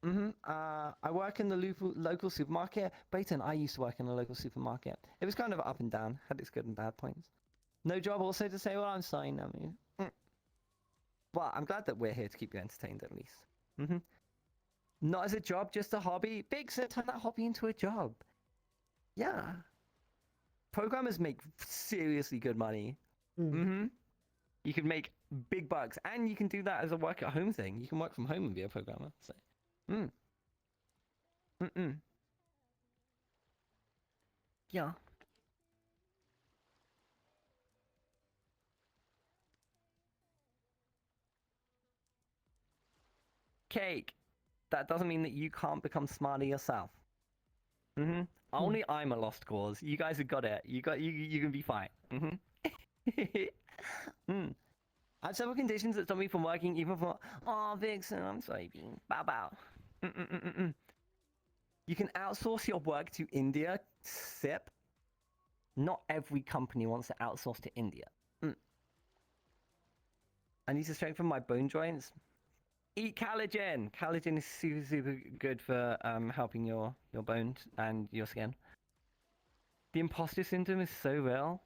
I work in the local supermarket. Brayton, I used to work in a local supermarket. It was kind of up and down. Had its good and bad points. No job also to say, well, I'm sorry, I mean. Well, I'm glad that we're here to keep you entertained at least. Not as a job, just a hobby. Vixen, turn that hobby into a job. Yeah. Programmers make seriously good money. You can make big bucks, and you can do that as a work at home thing. You can work from home and be a programmer. So, yeah. Cake. That doesn't mean that you can't become smarter yourself. Only I'm a lost cause. You guys have got it. You can be fine. I have several conditions that stop me from working, even for. Oh, Vixen, I'm sorry, Bean. Bow bow. You can outsource your work to India. Sip. Not every company wants to outsource to India. I need to strengthen my bone joints. Eat collagen. Collagen is super good for helping your bones and your skin. The imposter syndrome is so real.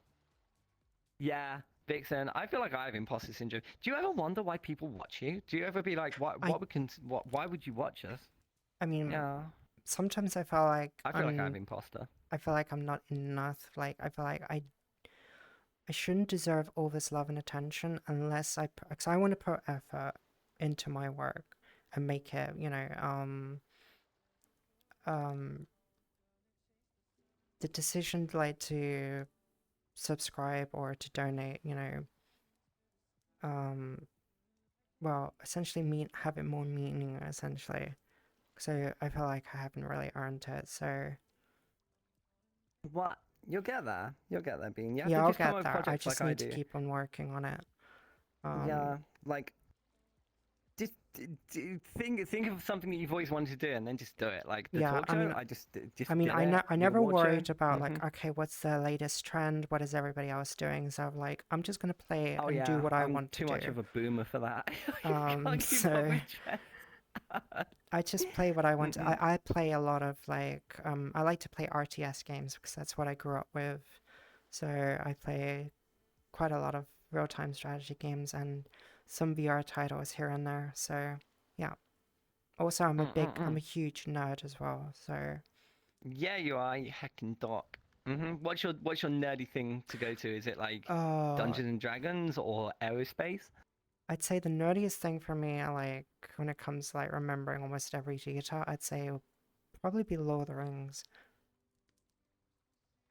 Yeah, Vixen, I feel like I have imposter syndrome. Do you ever wonder why people watch you? Do you ever be like, why would you watch us? I mean, Yeah, sometimes I feel like I feel like I have imposter. I feel like I'm not enough. Like I feel like I shouldn't deserve all this love and attention unless because I want to put effort into my work and make it, the decision like to subscribe or to donate, well, essentially have it more meaning, essentially. So I feel like I haven't really earned it. So What? You'll get there. You'll get there, Bean. You have yeah, to I'll just come get up with there. I projects just like need to do. keep on working on it. Yeah, like just think of something that you've always wanted to do and then just do it. Like the Yeah, talk I show, mean- I just I never worried about Mhm. like, okay, what's the latest trend? What is everybody else doing? So I'm like, I'm just gonna play Oh and yeah, do what I I'm want to too much do. of a boomer for that. I can't keep so- up with trends. I just play what I want. I play a lot of like I like to play RTS games because that's what I grew up with. So I play quite a lot of real-time strategy games and some VR titles here and there. So yeah. Also, I'm a huge nerd as well. So Yeah, you are, you heckin' doc. What's your nerdy thing to go to? Is it like Dungeons and Dragons or aerospace? I'd say the nerdiest thing for me, like when it comes to like remembering almost every detail, I'd say it would probably be Lord of the Rings.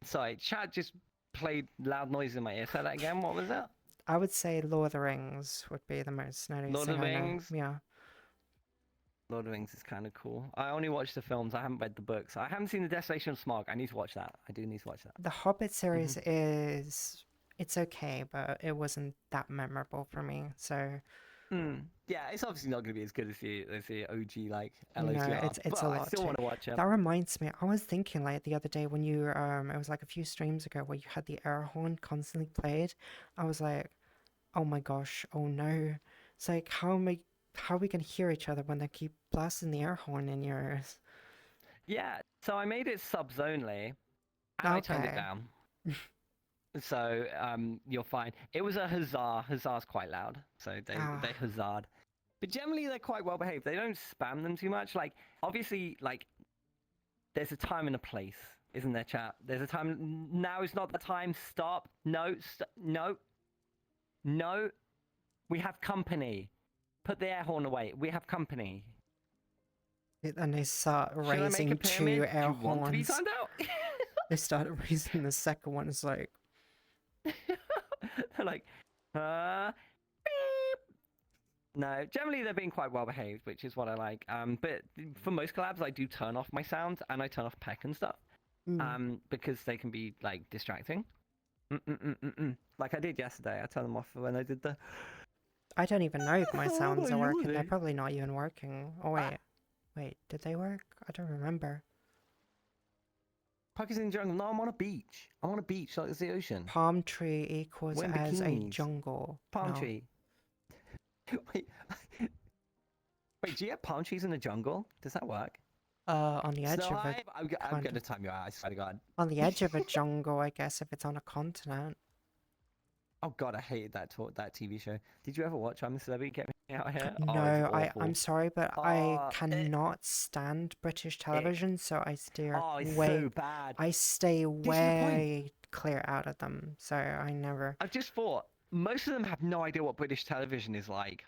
Sorry, chat just played loud noise in my ear. Say that again. What was that? I would say Lord of the Rings would be the most nerdiest Lord of thing the I know. Rings? Yeah. Lord of the Rings is kind of cool. I only watched the films. I haven't read the books. I haven't seen the Desolation of Smaug. I need to watch that. I do need to watch that. The Hobbit series it's okay, but it wasn't that memorable for me. So Yeah, it's obviously not going to be as good as the OG like no, LOTR. it's but a I lot still too. want to watch it. That reminds me, I was thinking like the other day when you it was like a few streams ago where you had the air horn constantly played. I was like, oh my gosh, oh no. It's like how are we gonna hear each other when they keep blasting the air horn in your ears? Yeah, so I made it subs only, and I turned it Okay. down. So you're fine. It was a huzzah. Huzzah's quite loud, so they huzzahed. But generally they're quite well behaved. They don't spam them too much. Like obviously, like there's a time and a place, isn't there, chat? There's a time. Now is not the time. Stop. No. No. No. We have company. Put the air horn away. We have company. And they start Should I make a raising two pyramid? Do air you want to be horns. timed out? They started releasing the second one. It's like, They're like, beep. No, generally they're being quite well behaved, which is what I like. But for most collabs, I do turn off my sounds and I turn off peck and stuff. Because they can be like distracting. Like I did yesterday. I turned them off when I did the. I don't even know if my sounds are working. They're Yawning. probably not even working. Oh wait, did they work? I don't remember. Puck is in the jungle. No, I'm on a beach. I'm on a beach like it's the ocean. Palm tree equals We're in as a bikinis. jungle. Palm No. tree. Wait, wait. Do you get palm trees in the jungle? Does that work? On the edge Snow of a Hive, I'm kind gonna of- time you out. I swear to God. on the edge of a jungle, I guess, if it's on a continent. Oh God, I hated that that TV show. Did you ever watch I'm a Celebrity? Get me out here. Oh, No, it's I'm awful. sorry, but Oh, I it- cannot stand British television, so I steer Oh, it's way. so bad. I stay the point. way clear out of them, so I never. I've just thought most of them have no idea what British television is like.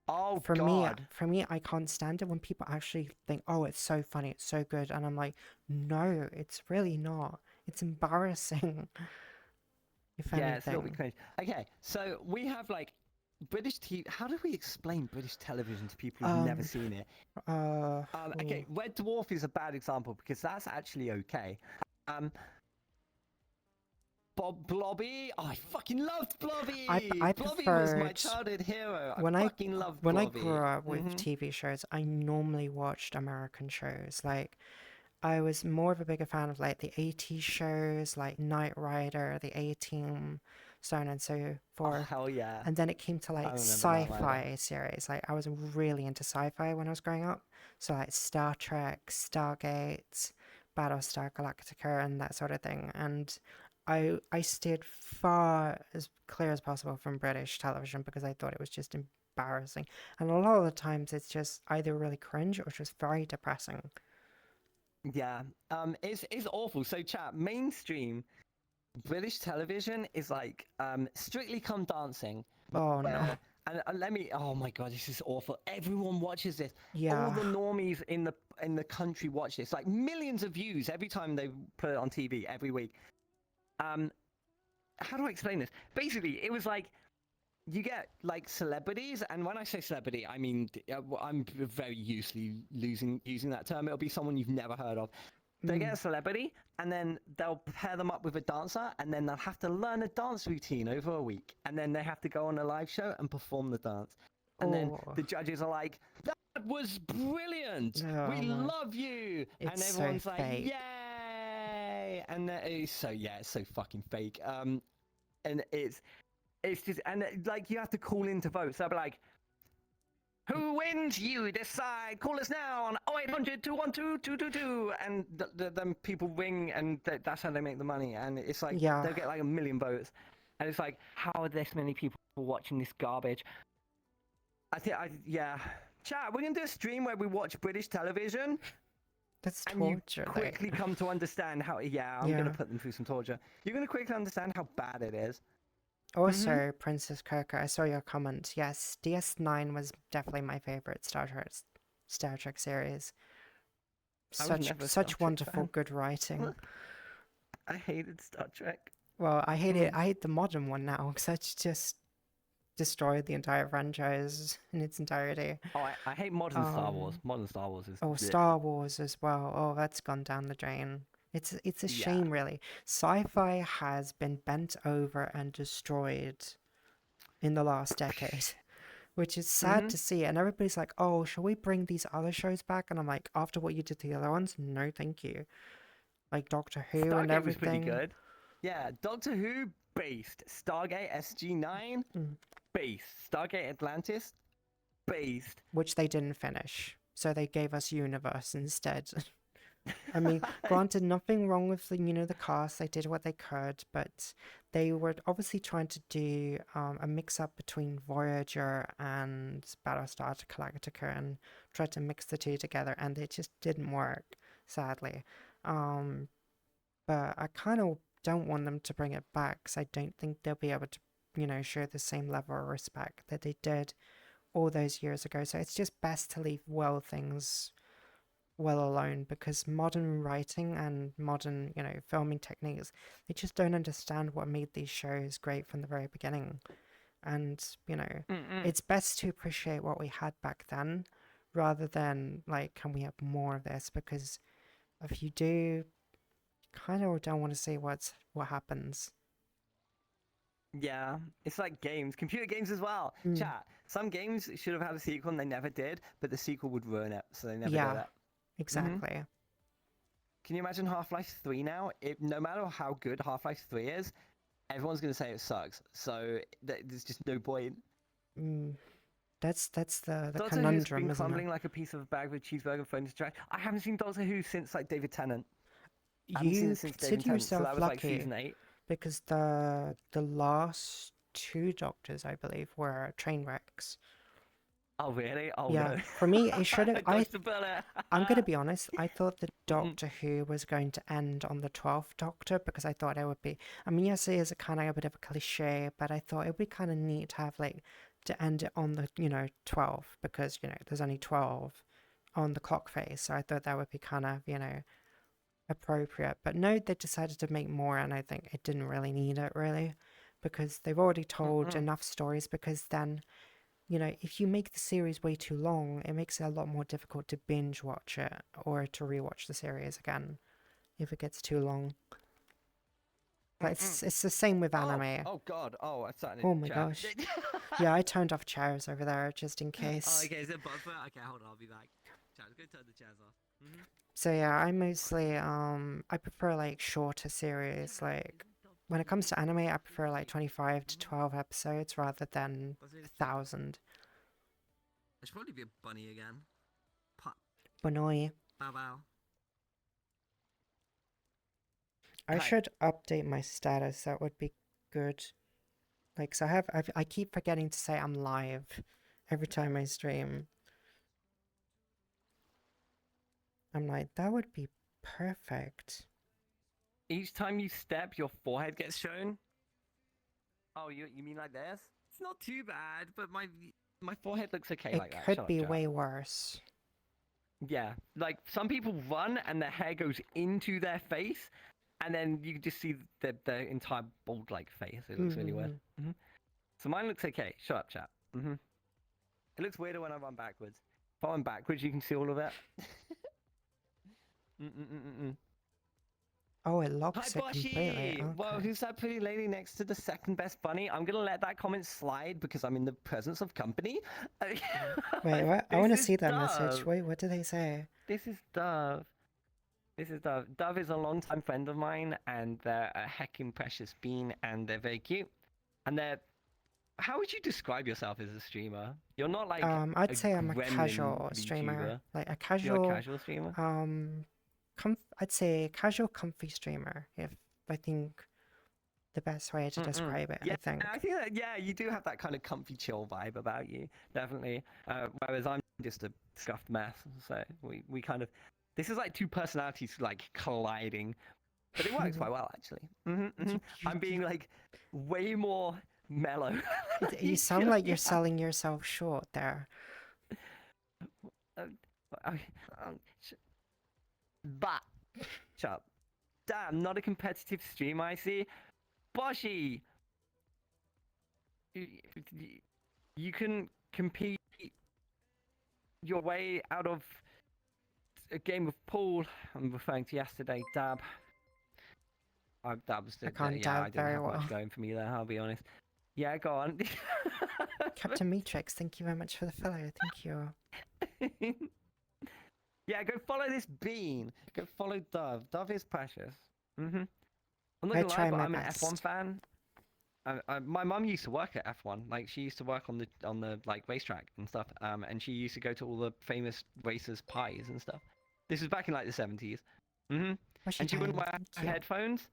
Oh For God. me, I can't stand it when people actually think, "Oh, it's so funny, it's so good," and I'm like, "No, it's really not. It's embarrassing." If Yeah, it's a little bit anything. cringe. Okay, so we have like British TV. How do we explain British television to people who've never Um, seen it? Okay, ooh. Red Dwarf is a bad example because that's actually okay. Blobby. Oh, I fucking loved Blobby. I Blobby was my preferred- childhood hero. when I fucking loved when Blobby. I grew up with Mhm. TV shows, I normally watched American shows. Like, I was more of a bigger fan of like the 80s shows, like Knight Rider, the A-Team, so on and so Oh, forth. hell yeah. And then it came to like remember Knight Rider. sci-fi series. Like, I was really into sci-fi when I was growing up. So like Star Trek, Stargate, Battlestar Galactica, and that sort of thing. And I steered far as clear as possible from British television because I thought it was just embarrassing. And a lot of the times it's just either really cringe or just very depressing. Yeah. It's awful. So chat, mainstream British television is like Strictly Come Dancing. Oh no. where- and let me. Oh my God, this is awful. Everyone watches this. All Yeah. the normies in the country watch this. Like millions of views every time they put it on TV every week. How do I explain this? Basically, it was like you get like celebrities, and when I say celebrity, I mean I'm very using that term. It'll be someone you've never heard of. They get a celebrity, and then they'll pair them up with a dancer, and then they'll have to learn a dance routine over a week, and then they have to go on a live show and perform the dance. And then Oh. the judges are like, "That was brilliant! Oh, We no. love you!" And It's so everyone's like, fake. "Yay!" And it's so fucking fake. And it's just like you have to call in to vote. So I'll be like, who wins? You decide. Call us now on 0800 212 222. And then people ring, and that's how they make the money. And it's like Yeah. they'll get like 1 million votes. And it's like, how are this many people watching this garbage? Yeah. Chat, we're gonna do a stream where we watch British television, That's and you torture. though. quickly come to understand how. Yeah, I'm Yeah. gonna put them through some torture. You're gonna quickly understand how bad it is. Also, Princess Coco, I saw your comment. Yes, DS9 was definitely my favorite Star Trek series. I was never a Star Such Trek wonderful, fan. good writing. I hated Star Trek. Well, I hate it. I hate the modern one now because it's just destroyed the entire franchise in its entirety. Oh, I hate modern Star Wars. Um, Modern Star Wars is. Oh, bleh. Star Wars as well. Oh, that's gone down the drain. It's a Yeah. shame, really. Sci-fi has been bent over and destroyed in the last decade, which is sad to see. And everybody's like, "Oh, shall we bring these other shows back?" And I'm like, "After what you did to the other ones, no, thank you." Like Doctor Who and Stargate was pretty everything. good. Yeah, Doctor Who based. Stargate SG9 based. Stargate Atlantis based. Which they didn't finish. So they gave us Universe instead. I mean, granted, nothing wrong with the cast. They did what they could, but they were obviously trying to do a mix-up between Voyager and Battlestar Galactica and try to mix the two together, and it just didn't work, sadly. But I kind of don't want them to bring it back because I don't think they'll be able to, show the same level of respect that they did all those years ago. So it's just best to leave things well alone because modern writing and modern, filming techniques, they just don't understand what made these shows great from the very beginning. And, Mm-mm. it's best to appreciate what we had back then rather than like, can we have more of this? Because if you do, kind of don't want to see what happens. Yeah, it's like games, computer games as well. Mm. Chat. Some games should have had a sequel and they never did, but the sequel would ruin it, so they never did Yeah, it. exactly. Can you imagine Half-Life 3 now? No matter how good Half-Life 3 is, everyone's going to say it sucks. So there's just no point. That's the Doctor Who's conundrum, been isn't crumbling it? like a piece of bag with cheeseburger thrown into trash. I haven't seen Doctor Who since like David Tennant. I haven't seen You it since David consider Tennant, so yourself that was like lucky season 8. because the last two Doctors, I believe, were train wrecks. Oh really? Oh Yeah, no. for me, it should have. Dodged the bullet. I'm gonna be honest. I thought the Doctor Who was going to end on the 12th Doctor because I thought it would be. I mean, yes, it is a kind of a bit of a cliche, but I thought it would be kind of neat to have like to end it on the 12 because there's only 12 on the clock face. So I thought that would be kind of appropriate. But no, they decided to make more, and I think it didn't really need it really because they've already told enough stories. Because then if you make the series way too long, it makes it a lot more difficult to binge watch it or to rewatch the series again if it gets too long. But it's the same with anime. Oh god. Oh, I started. Oh my gosh. Yeah, I turned off chairs over there just in Oh, case. okay, is it buffer? Okay, hold on, I'll be back. Chat, go turn the chairs off. So yeah, I mostly I prefer like shorter series. Like when it comes to anime, I prefer like 25 to 12 episodes rather than 1,000. I should probably be a bunny again. Bonoi. Bow bow. I Hi. should update my status. That would be good. Like, so I keep forgetting to say I'm live every time I stream. I'm like, that would be perfect. Each time you step, your forehead gets shown. Oh, you mean like this? It's not too bad, but My forehead looks okay It like that. could Shut up, be Jack. way worse. Yeah, like some people run and their hair goes into their face, and then you can just see the entire bald like face. It looks really weird. So mine looks okay. Shut up, chat. It looks weirder when I run backwards. If I run backwards, you can see all of it. Oh, it Hi, locks it completely. Boshi! Well, Okay. who's that pretty lady next to the second best bunny? I'm gonna let that comment slide because I'm in the presence of company. Wait, what? I This want to is see that message. Dove. Wait, what did they say? This is Dove. This is Dove. Dove is a longtime friend of mine, and they're a heckin' precious bean, and they're very cute. And they're. How would you describe yourself as a streamer? You're not like. I'd say I'm a gremlin casual streamer. VTuber. Like a You're casual, a casual streamer? I'd say casual, comfy streamer. If I think the best way to describe it, Yeah, I think. I think that, yeah, you do have that kind of comfy chill vibe about you, definitely. Whereas I'm just a scuffed mess, so we kind of. This is like two personalities like colliding, but it works quite well actually. I'm being like way more mellow. You sound like you're selling yourself short there. But shut up. Damn, not a competitive stream, I see. Boshi, you can compete your way out of a game of pool. I'm referring to yesterday, Dab. Dab's I can't yeah, I dab didn't very have well. much going for me there, I'll be honest. Yeah, go on. Captain Matrix, thank you very much for the follow. Thank you. Yeah, go follow this bean. Go follow Dove. Dove is precious. I'm not I gonna try lie, but my I'm an F1 best. fan. My mum used to work at F1. Like she used to work on the like racetrack and stuff. And she used to go to all the famous racers' pies and stuff. This was back in like the 70s. What's And she wouldn't doing? wear Thank you. headphones.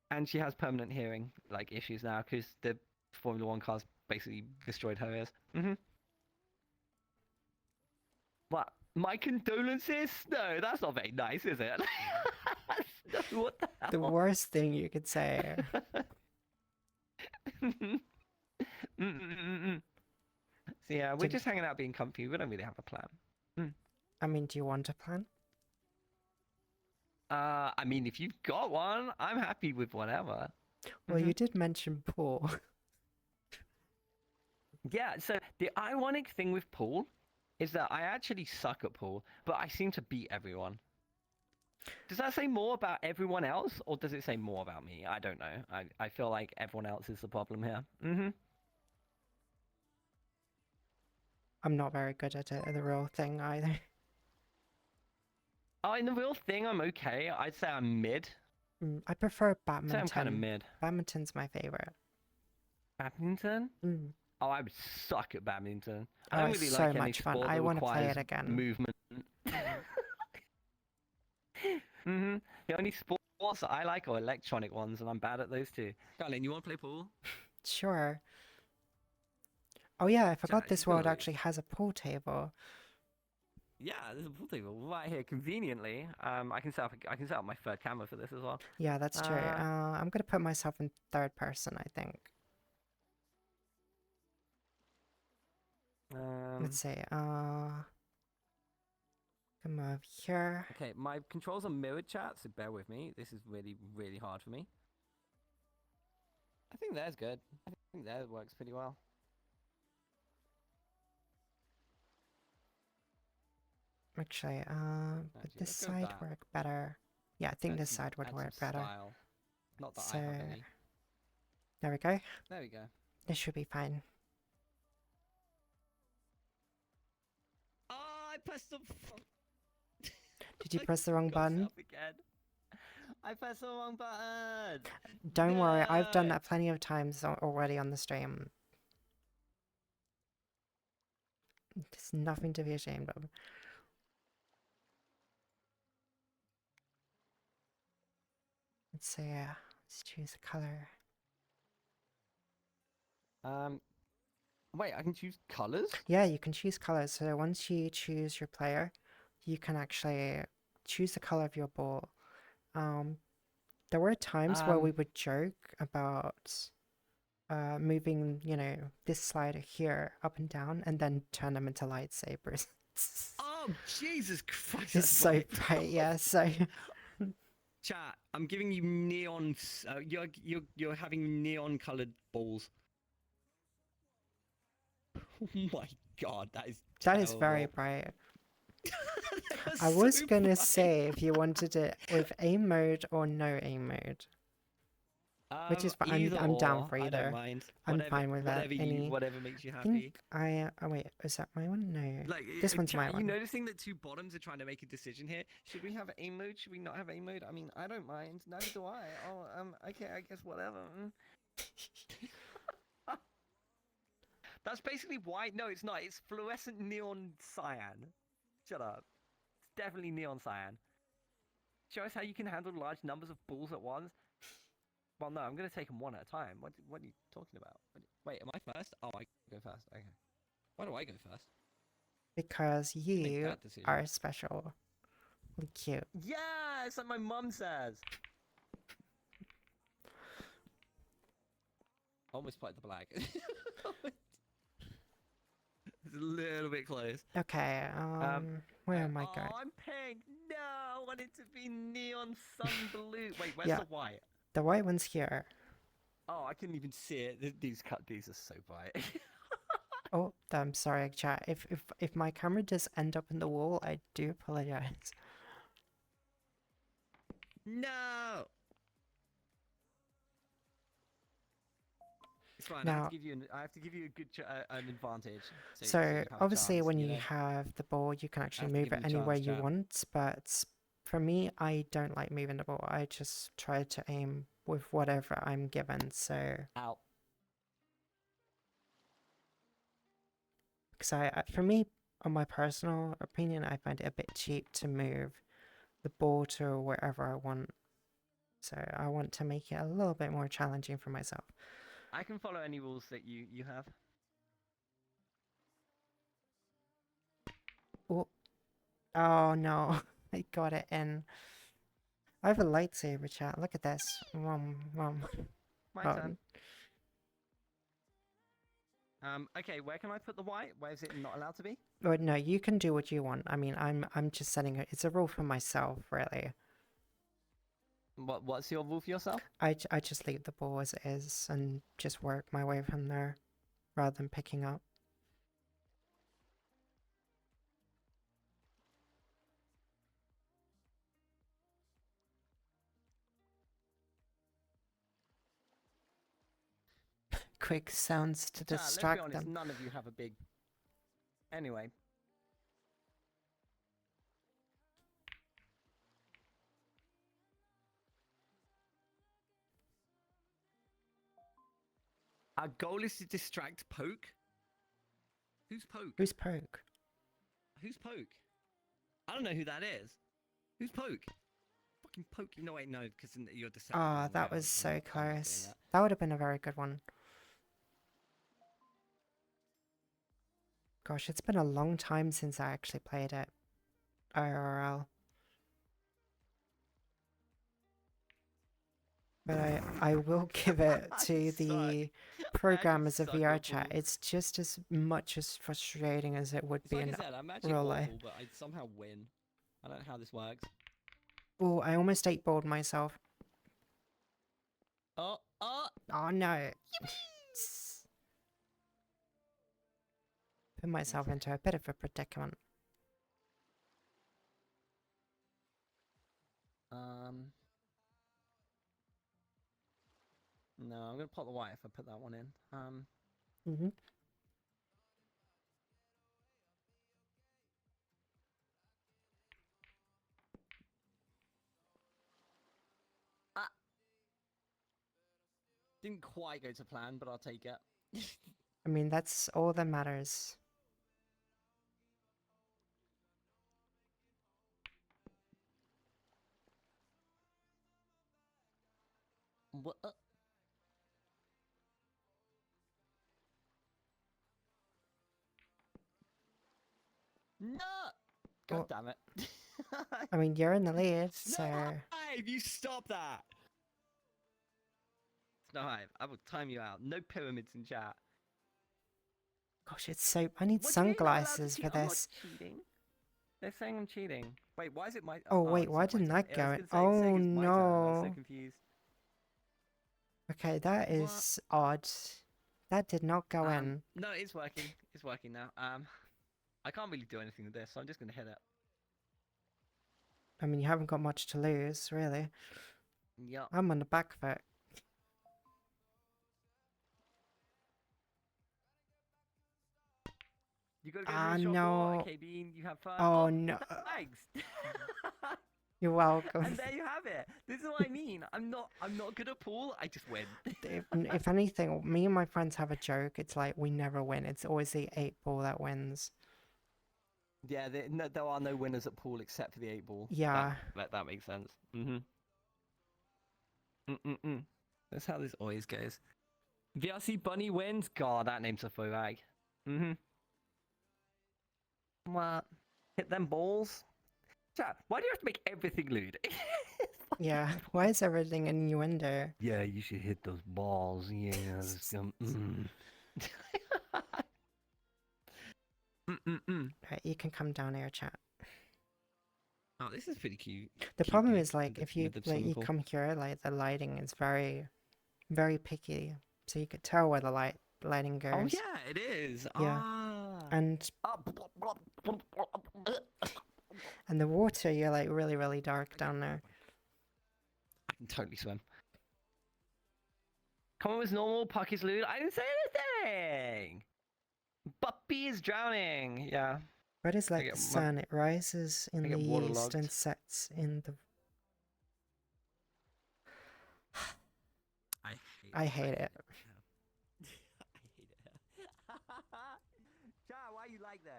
And she has permanent hearing like issues now because the Formula One cars basically destroyed her ears. What? My condolences? No, that's not very nice, is it? No, what the hell? The worst thing you could say. So yeah, we're just hanging out being comfy. We don't really have a plan. I mean, do you want a plan? I mean, if you've got one, I'm happy with whatever. Well, Mhm. you did mention pool. Yeah, so the ironic thing with pool is that I actually suck at pool, but I seem to beat everyone. Does that say more about everyone else, or does it say more about me? I don't know. I feel like everyone else is the problem here. Mm-hmm. I'm not very good at it, the real thing either. Oh, in the real thing, I'm okay. I'd say I'm mid. I prefer I'd say I'm kind of badminton. mid. Badminton's my favorite. Badminton? Mm. Oh, I would suck at badminton. I Oh, don't it's really so like any much fun. sport I that want to play requires it again. movement. Mm-hmm. The only sports that I like are electronic ones, and I'm bad at those too. Darling, you want to play pool? Sure. Oh yeah, I forgot Jack, this you world got actually has a pool table. Yeah, there's a pool table right here, conveniently. I can set up my third camera for this as well. Yeah, that's true. Uh, I'm gonna put myself in third person, I think. Let's see. Come over here. Okay, my controls are mirrored chat, so bear with me. This is really, really hard for me. I think there's good. I think that works pretty well. Actually, would Actually, this let's go with side that. work better? Yeah, I think this Add side would some work better. style. Not that I So, have any. there we go. There we go. This should be fine. Oh, I pressed the. Did you press the wrong button? Again. I pressed the wrong button. Don't worry, I've done No. that plenty of times already on the stream. There's nothing to be ashamed of. Let's see, let's choose a color. Wait, I can choose colors? Yeah, you can choose colors. So once you choose your player, you can actually choose the color of your ball. There were times where we would joke about moving, this slider here up and down and then turn them into lightsabers. Oh, Jesus Christ. It's that's so bright. bright, yeah, so Chat, I'm giving you neon. You're having neon colored balls. Oh my god, that is that is very terrible. bright. They are I was so gonna bright. say if you wanted it with aim mode or no aim mode. Which is fine. Either I'm down or, for I either. don't mind. I'm Whatever, fine with that. whatever makes you I happy. think oh wait, is that my one? No. Like, This one's chat, my you one. noticing that two bottoms are trying to make a decision here? Should we have aim mode? Should we not have aim mode? I mean, I don't mind. Neither do I. Oh, okay, I guess whatever. That's basically white. No, it's not. It's fluorescent neon cyan. Shut up. It's definitely neon cyan. Show us how you can handle large numbers of balls at once. Well, no, I'm going to take them one at a time. What are you talking about? Wait, am I first? Oh, I go first. Okay. Why do I go first? Because Make you that decision. are special. Cute. Yeah, it's like my mum says. Almost played the black. It's a little bit close. Okay, where am I Oh, going? I'm pink. No, I want it to be neon sun blue. Wait, where's Yeah. the white? The white one's here. Oh, I couldn't even see it. These are so bright. Oh, I'm sorry, chat. If my camera does end up in the wall, I do apologize. No. It's fine. Now- I have to give you a good an advantage. So you have a obviously, chance, when you you know? have the ball, you can actually have to move give it you a anywhere chance, you chat. want. But for me, I don't like moving the ball. I just try to aim with whatever I'm given. So Out. because for me, on my personal opinion, I find it a bit cheap to move the ball to wherever I want. So I want to make it a little bit more challenging for myself. I can follow any rules that you have. Oh no, I got it in. I have a lightsaber, chat. Look at this. My Oh, turn. Okay, where can I put the white? Where is it not allowed to be? But no, you can do what you want. I mean, I'm just setting it. It's a rule for myself, really. What's your rule for yourself? I just leave the ball as it is and just work my way from there rather than picking up. Quick sounds to Chat, let's be distract honest, them. none of you have a big. Anyway. Our goal is to distract Poke. Who's Poke? Who's Poke? Who's Poke? I don't know who that is. Who's Poke? Fucking Poke. No, wait, no, because you're deceptive. Ah, that was so close. That would have been a very good one. Gosh, it's been a long time since I actually played it. IRL. But I will give it to the programmers of VR chat. It's just as much as frustrating as it would be Like in I said, I'm actually real life. awful, but I somehow win. I don't know how this works. Oh, I almost 8-balled myself. Oh. Oh no. Put myself into a bit of a predicament. No, I'm gonna pop the white if I put that one in. Mm-hmm. Didn't quite go to plan, but I'll take it. I mean, that's all that matters. What? No! God Well, damn it. I mean, you're in the lead, so... Hive, you stop that! Snow Hive, I will time you out. No pyramids in chat. Gosh, it's so... I need What do you mean I'm not allowed to sunglasses cheat? for I'm not this. cheating. They're saying I'm cheating. Wait, why is it my... Oh, wait, it's why not my didn't turn. that Yeah, I go was in? gonna say, Oh, saying it's my turn. I was so no. confused. Okay, that What? is odd. That did not go in. No, it's working. It's working now. I can't really do anything with this, so I'm just gonna hit it. I mean, you haven't got much to lose, really. Yup. I'm on the back foot. You gotta go to the shop no. more. Okay, Bean, you have fun. Oh, no. Thanks. You're welcome. And there you have it. This is what I mean. I'm not good at pool. I just win. If anything, me and my friends have a joke. It's like we never win. It's always the 8-ball that wins. Yeah, there are no winners at pool except for the 8-ball. Yeah. That makes sense. That's how this always goes. VRC Bunny wins. God, that name's a faux rag. What? Hit them balls. Chat, why do you have to make everything lewd? Yeah. Why is everything innuendo? Yeah, you should hit those balls. Yeah. Right, you can come down here, chat. Oh, this is pretty cute. The Cute problem bit is, like, with if you with the like swimming you pool. come here, like the lighting is very, very picky. So you could tell where the lighting goes. Oh yeah, it is. Yeah. Ah. And the water, you're like really, really dark down there. I can totally swim. Comment was normal. Puck is lewd. I didn't say anything. Puppy is drowning. Yeah. But it's like get the my- sun, it rises in I get the east waterlogged. and sets in the... I hate it. I hate it. Chat, why you like this?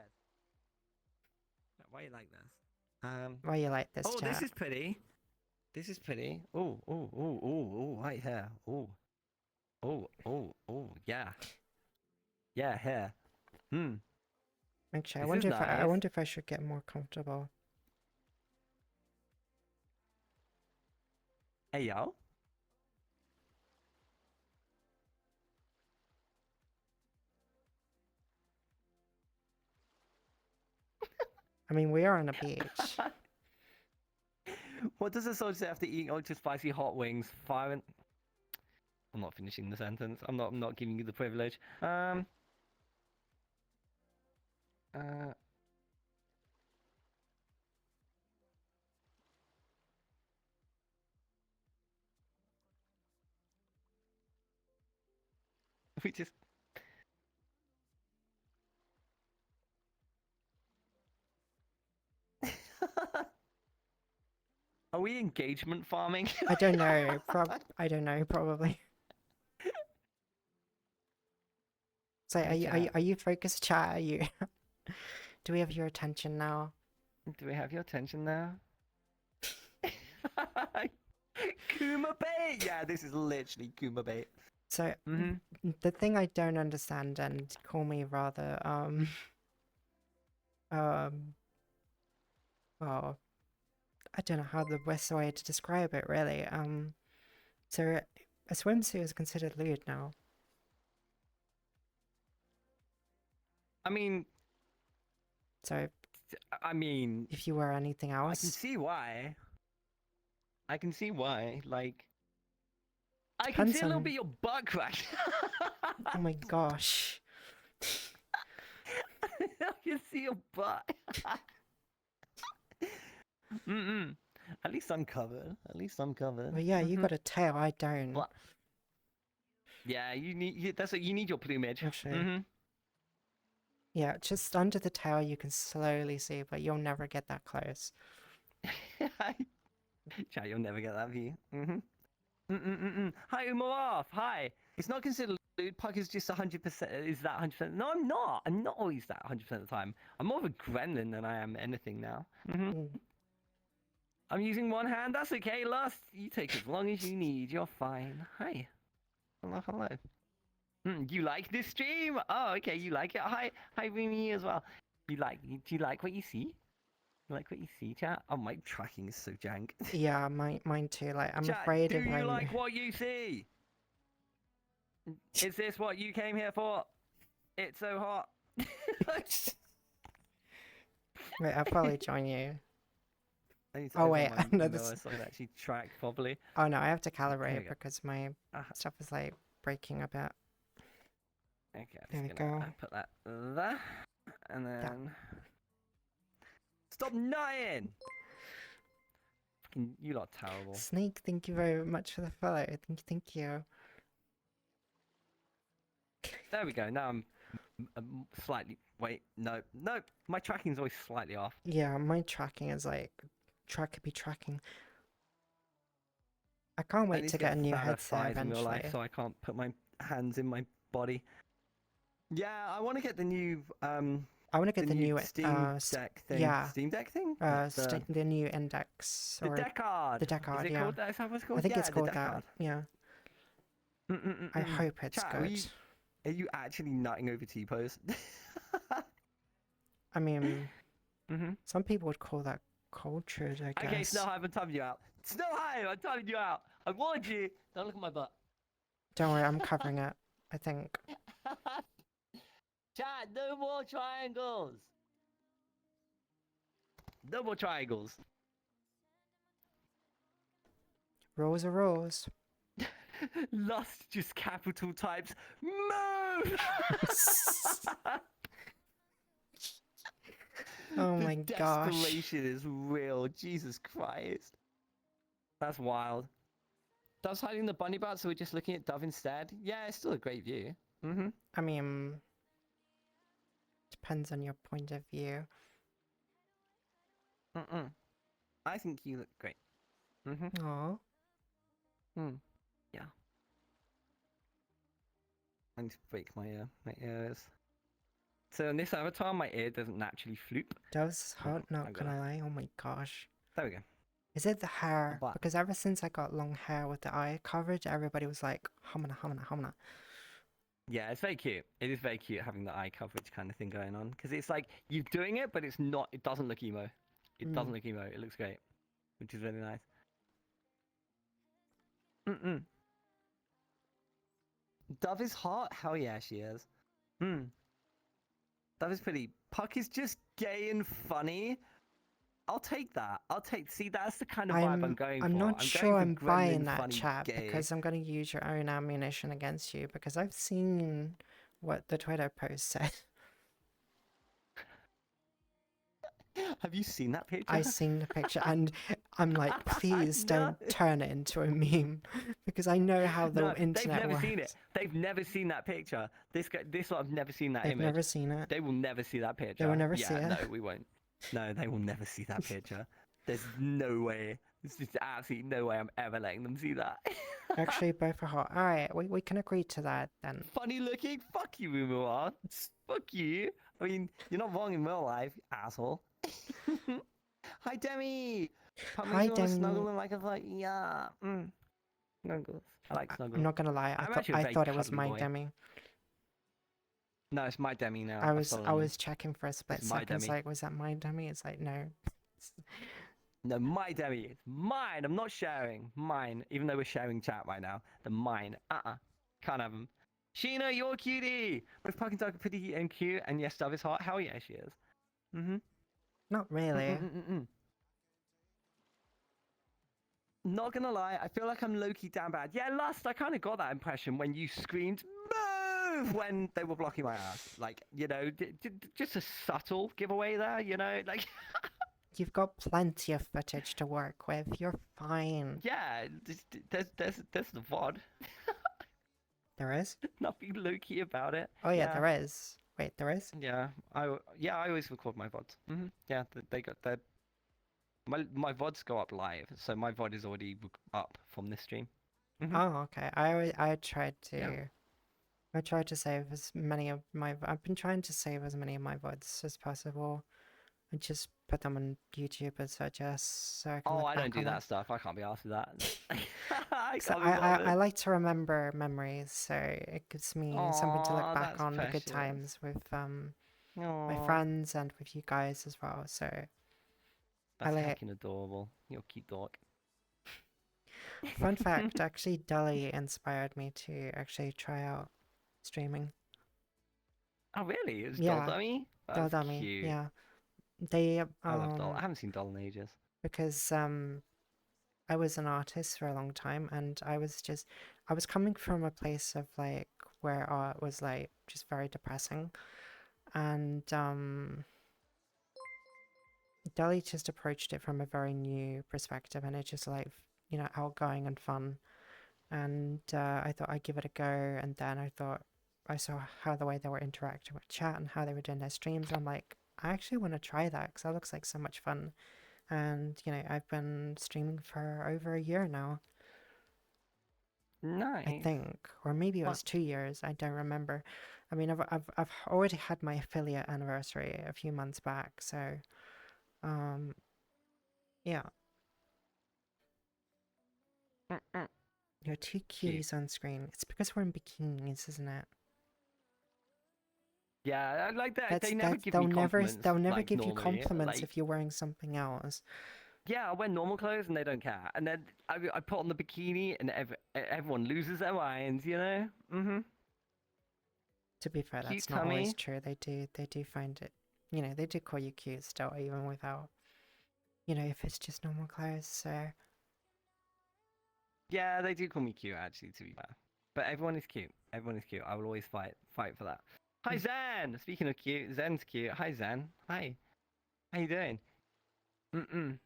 Why you like this? Why you like this, Oh, chat? this is pretty. This is pretty. Oh, right here. Oh, yeah. Yeah, here. Actually, This is I nice. wonder if I should get more comfortable. Hey, yo. I mean, we are on a beach. What does a soldier say after eating ultra spicy hot wings? Fire and... I'm not finishing the sentence. I'm not giving you the privilege. We just... Are we engagement farming? I don't know. I don't know. Probably. So Hey, are you focused, chat? Are you? Do we have your attention now? Do we have your attention now? Kuma bait! Yeah, this is literally Kuma bait. So Mm-hmm. the thing I don't understand, and call me rather well, I don't know how the best way to describe it really. So a swimsuit is considered lewd now. I mean, So if if you wear anything I can else, see why. I can see why. Like, I can Depends see a little on- bit your butt crack. oh my gosh. I can see your butt. Mm-mm. At least I'm covered. At least I'm covered. Well, yeah, you Mhm. got a tail. I don't. But- Yeah, you need. That's what you need your plumage. Actually. Mhm. Yeah, just under the tail you can slowly see, but you'll never get that close. Chat, you'll never get that view. Hi, Umaraf. Hi. It's not considered lewd. Puck is just 100%. Is that 100%? No, I'm not. I'm not always that 100% of the time. I'm more of a gremlin than I am anything now. Mm. I'm using one hand. That's okay, Lust. You take as long as you need. You're fine. Hi. Hello, hello. You like this stream? Oh, okay. You like it. Hi, Rumi as well. Do you like what you see? You like what you see, chat? Oh, my tracking is so jank. Yeah, mine too. Like, I'm Chat, afraid do if you I'm. like what you see? Is this what you came here for? It's so hot. Wait, I'll probably join you. I need to Oh, open wait, my no, window this- so I can actually track properly. Oh no, I have to There calibrate we go. because my Uh-huh. stuff is like breaking a bit. Okay, There I'm we just gonna go. put that there, and then stop nutting. Fucking, you lot are terrible. Snake, thank you very much for the follow. Thank you. There we go. Now I'm slightly. Wait, no, my tracking's always slightly off. Yeah, my tracking is like could be tracking. I can't I wait need to get a new fatter headset thighs in real eventually. life, so I can't put my hands in my body. Yeah, I want to get the new I want to get the new Steam Deck thing. yeah. Steam Deck thing. the new index The or Deckard. the Deckard, Is it yeah. called that? Is that what it's called? I think yeah, it's the called Deckard. that. Yeah. I hope it's Chat, good. Are you actually nutting over T-pose? I mean, mm-hmm. some people would call that cultured, I guess. Okay, Snowhive, I'm timing you out. Snowhive, I'm timing you out. I warned you. Don't look at my butt. Don't worry, I'm covering it, I think. Chat, no more triangles. No more triangles. Rules are rules. Lust just capital types. Move! Oh The my gosh. desperation is real. Jesus Christ. That's wild. Dove's hiding the bunny butt, so we're just looking at Dove instead. Yeah, it's still a great view. Mm-hmm. I mean, depends on your point of view. I think you look great. Mm-hmm. Aw. Yeah. I need to break my ears. So in this avatar, my ear doesn't naturally floop. Dove's hot, not I'm gonna gonna- lie. Oh my gosh. There we go. Is it the hair? But- Because ever since I got long hair with the eye coverage, everybody was like, humana, humana, humana. Yeah, it's very cute. It is very cute having the eye coverage kind of thing going on. Because it's like, you're doing it, but it's not, it doesn't look emo. It doesn't look emo. It looks great. Which is really nice. Dove is hot? Hell yeah, she is. Dove is pretty. Puck is just gay and funny. I'll take that. I'll take. See, that's the kind of vibe I'm going I'm for. not I'm sure going I'm for buying gremlin that, funny chat, gay. because I'm going to use your own ammunition against you, because I've seen what the Twitter post said. Have you seen that picture? I seen the picture and I'm like, please don't No. turn it into a meme, because I know how the No, they've internet never works. seen it. They've never seen that picture. This lot have never seen that They've image. never seen it. They will never see that picture. will never see Yeah, it. no, we won't. No, they will never see that picture. There's no way. There's just absolutely no way I'm ever letting them see that. Actually, both are hot. All right, we can agree to that then. Funny looking? Fuck you, Umuar. Fuck you. I mean, you're not wrong in real life, asshole. Hi, Demi. Pump Hi, me Demi. Snuggle Demi. and like, I was like, yeah. Snuggles. I like snuggles. I'm not gonna lie, I'm actually a I very thought it was cuddly my boy. Demi. No, it's my Demi now. I I've was stolen it. checking for a split It's my second. It's Demi. like, was that my Demi? It's like, no. No, my Demi. It's mine. I'm not sharing. Mine. Even though we're sharing chat right now. The mine. Can't have them. Sheena, you're a cutie. Both Puck and Duck are pretty and cute. And yes, Dove is hot. Hell yeah, she is. Not really. Not gonna lie, I feel like I'm low-key down bad. Yeah, Lust, I kind of got that impression when you screamed, move, when they were blocking my ass. Like, you know, just a subtle giveaway there, you know? Like, You've got plenty of footage to work with. You're fine. yeah, there's the VOD. There is? Nothing low-key about it. Oh yeah, there is. Wait, there is? Yeah, I always record my VODs. Yeah, they got their... My VODs go up live, so my VOD is already up from this stream. Oh, okay. I tried to. Yeah. I tried to save as many of my. I've been trying to save as many of my VODs as possible, and just put them on YouTube as suggest. So I can Oh, look I don't back do on that them. stuff. I can't be asked with that. I So can't be I bothered. like to remember memories, so it gives me something to Aw, look back that's on the good precious. times with my Aw, friends and with you guys as well. So That's like- heckin' adorable. You're a cute dog. fun fact, actually, Dolly inspired me to actually try out streaming. Oh, really? It was Yeah, Doll Dummy? Doll That's Dummy, cute. yeah. They I love Doll. I haven't seen Doll in ages. because I was an artist for a long time, and I was coming from a place of like where art was like just very depressing, and Dolly just approached it from a very new perspective, and it's just like, you know, outgoing and fun. And I thought I'd give it a go, and then I saw how the way they were interacting with chat and how they were doing their streams. I'm like, I actually want to try that because that looks like so much fun. And you know, I've been streaming for over a year now, Nice. I think, or maybe it What? was 2 years. I don't remember. I mean, I've already had my affiliate anniversary a few months back, so yeah. You're two Cute. cuties on screen. It's because we're in bikinis, isn't it? Yeah, I like that. They never give they'll me compliments. they'll never like, give you normally. compliments Like, if you're wearing something else. yeah, I wear normal clothes and they don't care. And then I put on the bikini and everyone loses their minds, you know? To be fair, Cute that's not always tummy. true. They do find it, you know, they do call you cute still, even without, you know, if it's just normal clothes. So Yeah, they do call me cute, actually, to be fair. But everyone is cute. Everyone is cute. I will always fight for that. Hi, Zen! Speaking of cute, Zen's cute. Hi, Zen. Hi. How you doing? Can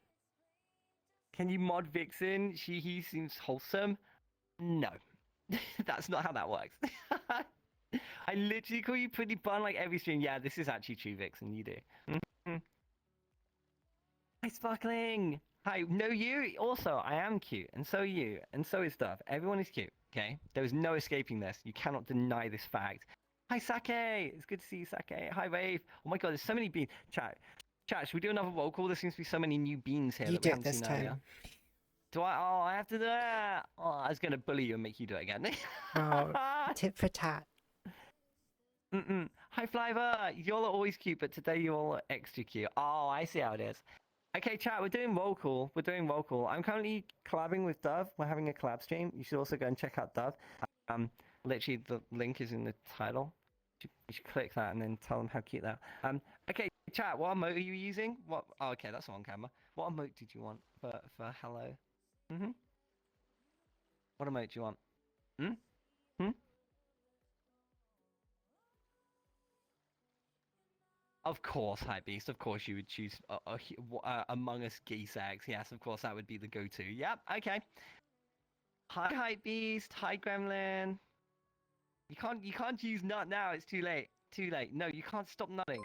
you mod Vixen? He seems wholesome. No. That's not how that works. I literally call you pretty bun like every stream. Yeah, this is actually true, Vixen. You do. Hi, Sparkling. Hi. No, you. Also, I am cute, and so are you, and so is Dove. Everyone is cute. Okay. There is no escaping this. You cannot deny this fact. Hi, Sake. It's good to see you, Sake. Hi, Wave. Oh my God, there's so many beans. Chat, should we do another roll call? There seems to be so many new beans here you that we do it haven't this seen time. earlier. Do I? Oh, I have to do that. Oh, I was gonna bully you and make you do it again. Oh, tit for tat. Hi, Flavor. Y'all are always cute, but today you're all extra cute. Oh, I see how it is. Okay, chat, we're doing roll call. I'm currently collabing with Dove. We're having a collab stream. You should also go and check out Dove. Literally, the link is in the title. You should click that and then tell them how cute they are. Okay, chat. What emote are you using? What? Oh, okay, that's on camera. What emote did you want for hello? What emote do you want? Hmm? Hmm? Of course, Hypebeast. Of course, you would choose Among Us Geese Eggs. Yes, of course, that would be the go-to. Yep. Okay. Hi, Hypebeast. Hi, Gremlin. You can't use nut now. It's too late. Too late. No, you can't stop nutting.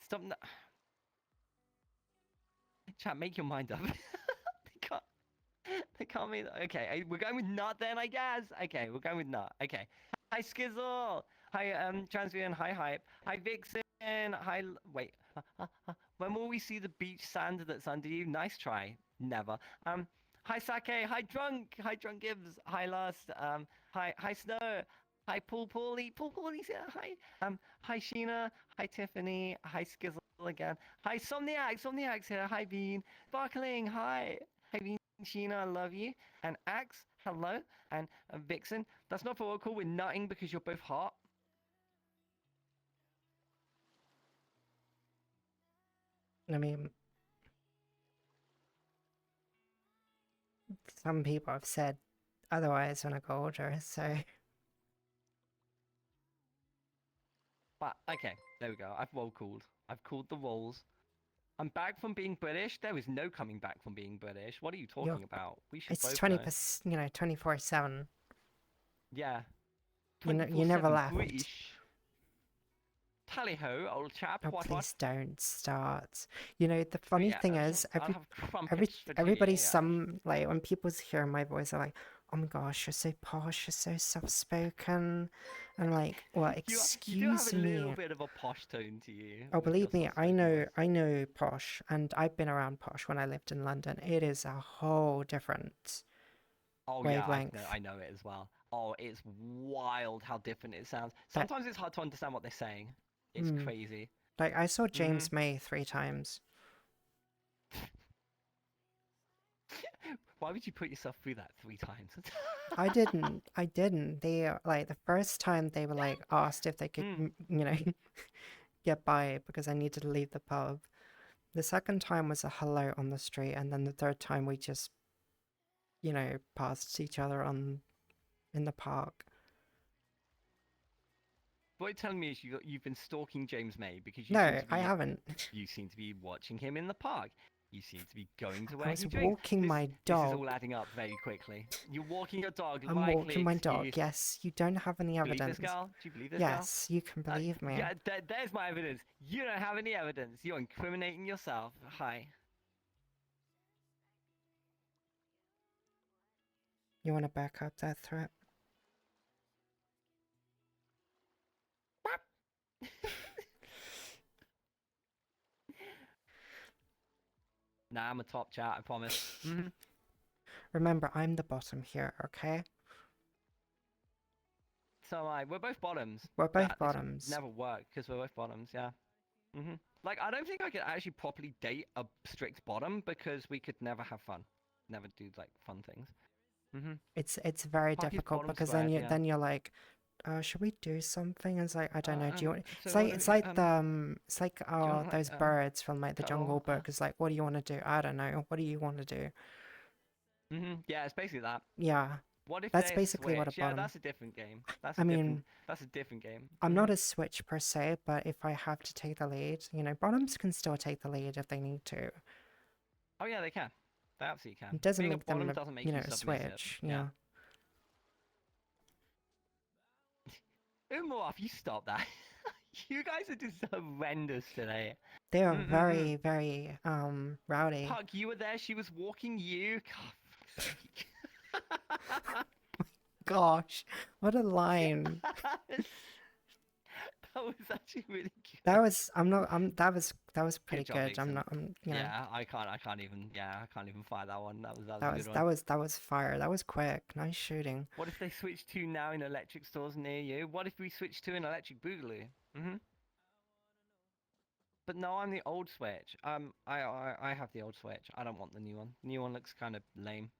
Stop nut. Chat, make your mind up. They can't. They can't make. Okay, we're going with nut then, I guess. Okay, we're going with nut. Okay. Hi, Skizzle. Hi, Transvian. Hi, Hype. Hi, Vixen. Hi. Wait. When will we see the beach sand that's under you? Nice try. Never. Hi, Sake. Hi, Drunk. Hi, Drunk Gibbs. Hi, Lust. Hi, Snow. Hi, Paul Paulie's here. Hi. Hi, Sheena. Hi, Tiffany. Hi, Skizzle again. Hi, Somniac. Somniac's here. Hi, Bean. Sparkling. Hi. Hi, Bean. Sheena, I love you. And Axe, hello. And Vixen, that's not for cool. We're nutting because you're both hot. I mean, some people have said otherwise when I got older, so. But okay, there we go. I've roll called. I've called the rolls. I'm back from being British. There is no coming back from being British. What are you talking about? We should It's both 20%, 24/7. Yeah. You never 24/7 left. British. Tally ho, old chap. Oh, What? please don't start. The funny Yeah, thing is, I'll have crumpets for everybody's tea. like, when people hear my voice, they're like, "Oh my gosh, you're so posh, you're so soft-spoken." I'm like, well, You do have excuse a little me. bit of a posh tone to you. Oh, with your believe me, soft-spoken voice. I know posh, and I've been around posh when I lived in London. It is a whole different Oh yeah, wavelength. I know it as well. Oh, it's wild how different it sounds. That, Sometimes it's hard to understand what they're saying. It's crazy. like, I saw Mm-hmm. James May 3 times. Why would you put yourself through that 3 times? I didn't. They, like, the first time they were, like, asked if they could, get by because I needed to leave the pub. The second time was a hello on the street, and then the third time we just, passed each other in the park. What you're telling me is you've been stalking James May because No, I haven't. you seem to be watching him in the park. You seem to be going to where I was he drinks. walking my This is dog. all adding up very quickly. You're walking your dog. I'm Likely walking my dog. excuse. Yes, you don't have any Do you believe evidence. this girl? Do you believe this girl? Yes, you can believe me. Yeah, there's my evidence. You don't have any evidence. You're incriminating yourself. Hi. You want to back up that threat? Nah, I'm a top chat, I promise. Remember, I'm the bottom here, okay? So am I. We're both bottoms. We're both This bottoms. never work because we're both bottoms, yeah. Like, I don't think I could actually properly date a strict bottom because we could never have fun. Never do, like, fun things. It's very Fuck is difficult bottom because squared, then yeah. then you're like, should we do something? And it's like, I don't know. Do you want? so what It's do we- like it's like wanna, those like, birds from like the cuddle? Jungle Book. It's like, what do you want to do? I don't know. What do you want to do? Yeah, it's basically that. Yeah, What if that's they basically what a switch? Yeah, bottom. that's a different game. I mean, that's a different game. I'm not a switch per se, but if I have to take the lead, bottoms can still take the lead if they need to. Oh yeah, they can. They absolutely can. It doesn't Being make a bottom them, doesn't make you submissive. switch. Yeah. Umar, you stop that. You guys are just horrendous today. They are very, very rowdy. Pug, you were there. She was walking you. God, for fuck's sake. Gosh, what a line. That was actually really good. That was that was pretty job, good. Vixen. Yeah, I can't even fire that one. That was a good one. that was fire. That was quick. Nice shooting. What if they switch to now in electric stores near you? What if we switch to an electric boogaloo? But no, I'm the old Switch. I have the old Switch. I don't want the new one. New one looks kind of lame.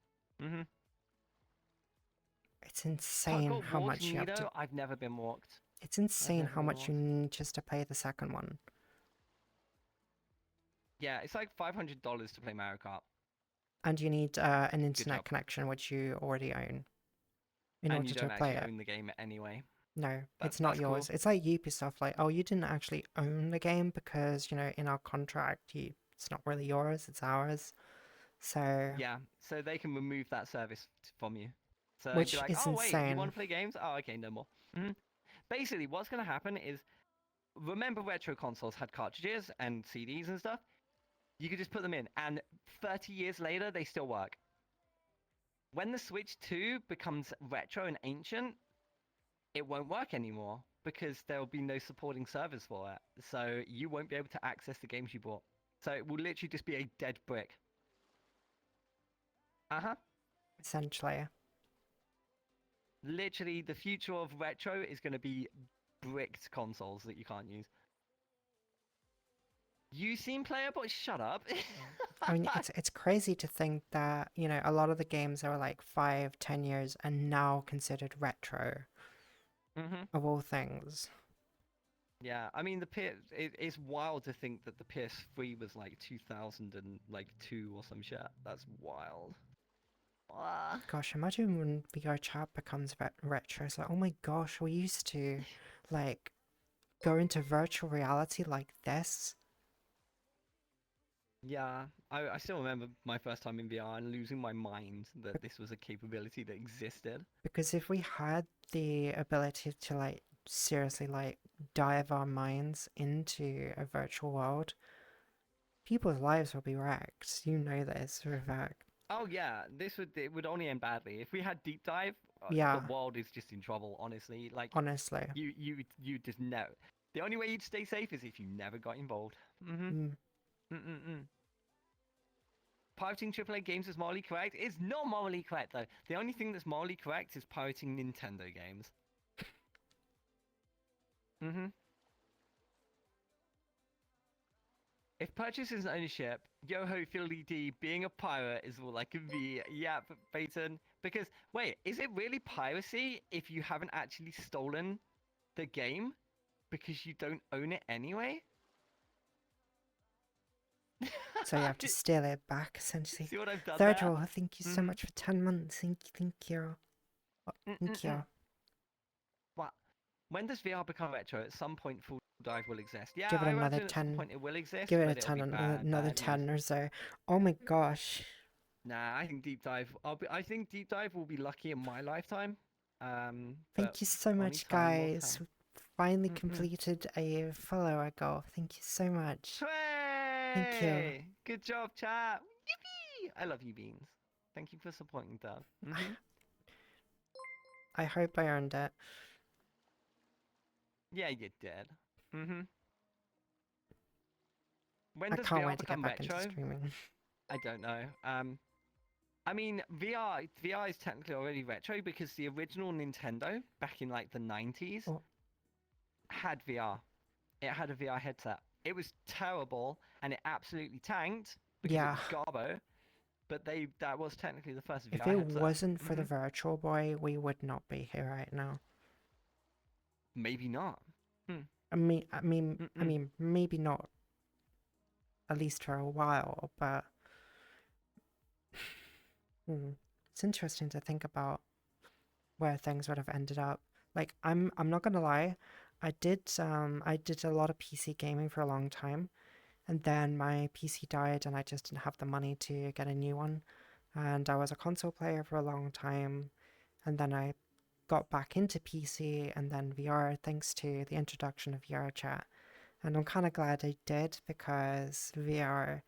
It's insane how much you have to. I've never been walked. It's insane never how knew much you was. need just to play the second one. Yeah, it's like $500 to play Mario Kart, And you need an Good internet job. connection, which you already own, in and order you to don't play actually it. own the game anyway. No, it's not That's cool. yours. It's like Ubisoft, like, oh, you didn't actually own the game because, in our contract, it's not really yours, it's ours. So, Yeah, so they can remove that service from you. So they'd be which like, is "Oh wait, you want insane. to play games? Oh, okay, no more." Basically, what's going to happen is, remember retro consoles had cartridges and CDs and stuff? You could just put them in, and 30 years later, they still work. When the Switch 2 becomes retro and ancient, it won't work anymore because there will be no supporting servers for it. So you won't be able to access the games you bought. So it will literally just be a dead brick. Uh-huh. Essentially. Literally, the future of retro is going to be bricked consoles that you can't use. You seem playable. Shut up. I mean, it's crazy to think that, a lot of the games that were like 5, 10 years are now considered retro, hmm of all things. Yeah, I mean it's wild to think that the PS3 was like 2002 or some shit. That's wild. Ah. Gosh, imagine when VR chat becomes retro. It's like, oh my gosh, we used to, like, go into virtual reality like this. Yeah, I still remember my first time in VR and losing my mind that this was a capability that existed. Because if we had the ability to, like, seriously, like, dive our minds into a virtual world, people's lives will be wrecked. You know this for a fact. Oh yeah, it would only end badly. If we had deep dive, the Yeah, world is just in trouble, honestly. Like honestly. you just know. The only way you'd stay safe is if you never got involved. Mm-hmm. Mm. Mm-mm-mm. Pirating AAA games is morally correct. It's not morally correct though. The only thing that's morally correct is pirating Nintendo games. Mm-hmm. If purchase is ownership, yo-ho fiddly dee, being a pirate is all I can be. Yep, Peyton. Because, wait, is it really piracy if you haven't actually stolen the game? Because you don't own it anyway? So you have to steal it back, essentially. See what I've done Third there? roll, thank you so much for 10 months. Thank you, thank you. Thank you. What? When does VR become retro? At some point, full dive will exist. Yeah, Give it I another imagine at some 10. point it will exist, Give it a but it'll 10, be another bad 10 news. or so. Oh my gosh. Nah, I think deep dive. I think deep dive will be lucky in my lifetime. But Thank you so only much, time will guys. tell. Finally completed a follower goal. Thank you so much. Thank you. Hooray! Good job, chat. Yippee! I love you, Beans. Thank you for supporting Dove. I hope I earned it. Yeah, you did. When I does can't VR wait to get become back retro? into streaming. I don't know. I mean, VR is technically already retro because the original Nintendo back in like the 90s Oh. had VR. It had a VR headset. It was terrible and it absolutely tanked because Yeah. it was garbo. But that was technically the first VR If it headset. wasn't for the Virtual Boy, we would not be here right now. Maybe not. I mean, maybe not. At least for a while, but it's interesting to think about where things would have ended up. Like, I'm not gonna lie, I did a lot of PC gaming for a long time, and then my PC died, and I just didn't have the money to get a new one. And I was a console player for a long time, and then I got back into PC and then VR thanks to the introduction of VR chat. And I'm kind of glad I did because VR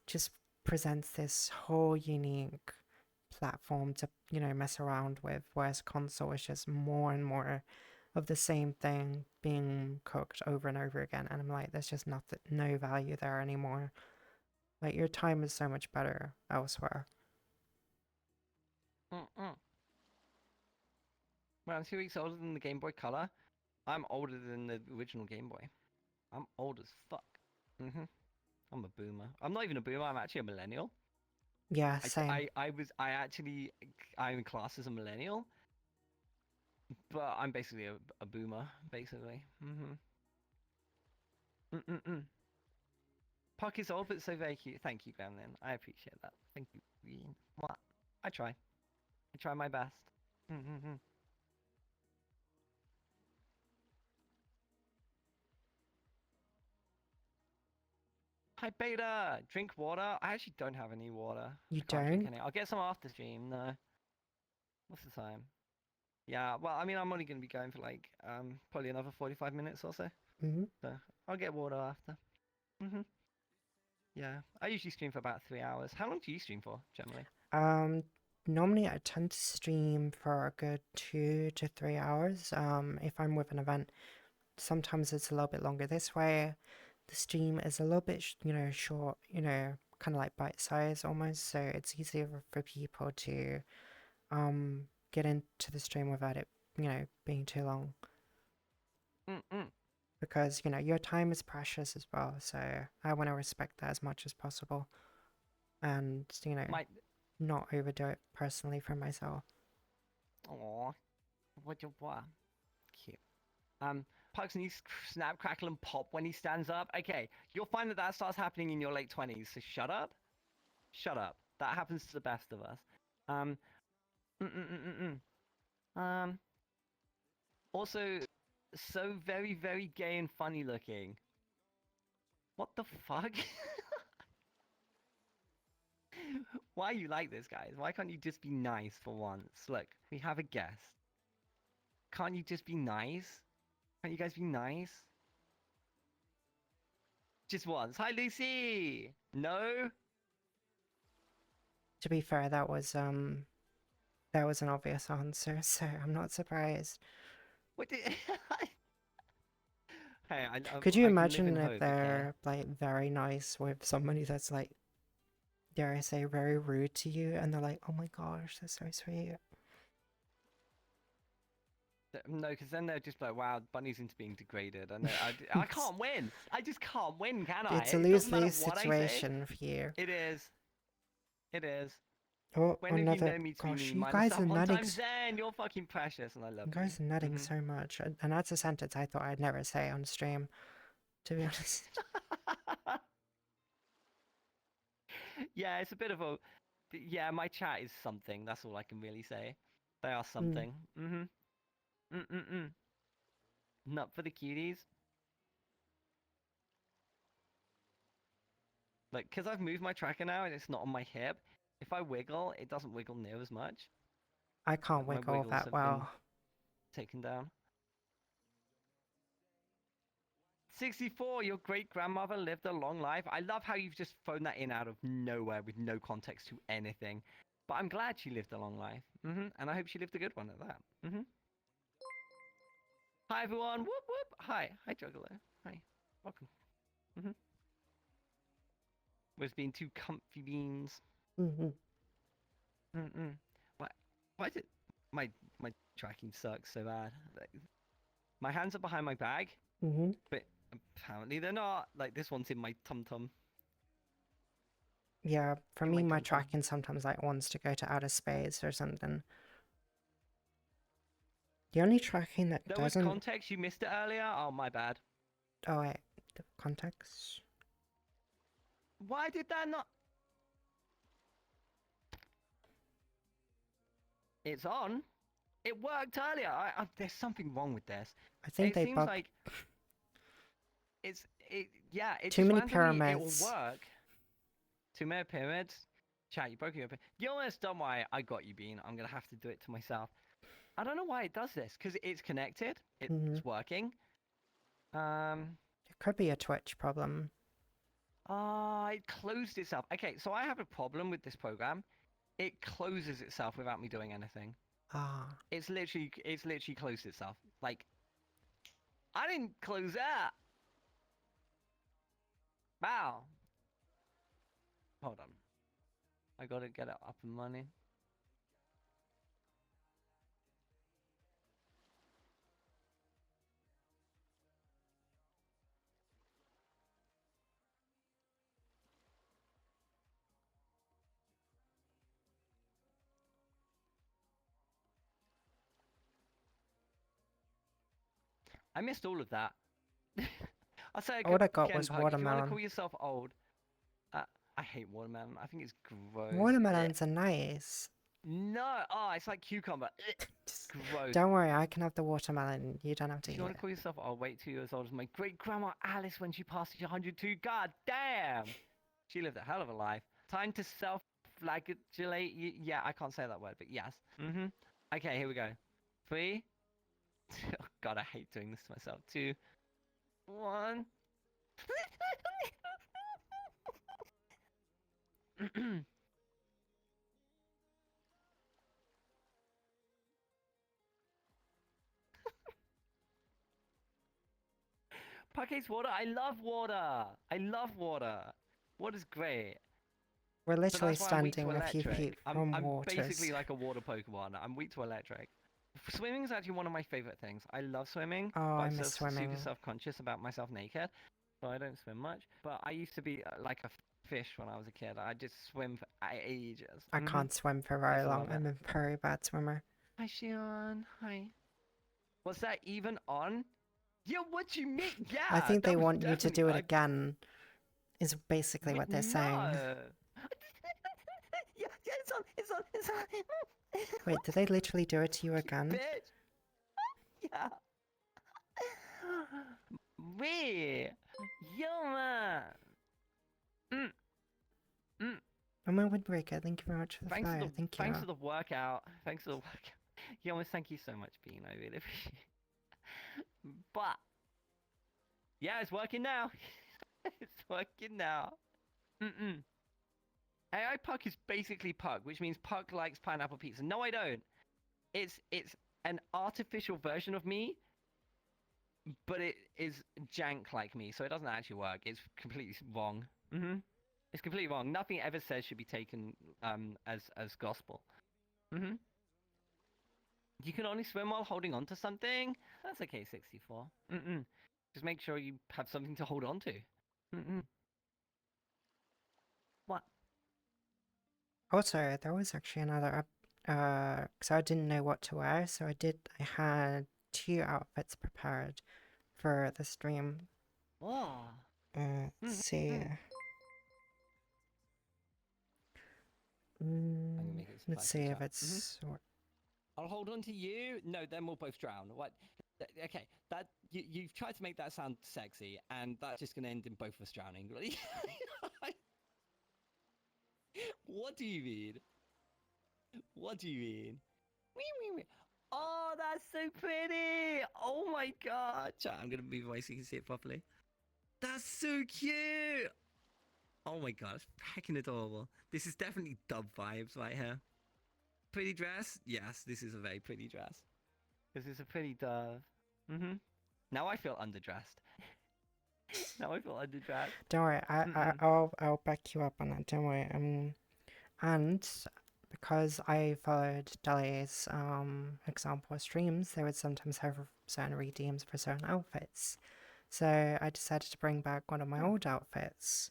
just presents this whole unique platform to, mess around with, whereas console is just more and more of the same thing being cooked over and over again. And I'm like, there's just no value there anymore. Like, your time is so much better elsewhere. Well, I'm 2 weeks older than the Game Boy Color. I'm older than the original Game Boy. I'm old as fuck. I'm a boomer. I'm not even a boomer. I'm actually a millennial. Yeah, same. I'm classed as a millennial. But I'm basically a boomer, basically. Mm-mm-mm. Puck is old, but so very cute. Thank you, Gremlin. I appreciate that. Thank you, Green. What? I try. I try my best. Mm-mm-mm. Hi, Beta! Drink water? I actually don't have any water. You I can't drink don't? any. I'll get some after stream. No. What's the time? Yeah, well, I mean, I'm only going to be going for like, probably another 45 minutes or so. Hmm. So, I'll get water after. Yeah. I usually stream for about 3 hours. How long do you stream for, generally? Normally I tend to stream for a good 2 to 3 hours. If I'm with an event, sometimes it's a little bit longer. This way, the stream is a little bit, short, kind of like bite size almost. So it's easier for people to get into the stream without it, being too long. Mm-mm. Because, your time is precious as well. So I want to respect that as much as possible. And, My... not overdo it personally for myself. Aw. What you what? Cute. Pugs needs snap, crackle, and pop when he stands up. Okay, you'll find that that starts happening in your late 20s, so shut up. Shut up. That happens to the best of us. Um, also, so very, very gay and funny looking. What the fuck? Why are you like this, guys? Why can't you just be nice for once? Look, we have a guest. Can't you just be nice? Can't you guys be nice? Just once. Hi, Lucy! No? To be fair, that was an obvious answer, so I'm not surprised. What did... Hey, Could you I can live in imagine if hope, okay? they're like very nice with somebody that's like, dare I say, very rude to you, and they're like, oh my gosh, that's so sweet. No, because then they're just like, wow, Bunny's into being degraded. And I can't win. I just can't win, can I? It's a It doesn't matter lose-lose what I say. situation for you. It is. It is. Oh, When have you another. known me to be Gosh, mean? you Minus guys that are one nutting. time Zen, you're fucking precious, and I love You you. guys are nutting Mhm. so much, and that's a sentence I thought I'd never say on stream, to be honest. Yeah, it's a bit of a... Yeah, my chat is something. That's all I can really say. They are something. Nut for the cuties. Like, because I've moved my tracker now and it's not on my hip, if I wiggle, it doesn't wiggle near as much. I can't Like, my wiggle wiggles that have well. been taken down. 64, your great grandmother lived a long life. I love how you've just thrown that in out of nowhere with no context to anything. But I'm glad she lived a long life. And I hope she lived a good one at that. Hi everyone. Whoop whoop. Hi. Hi Juggalo. Hi. Welcome. Was being too comfy beans. Why did my tracking sucks so bad? Like, my hands are behind my bag, but apparently they're not. Like this one's in my tum tum. Yeah, for In me, my my tum-tum. tracking sometimes like wants to go to outer space or something. The only tracking that There was doesn't. context. You missed it earlier. Oh my bad. Oh wait, the context. Why did that not? It's on. It worked earlier. There's something wrong with this. I think It they seems bugged. like yeah. It Too just many randomly it will pyramids. work. Too many pyramids. Chat, you broke your pyramid. You almost done why I got you, Bean. I'm gonna have to do it to myself. I don't know why it does this because it's connected. It's working. It could be a Twitch problem. It closed itself. Okay, so I have a problem with this program. It closes itself without me doing anything. Ah. It's literally closed itself. Like, I didn't close that. Wow. Hold on. I gotta get it up and running. I missed all of that. I'll say it All I got again, was Pug. If you want to watermelon. call yourself old, I hate watermelon. I think it's gross. Watermelons are nice. No, oh, it's like cucumber. Just Gross. don't worry, I can have the watermelon. You don't have to If eat you want to it. call yourself old, wait 2 years old as my great grandma Alice when she passed 102. God damn! She lived a hell of a life. Time to self-flagellate. Yeah, I can't say that word, but yes. Okay, here we go. 3. Oh God, I hate doing this to myself. 2, 1. Package water. I love water. I love water. Water's great. We're But literally that's why I'm weak to standing a few electric. feet from I'm waters. basically like a water Pokemon. I'm weak to electric. Swimming is actually one of my favorite things. I love swimming. Oh, but I I'm miss super swimming. self-conscious about myself naked, so I don't swim much. But I used to be like a fish when I was a kid. I just swim for ages. I can't swim for very still long. love it. I'm a very bad swimmer. Hi, Shion. Hi. Was that even on? Yeah, what you mean? Yeah. I think that they was want you to do it definitely- again, is basically what they're saying. No. Yeah, it's on. It's on. It's on. Wait, did they literally do it to you again? Bitch. Yeah. Wait. Yo, man. Oh my windbreaker, thank you very much for the Thanks fire. for the Thank you. thanks for the workout. Thanks for the workout. Yo, thank you so much, Bean. I really appreciate it. But yeah, it's working now. It's working now. AI Puck is basically Puck, which means Puck likes pineapple pizza. No, I don't. It's an artificial version of me, but it is jank like me, so it doesn't actually work. It's completely wrong. It's completely wrong. Nothing it ever says should be taken as gospel. You can only swim while holding on to something. That's okay, 64. Just make sure you have something to hold on to. What? Also, there was actually another because I didn't know what to wear, so I had 2 outfits prepared for the stream. Oh. Let's see. make it Let's splash see as if well. it's. I'll hold on to you. No, then we'll both drown. What? Okay, that you've tried to make that sound sexy, and that's just gonna end in both of us drowning. What do you mean? What do you mean? Oh, that's so pretty! Oh my god! Chat, I'm gonna move away so you can see it properly. That's so cute! Oh my god, it's heckin' adorable. This is definitely dub vibes right here. Pretty dress? Yes, this is a very pretty dress. This is a pretty dove. Now I feel underdressed. Now I feel underdressed. Don't worry, I'll back you up on that. Don't worry. And because I followed Dali's example streams, they would sometimes have certain redeems for certain outfits. So I decided to bring back one of my old outfits.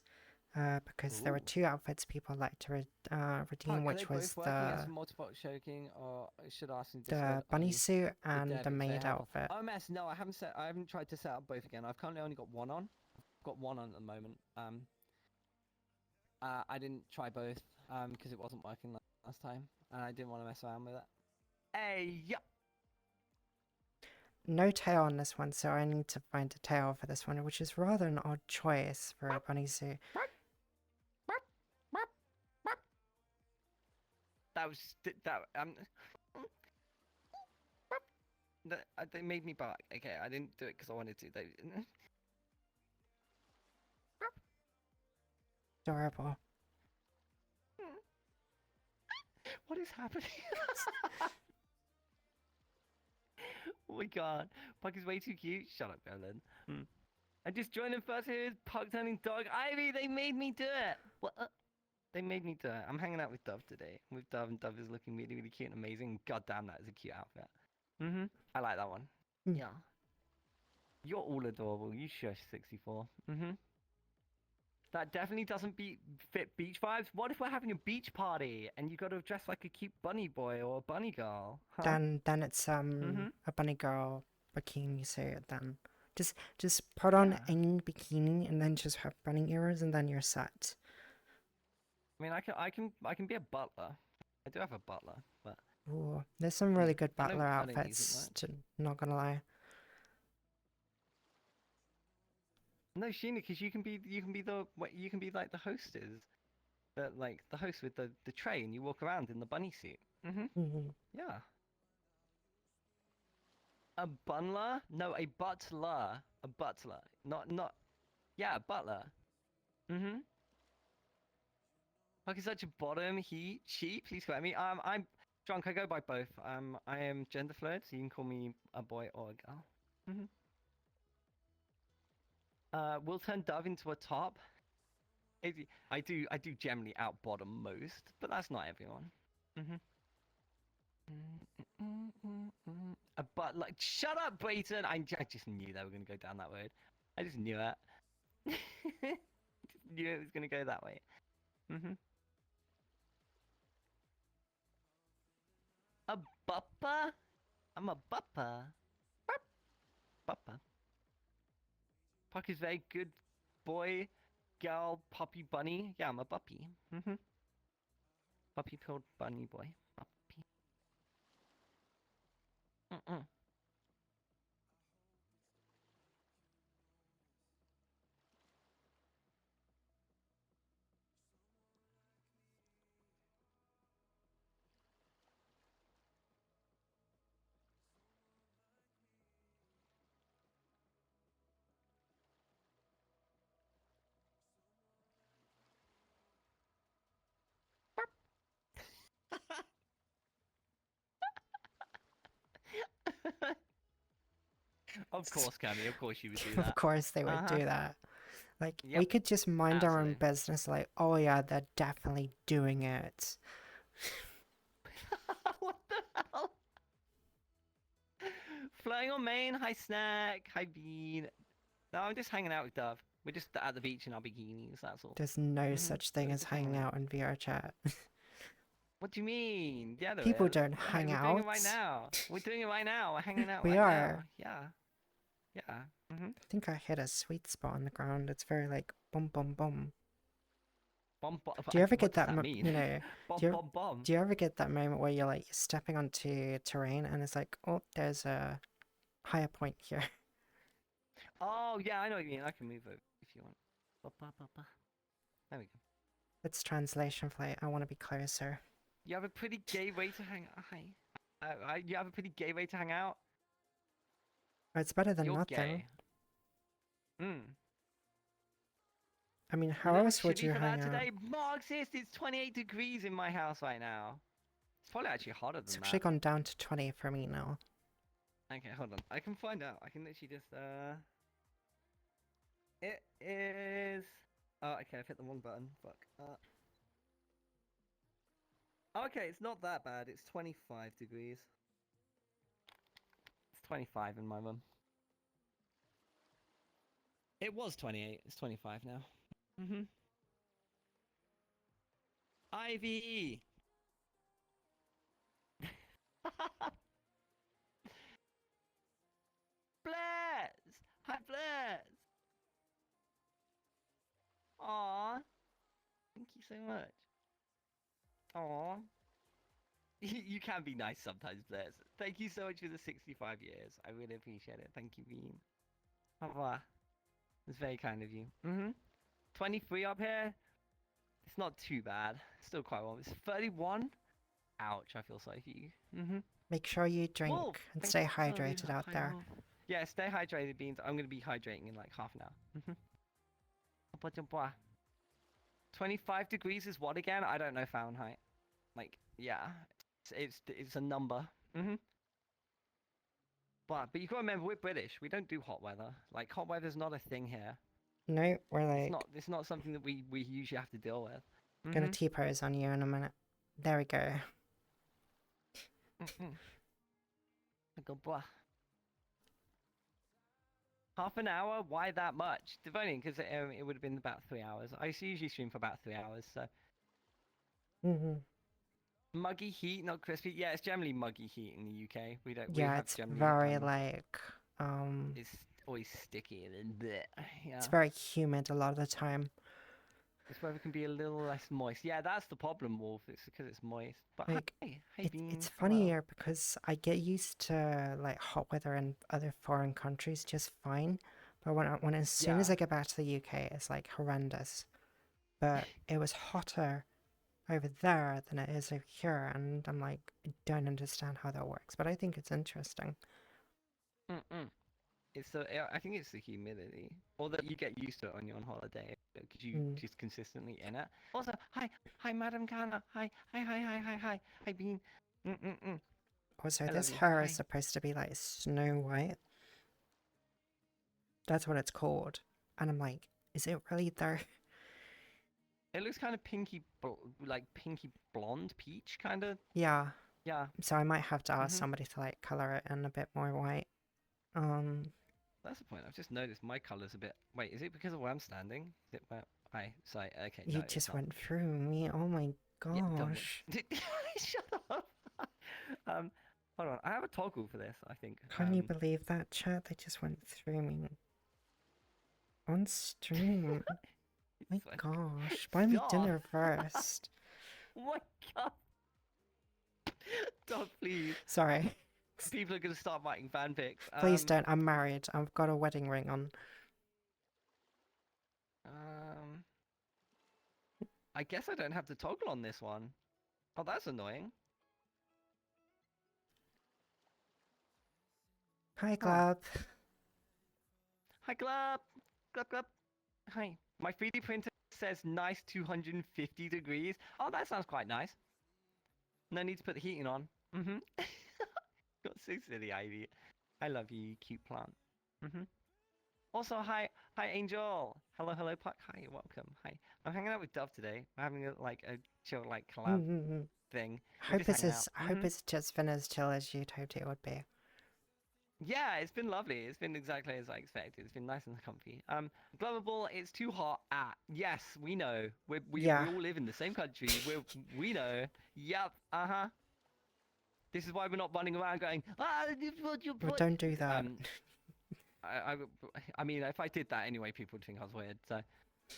Because there were 2 outfits people liked to redeem, which was the bunny suit and the maid outfit. OMS, no, I haven't tried to set up both again. I've currently only got one on. I've got one on at the moment. I didn't try both because it wasn't working last time, and I didn't want to mess around with it. Hey, yeah. No tail on this one, so I need to find a tail for this one, which is rather an odd choice for a bunny suit. That was they made me bark. Okay, I didn't do it because I wanted to. They Adorable. What is happening? Oh my god, Puck is way too cute. Shut up, Ellen. I just joined in first here. Puck turning dog. Ivy, they made me do it. What? They made me do it. I'm hanging out with Dove today. With Dove, and Dove is looking really, really cute and amazing. God damn, that is a cute outfit. I like that one. Yeah. You're all adorable. You shush, 64. That definitely doesn't fit beach vibes. What if we're having a beach party and you got to dress like a cute bunny boy or a bunny girl? Huh? Then it's a bunny girl bikini suit then. Just put on Yeah. any bikini and then just have bunny ears and then you're set. I mean, I can be a butler. I do have a butler, but Ooh, there's some really good I don't- butler I don't use it outfits, much. not gonna lie. no, Sheena, because you can be you can be like the hostess, like the host with the tray, and you walk around in the bunny suit. Mhm. Yeah. A bunler? No, a butler. A butler. Not. Yeah, a butler. Fucking such a bottom. He cheap. Please correct me. I'm drunk. I go by both. I am gender fluid, so you can call me a boy or a girl. We'll turn Dove into a top. I do generally out bottom most, but that's not everyone. A but like shut up, Brayton. I just knew they were gonna go down that road. I just knew it. Just knew it was gonna go that way. A buppa? I'm a buppa. Buppa. Puck is very good boy, girl, puppy, bunny. Yeah, I'm a puppy. Puppy pilled bunny boy. Puppy. Of course, Cammy. Of course you would do Of that. course they would do that. Like, we Yep. could just mind our own Absolutely. business, like, oh yeah, they're definitely doing it. What the hell? Flying on main. Hi, Snack. Hi, Bean. No, I'm just hanging out with Dove. We're just at the beach in our bikinis. That's all. There's no Mhm. such thing We're as just hanging hanging out. out in VR chat. What do you mean? Yeah, there People is. don't We're hang we're doing it right out. now. We're doing it right now. We're hanging out We right are. now. Yeah. I think I hit a sweet spot on the ground. It's very like boom, boom, boom. Bomb, bomb. Do you ever What get does that, mean? you know, Bomb, do you, bomb, bomb. do you ever get that moment where you're like stepping onto terrain and it's like, oh, there's a higher point here. Oh, yeah, I know what you mean. I can move over if you want. There we go. It's translation flight. I want to be closer. You have a pretty gay way to hang out. Hi. You have a pretty gay way to hang out. Oh, it's better than You're nothing. gay. I mean, A how little else would chilly you for hang that out? today. Marxist, it's 28 degrees in my house right now. It's probably actually hotter It's than actually that. gone down to 20 for me now. Okay, hold on. I can find out. I can literally just It is. Oh, okay. I've hit the wrong button. Fuck. Okay, it's not that bad. It's 25 degrees. It's 25 in my room. It was 28. It's 25 now. Ivy. Bless. Hi, Bless. Aw. Thank you so much. Aw. You can be nice sometimes, Bless. Thank you so much for the 65 years. I really appreciate it. Thank you, Bean. It's very kind of you. 23 up here. It's not too bad. Still quite warm. It's 31. Ouch, I feel sorry for you. Make sure you drink Wolf, and thank stay you. Oh, dude, hydrated out hi, there. Wolf. Yeah, stay hydrated, Beans. I'm going to be hydrating in like half an hour. 25 degrees is what again? I don't know Fahrenheit. Like, yeah, it's a number. But you gotta remember, we're British. We don't do hot weather. Like, hot weather's not a thing here. No, we're like It's not something that we usually have to deal with. gonna T-pose on you in a minute. There we go. Go blah. Half an hour? Why that much? Devonian, because it would have been about 3 hours. I usually stream for about 3 hours, so. Muggy heat, not crispy. Yeah, it's generally muggy heat in the UK. We don't. We Yeah, have it's generally very like It's always sticky and then bleh. Yeah. It's very humid a lot of the time. This weather can be a little less moist. Yeah, that's the problem, Wolf. It's because it's moist. But Like, hey, hey, it's Bean. funny Hello. here because I get used to like hot weather in other foreign countries just fine, but when as soon as Yeah. I get back to the UK, it's like horrendous. But it was hotter over there than it is over here, and I'm like, I don't understand how that works, but I think it's interesting. Mm-mm. I think it's the humidity, or that you get used to it when you're on holiday because you Mm. just consistently in it. Also, hi, Madam Kana. Hi, Bean. Mm-mm-mm. Also, I love this you. hair is Hi. supposed to be like Snow White. That's what it's called. And I'm like, is it really though? It looks kind of like pinky blonde, peach, kind of. Yeah, Yeah. so I might have to ask Mhm. somebody to like color it in a bit more white. That's the point. I've just noticed my color's a bit. Wait, is it because of where I'm standing? Is it where? Hi. Sorry. Okay. You No, it's just not. went through me. Oh my Yeah. Don't. gosh. Shut up. um. Hold on. I have a toggle for this. I think. Can you believe that, chat? They just went through me on stream. My It's like, gosh. Buy me stop. dinner first. Oh my god. Don't please. Sorry. People are gonna start writing fanfics. Please don't. I'm married. I've got a wedding ring on. Um. I guess I don't have the toggle on this one. Oh, that's annoying. Hi, Huh. Glab. Hi, Glub. Glub. Hi. My 3D printer says nice 250 degrees. Oh, that sounds quite nice. No need to put the heating on. Mm-hmm. Got so silly, Ivy. I love you, you cute plant. Mm-hmm. Also, hi, Angel. Hello, Puck. Hi, welcome. Hi. I'm hanging out with Dove today. We're having a chill collab thing. We're just hanging out. I hope it's just been as chill as you'd hoped it would be. Yeah, it's been lovely. It's been exactly as I expected. It's been nice and comfy. Global, it's too hot. Yes, we know. We Yeah. all live in the same country. We know. Yep. This is why we're not running around going. Well, don't do that. I mean, if I did that anyway, people would think I was weird. So, can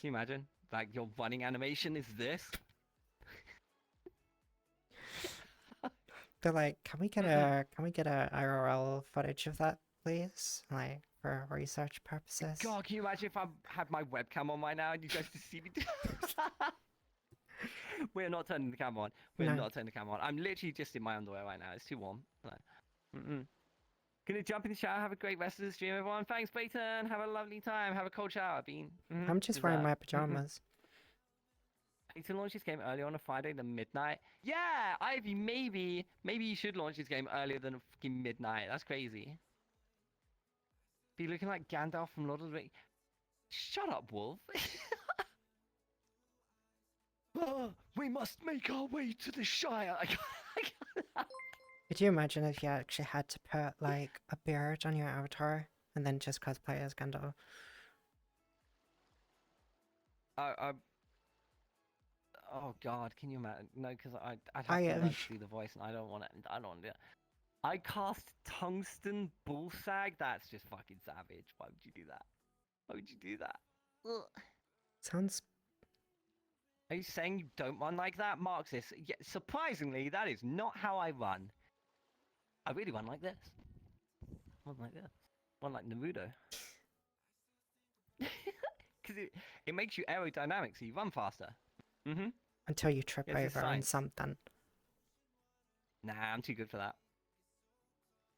you imagine? Like your running animation is this? They're like, can we get a IRL footage of that, please? Like for research purposes. God, can you imagine if I had my webcam on right now and you guys could see me? We're not turning the camera on. We're No. not turning the camera on. I'm literally just in my underwear right now. It's too warm. Gonna jump in the shower. Have a great rest of the stream, everyone. Thanks, Peyton. Have a lovely time. Have a cold shower, Bean. I'm just wearing my pajamas. Peyton launch this game earlier on a Friday than midnight. Yeah, Ivy, maybe you should launch this game earlier than fucking midnight. That's crazy. Be looking like Gandalf from Lord of the Rings. Shut up, Wolf. We must make our way to the Shire. Could you imagine if you actually had to put like a beard on your avatar and then just cosplay as Gandalf? Oh God, can you imagine? No, because I'd have I to am. learn to do the voice, and I don't want it. I don't want to do it. I cast Tungsten Bullsag. That's just fucking savage. Why would you do that? Why would you do that? Ugh. Sounds. Are you saying you don't run like that, Marxist? Yeah, surprisingly, that is not how I run. I really run like this. Run like this. Run like Naruto. Because it makes you aerodynamic, so you run faster. Mm-hmm. Until you trip Yes, it's over on science. something. Nah, I'm too good for that.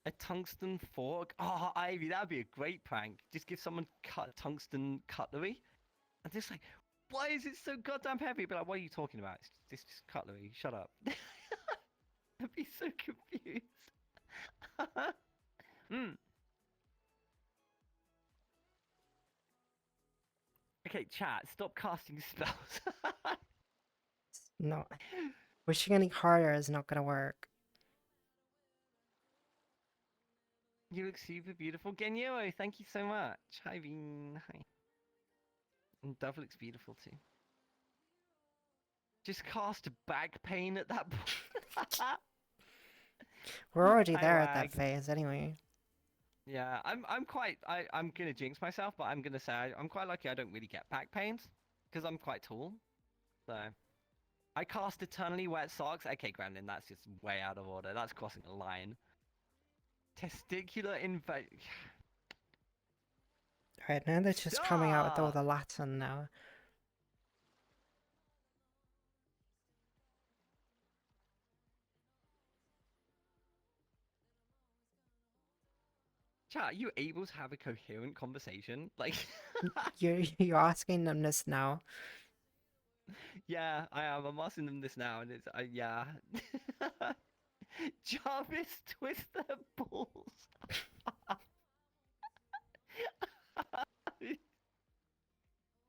A tungsten fork? Oh, Ivy, that'd be a great prank. Just give someone tungsten cutlery. And just like, why is it so goddamn heavy? Be like, what are you talking about? It's just cutlery. Shut up. I'd be so confused. Okay, chat, stop casting spells. No. Wishing any harder is not gonna work. You look super beautiful. Genyo, thank you so much. Hi, Bean. Hi. And Dove looks beautiful too. Just cast back pain at that point. We're already Hi, there at that Wag. phase anyway. Yeah, I'm gonna jinx myself, but I'm gonna say I'm quite lucky I don't really get back pains because I'm quite tall. So I cast Eternally Wet Socks. Okay, Gremlin, that's just way out of order. That's crossing a line. Testicular invasion. Right, now they're just coming out with all the Latin now. Chat, are you able to have a coherent conversation? Like, You're asking them this now. yeah, I am. I'm asking them this now, and it's yeah. Jarvis, twist their balls.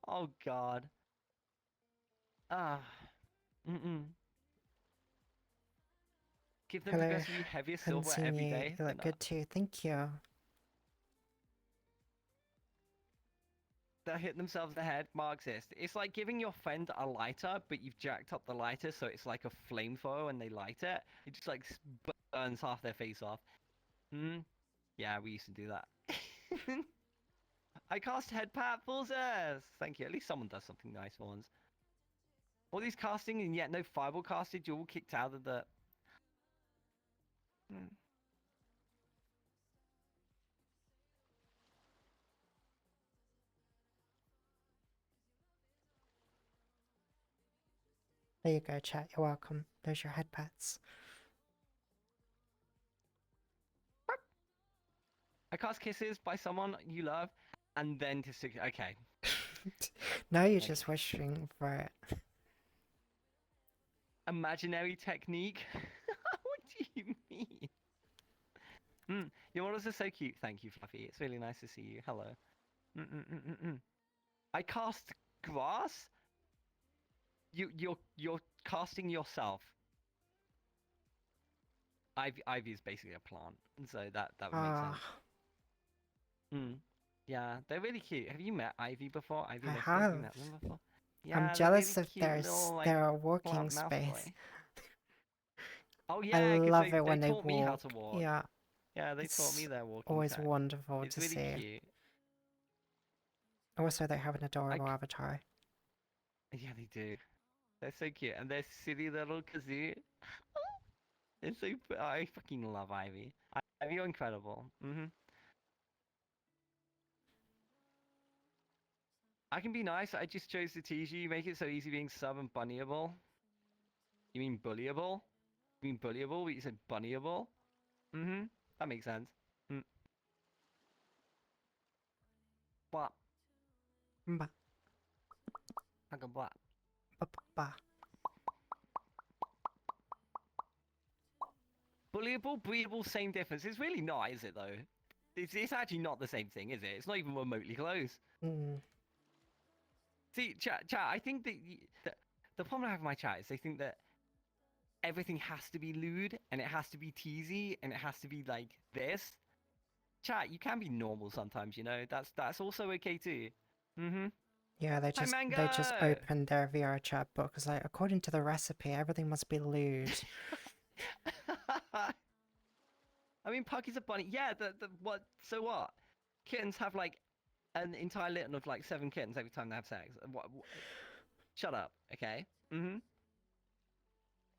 Oh God. Ah. Mm-mm. Give them Hello, progressively heavier hadn't silver seen every you. day. You look good too. Thank you. They're hitting themselves in the head. Marxist. It's like giving your friend a lighter, but you've jacked up the lighter, so it's like a flamethrower when they light it. It just like burns half their face off. Hmm. Yeah, we used to do that. I cast head pat Fulzers. Thank you. At least someone does something nice for once. All these casting and yet no fireball casted. You're all kicked out of the. Hmm. There you go, chat. You're welcome. There's your head pats. I cast kisses by someone you love, and then to okay. Now you're Okay. just wishing for it. Imaginary technique. What do you mean? Your models are so cute. Thank you, Fluffy. It's really nice to see you. Hello. I cast grass. You're casting yourself. Ivy is basically a plant, and so that would make sense. Yeah, they're really cute. Have you met Ivy before? Ivy I Lister, have you have. met them before? I'm Yeah, they're jealous really of cute their little, like, their walking plant mouth space. boy. Oh I yeah, because love it they when they taught me how walk. to walk. Yeah, Yeah, they taught me it's their walking always tech. wonderful It's to really see. cute. Also, they have an adorable c- avatar. Yeah, they do. They're so cute, and they're silly little kazoo. It's so. I fucking love Ivy. Ivy, you're incredible. I can be nice. I just chose to tease you. You make it so easy being sub and bunnyable. You mean bullyable? You mean bullyable? But you said bunnyable. That makes sense. Mm. Blah. Ba Like a blah. ba ba ba. Bullyable, breedable, same difference. It's really not, is it though? It's actually not the same thing, is it? It's not even remotely close. See, chat, I think that the problem I have with my chat is they think that everything has to be lewd and it has to be teasy and it has to be like this. Chat, you can be normal sometimes, you know. That's also okay too. Yeah, they just opened their VR chat book. It's like, according to the recipe, everything must be lewd. I mean, Pucky's a bunny. Yeah, the what? So what? Kittens have like an entire litter of like 7 kittens every time they have sex. What? Shut up, okay?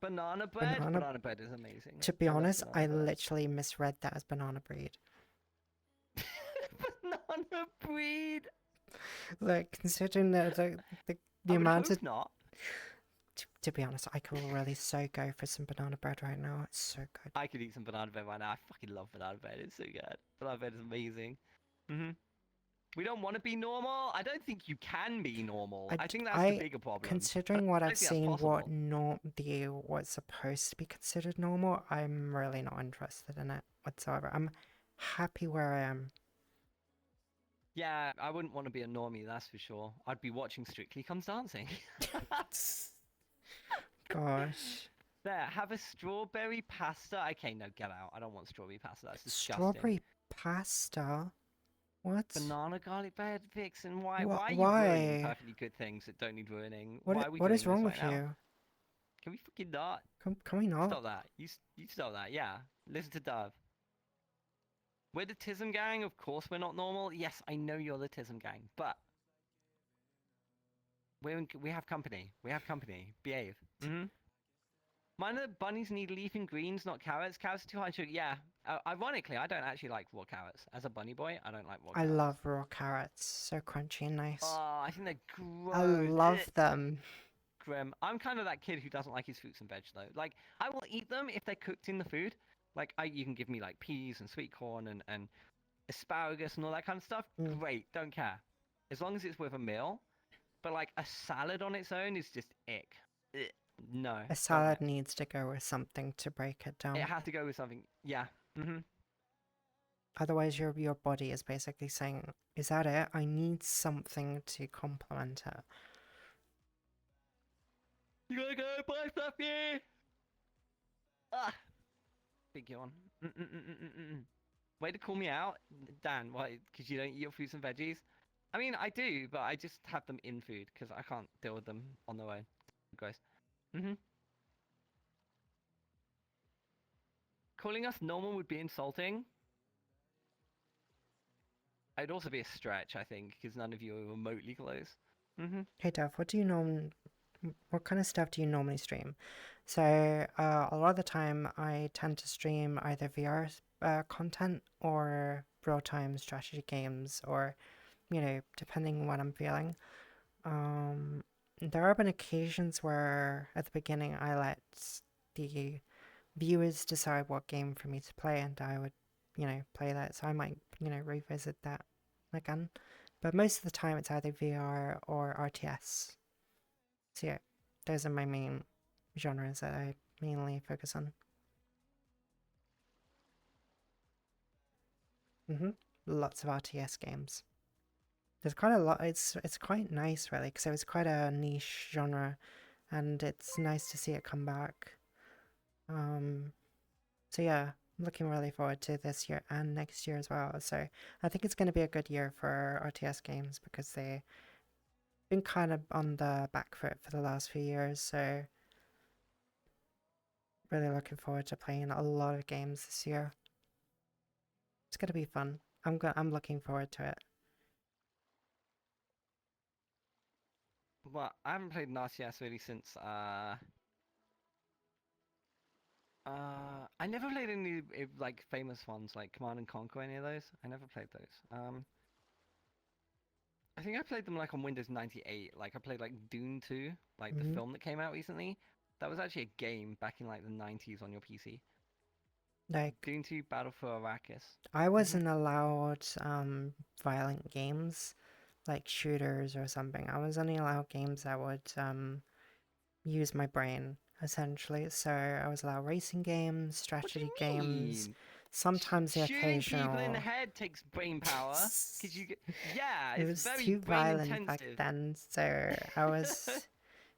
Banana bread. Banana bread is amazing. To be honest, I bread. literally misread that as banana breed. Banana breed. Like, considering the I amount would of hope not. to be honest, I could really so go for some banana bread right now. It's so good. I could eat some banana bread right now. I fucking love banana bread. It's so good. Banana bread is amazing. We don't want to be normal. I don't think you can be normal. I think that's the bigger problem. Considering what I've seen, possible. what's supposed to be considered normal, I'm really not interested in it whatsoever. I'm happy where I am. Yeah, I wouldn't want to be a normie, that's for sure. I'd be watching Strictly Comes Dancing. Gosh. There, have a strawberry pasta. Okay, no, get out. I don't want strawberry pasta. That's disgusting. Strawberry pasta? What? Banana garlic bread, Vixen. Why? Wha- Why are you why? ruining perfectly good things that don't need ruining? Why are we what doing is wrong this with right now? you? Can we fucking not? Can we not? Stop that. You stop that. Yeah. Listen to Dove. We're the Tism gang. Of course, we're not normal. Yes, I know you're the Tism gang, but we have company. We have company. Behave. Mine are the bunnies need leaf and greens, not carrots. Carrots are too high sugar. Yeah. Ironically, I don't actually like raw carrots. As a bunny boy, I don't like raw I carrots. love raw carrots. So crunchy and nice. Oh, I think they're gross. I love them. Grim. I'm kind of that kid who doesn't like his fruits and veg though. Like, I will eat them if they're cooked in the food. Like, you can give me like peas and sweet corn and asparagus and all that kind of stuff. Mm. Great, don't care. As long as it's with a meal. But like a salad on its own is just ick. Ugh. No. A don't salad care. needs to go with something to break it down. It has to go with something. Yeah. Otherwise, your body is basically saying, "Is that it? I need something to complement it." You gotta go, bye, Fluffy! Ah! Big yawn. Way to call me out, Dan. Why? Because you don't eat your fruits and veggies? I mean, I do, but I just have them in food because I can't deal with them on their own. Gross. Calling us normal would be insulting. It'd also be a stretch, I think, because none of you are remotely close. Hey Duff, what kind of stuff do you normally stream? So a lot of the time I tend to stream either VR content or real-time strategy games, or depending on what I'm feeling. There have been occasions where at the beginning I let the viewers decide what game for me to play, and I would play that. So I might revisit that again, but most of the time it's either VR or RTS. So yeah, those are my main genres that I mainly focus on. Lots of RTS games. There's quite a lot. It's quite nice, really, because it was quite a niche genre, and it's nice to see it come back. So yeah, I'm looking really forward to this year and next year as well. So I think it's going to be a good year for RTS games because they've been kind of on the back foot for the last few years. So really looking forward to playing a lot of games this year. It's going to be fun. I'm looking forward to it. Well, I haven't played an RTS really since I never played any like famous ones like Command and Conquer, any of those. I never played those. I think I played them like on Windows 98. Like I played like Dune 2, like the film that came out recently. That was actually a game back in like the 90s on your PC. Like Dune 2 Battle for Arrakis. I wasn't allowed violent games like shooters or something. I was only allowed games that would use my brain essentially. So I was allowed racing games, strategy games, sometimes the Shooting people in the occasional. head takes brain power. Cause you get, yeah, It it's was very too brain violent back intensive. then, so I was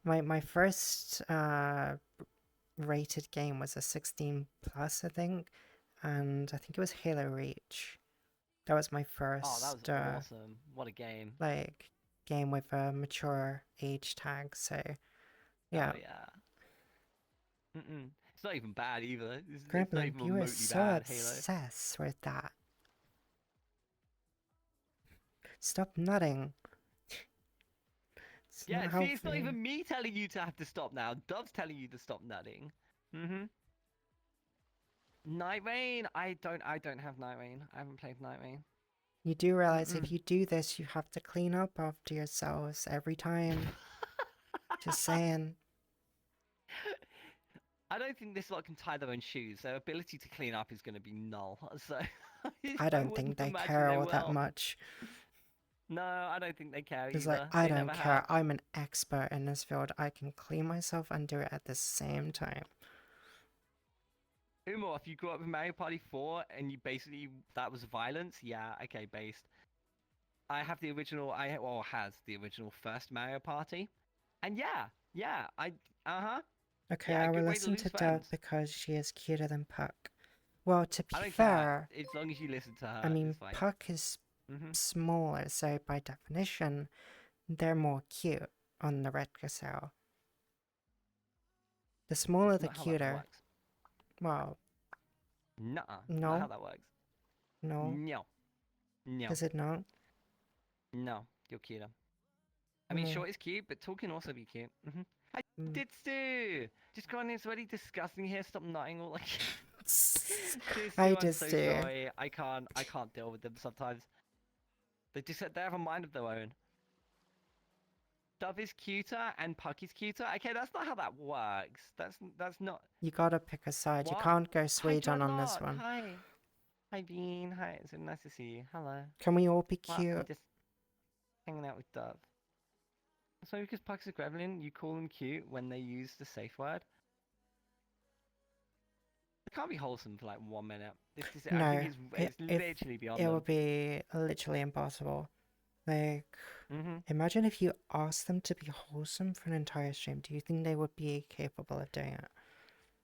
my first rated game was a 16 plus, I think, and I think it was Halo Reach. That was my first Oh, that was awesome. What a game. like game with a mature age tag. So yeah. Oh, yeah. It's not even bad either. It's not Gremlin, even you were remotely so bad, Halo. obsessed with that. Stop nutting. It's Yeah, not see, it's not healthy. even me telling you to have to stop now. Dove's telling you to stop nutting. Night Rain? I don't have Night Rain. I haven't played Night Rain. You do realize if you do this, you have to clean up after yourselves every time. Just saying. I don't think this lot can tie their own shoes. Their ability to clean up is going to be null. So I don't think wouldn't they imagine care they all that will. much. No, I don't think they care It's either. like, I They don't never care. have. I'm an expert in this field. I can clean myself and do it at the same time. Umar, if you grew up with Mario Party 4 and you basically that was violence, yeah, okay, based. I have the original. Has the original first Mario Party, and yeah, Okay, Yeah, I will good way to listen lose to Dove friends. because she is cuter than Puck. Well, to be I don't fair, care. As long as you listen to her, I mean, it's fine. Puck is Mhm. smaller, so by definition, they're more cute on the Redcar scale. The smaller, That's the not how that cuter. works. Well, Nuh-uh. Not no. how that works. No, No. No. does it not? No. You're cuter. I mean, No. short is cute, but tall can also be cute. Hi, Mm. Ditsu! Just go on, it's really disgusting here. Stop nodding all like. I Ditsu, I'm just so do. sorry. I can't deal with them sometimes. They have a mind of their own. Dove is cuter and Puck is cuter. Okay, that's not how that works. That's not. You gotta pick a side. You What? can't go Hi, Sweden on this Dreadlock. one. Hi. Hi, Bean. Hi. It's nice to see you. Hello. Can we all be Well, I'm cute? just hanging out with Dove. So because Puck's a gremlin, you call them cute when they use the safe word. It can't be wholesome for like 1 minute. This is, I No, think it's literally beyond it them. would be literally impossible. Like, Mm-hmm. imagine if you asked them to be wholesome for an entire stream. Do you think they would be capable of doing it?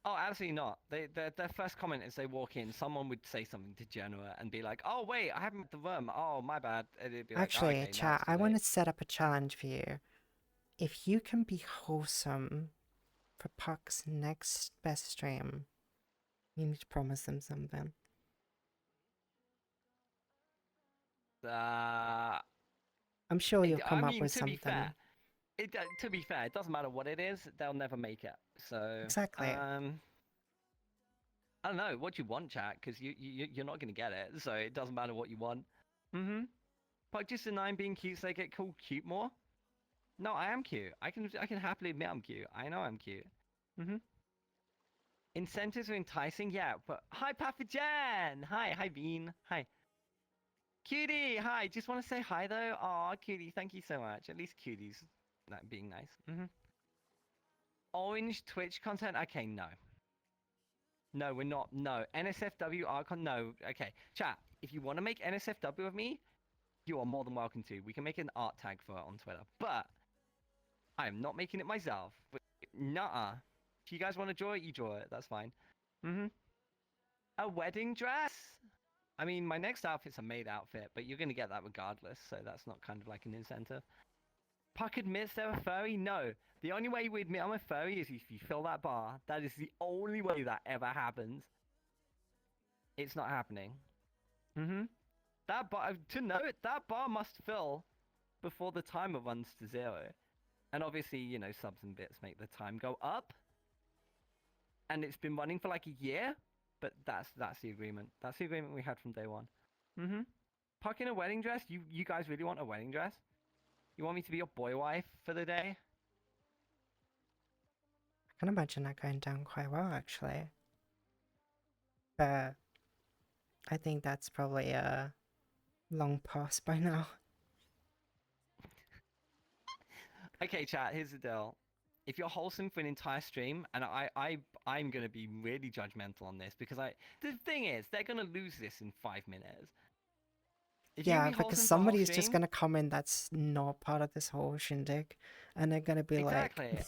Oh, absolutely not. Their first comment as they walk in, someone would say something degenerate and be like, "Oh wait, I haven't met the room. Oh my bad." And it'd be like, Actually, "Okay, now chat, it's too I want late." to set up a challenge for you. If you can be wholesome for Puck's next best stream, you need to promise them something. I'm sure you'll come up with To be something. fair, to be fair, it doesn't matter what it is. They'll never make it. So Exactly. I don't know what you want, chat, because you're not gonna get it. So it doesn't matter what you want. But just denying being cute so they get called cute more. No, I am cute. I can happily admit I'm cute. I know I'm cute. Incentives are enticing, yeah. But hi, Pathogen. Hi, Bean. Hi. Cutie, hi. Just want to say hi though. Aw, Cutie, thank you so much. At least Cutie's being nice. Orange Twitch content. Okay, no. No, we're not. No. NSFW Archon. No. Okay. Chat, if you want to make NSFW with me, you are more than welcome to. We can make an art tag for it on Twitter. But I am not making it myself. Nuh-uh. If you guys want to draw it, you draw it. That's fine. A wedding dress? I mean, my next outfit's a maid outfit, but you're going to get that regardless, so that's not kind of like an incentive. Puck admits they're a furry? No. The only way we admit I'm a furry is if you fill that bar. That is the only way that ever happens. It's not happening. That bar, to note, that bar must fill before the timer runs to 0. And obviously, you know, subs and bits make the time go up. And it's been running for like a year. But that's the agreement. That's the agreement we had from day one. Puck in a wedding dress? You guys really want a wedding dress? You want me to be your boy wife for the day? I can imagine that going down quite well, actually. But I think that's probably a long past by now. Okay, chat, here's the deal. If you're wholesome for an entire stream, and I'm gonna be really judgmental on this because the thing is, they're gonna lose this in 5 minutes. If you Yeah, be because wholesome for the whole somebody's just stream- gonna come in that's not part of this whole shindig, and they're gonna be exactly. like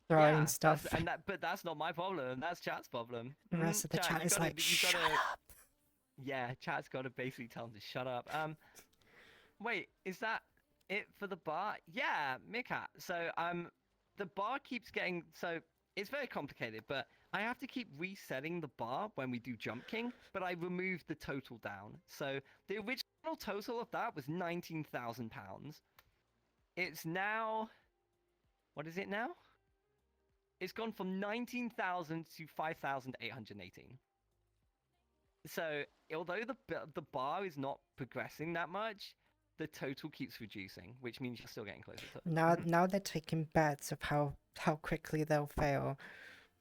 throwing Yeah, stuff. but that's not my problem. That's chat's problem. The rest of the chat you is gotta- like, you shut gotta- up. Yeah, chat's got to basically tell them to shut up. Wait, is that it for the bar? Yeah, Mikat. So the bar keeps getting it's very complicated, but I have to keep resetting the bar when we do Jump King, but I removed the total down. So the original total of that was £19,000. It's now, what is it now? It's gone from 19,000 to 5,818. So although the bar is not progressing that much, the total keeps reducing, which means you're still getting closer to. Now they're taking bets of how quickly they'll fail.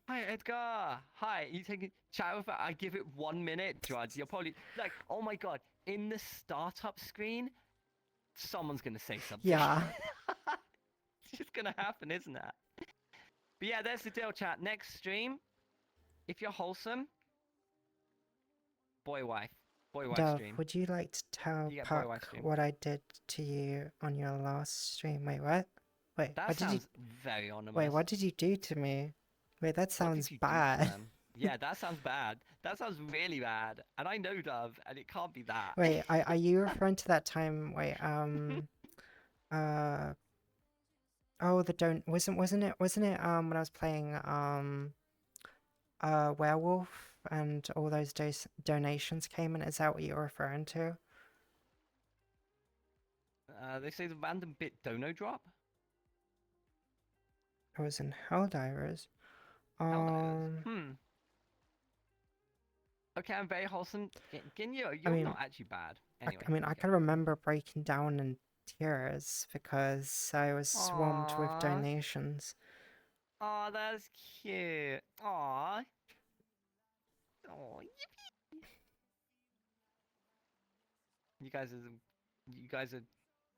Hi Edgar. Hi. You taking chat with? I give it 1 minute, Drudge. You're probably like, oh my god. In the startup screen, someone's gonna say something. Yeah. It's just gonna happen, isn't it? But yeah, there's the deal, chat. Next stream, if you're wholesome, boy wife Dove, stream. would you like to tell You get boy wife Puck stream. what I did to you on your last stream? Wait, what? Wait, That what did you? sounds very ominous. Wait, what did you do to me? Wait, that What did sounds you do to bad. them? Yeah, that sounds bad. That sounds really bad. And I know Dove, and it can't be that. Wait, are you referring to that time? Wait, oh, wasn't it when I was playing werewolf and all those donations came in. Is that what you're referring to? They say the random bit dono drop. It was in Helldivers. Helldivers. Okay, I'm very wholesome. Ginyo, you're mean, not actually bad. Anyway, I mean, I okay. can remember breaking down in tears because I was swamped with Aw. donations. Aw, that's cute. Aw. Oh, yippee. You guys are.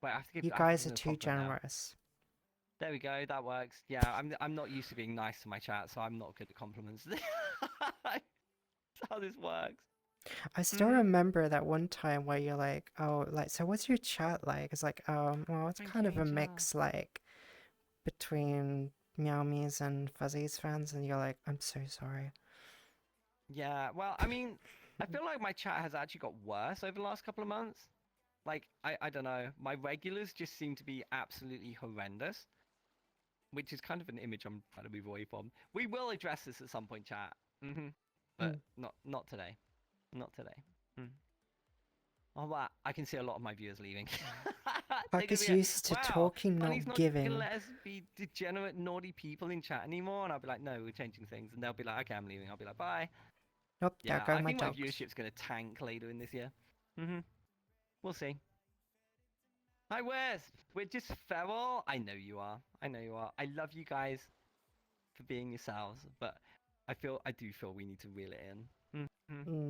Wait, I have to give. You I have to guys give are them a too compliment now. generous. There we go. That works. Yeah, I'm not used to being nice to my chat, so I'm not good at compliments. That's how this works. I still remember that one time where you're like, oh, like, so what's your chat like? It's like, well, it's kind of a mix, like, between Meow Me's and Fuzzy's fans, and you're like, I'm so sorry. Yeah, well, I mean, I feel like my chat has actually got worse over the last couple of months. Like, I don't know, my regulars just seem to be absolutely horrendous, which is kind of an image I'm trying to move away from. We will address this at some point, chat. But not today. Not today. Oh, wow. I can see a lot of my viewers leaving. Puck is used to talking, Bunny's not not giving. gonna let us be degenerate, naughty people in chat anymore. And I'll be like, no, we're changing things. And they'll be like, okay, I'm leaving. I'll be like, bye. Nope, Yeah, there go I my think my dogs. viewership's gonna tank later in this year. We'll see. Hi, Wes. We're just feral. I know you are. I know you are. I love you guys for being yourselves, but I do feel we need to reel it in.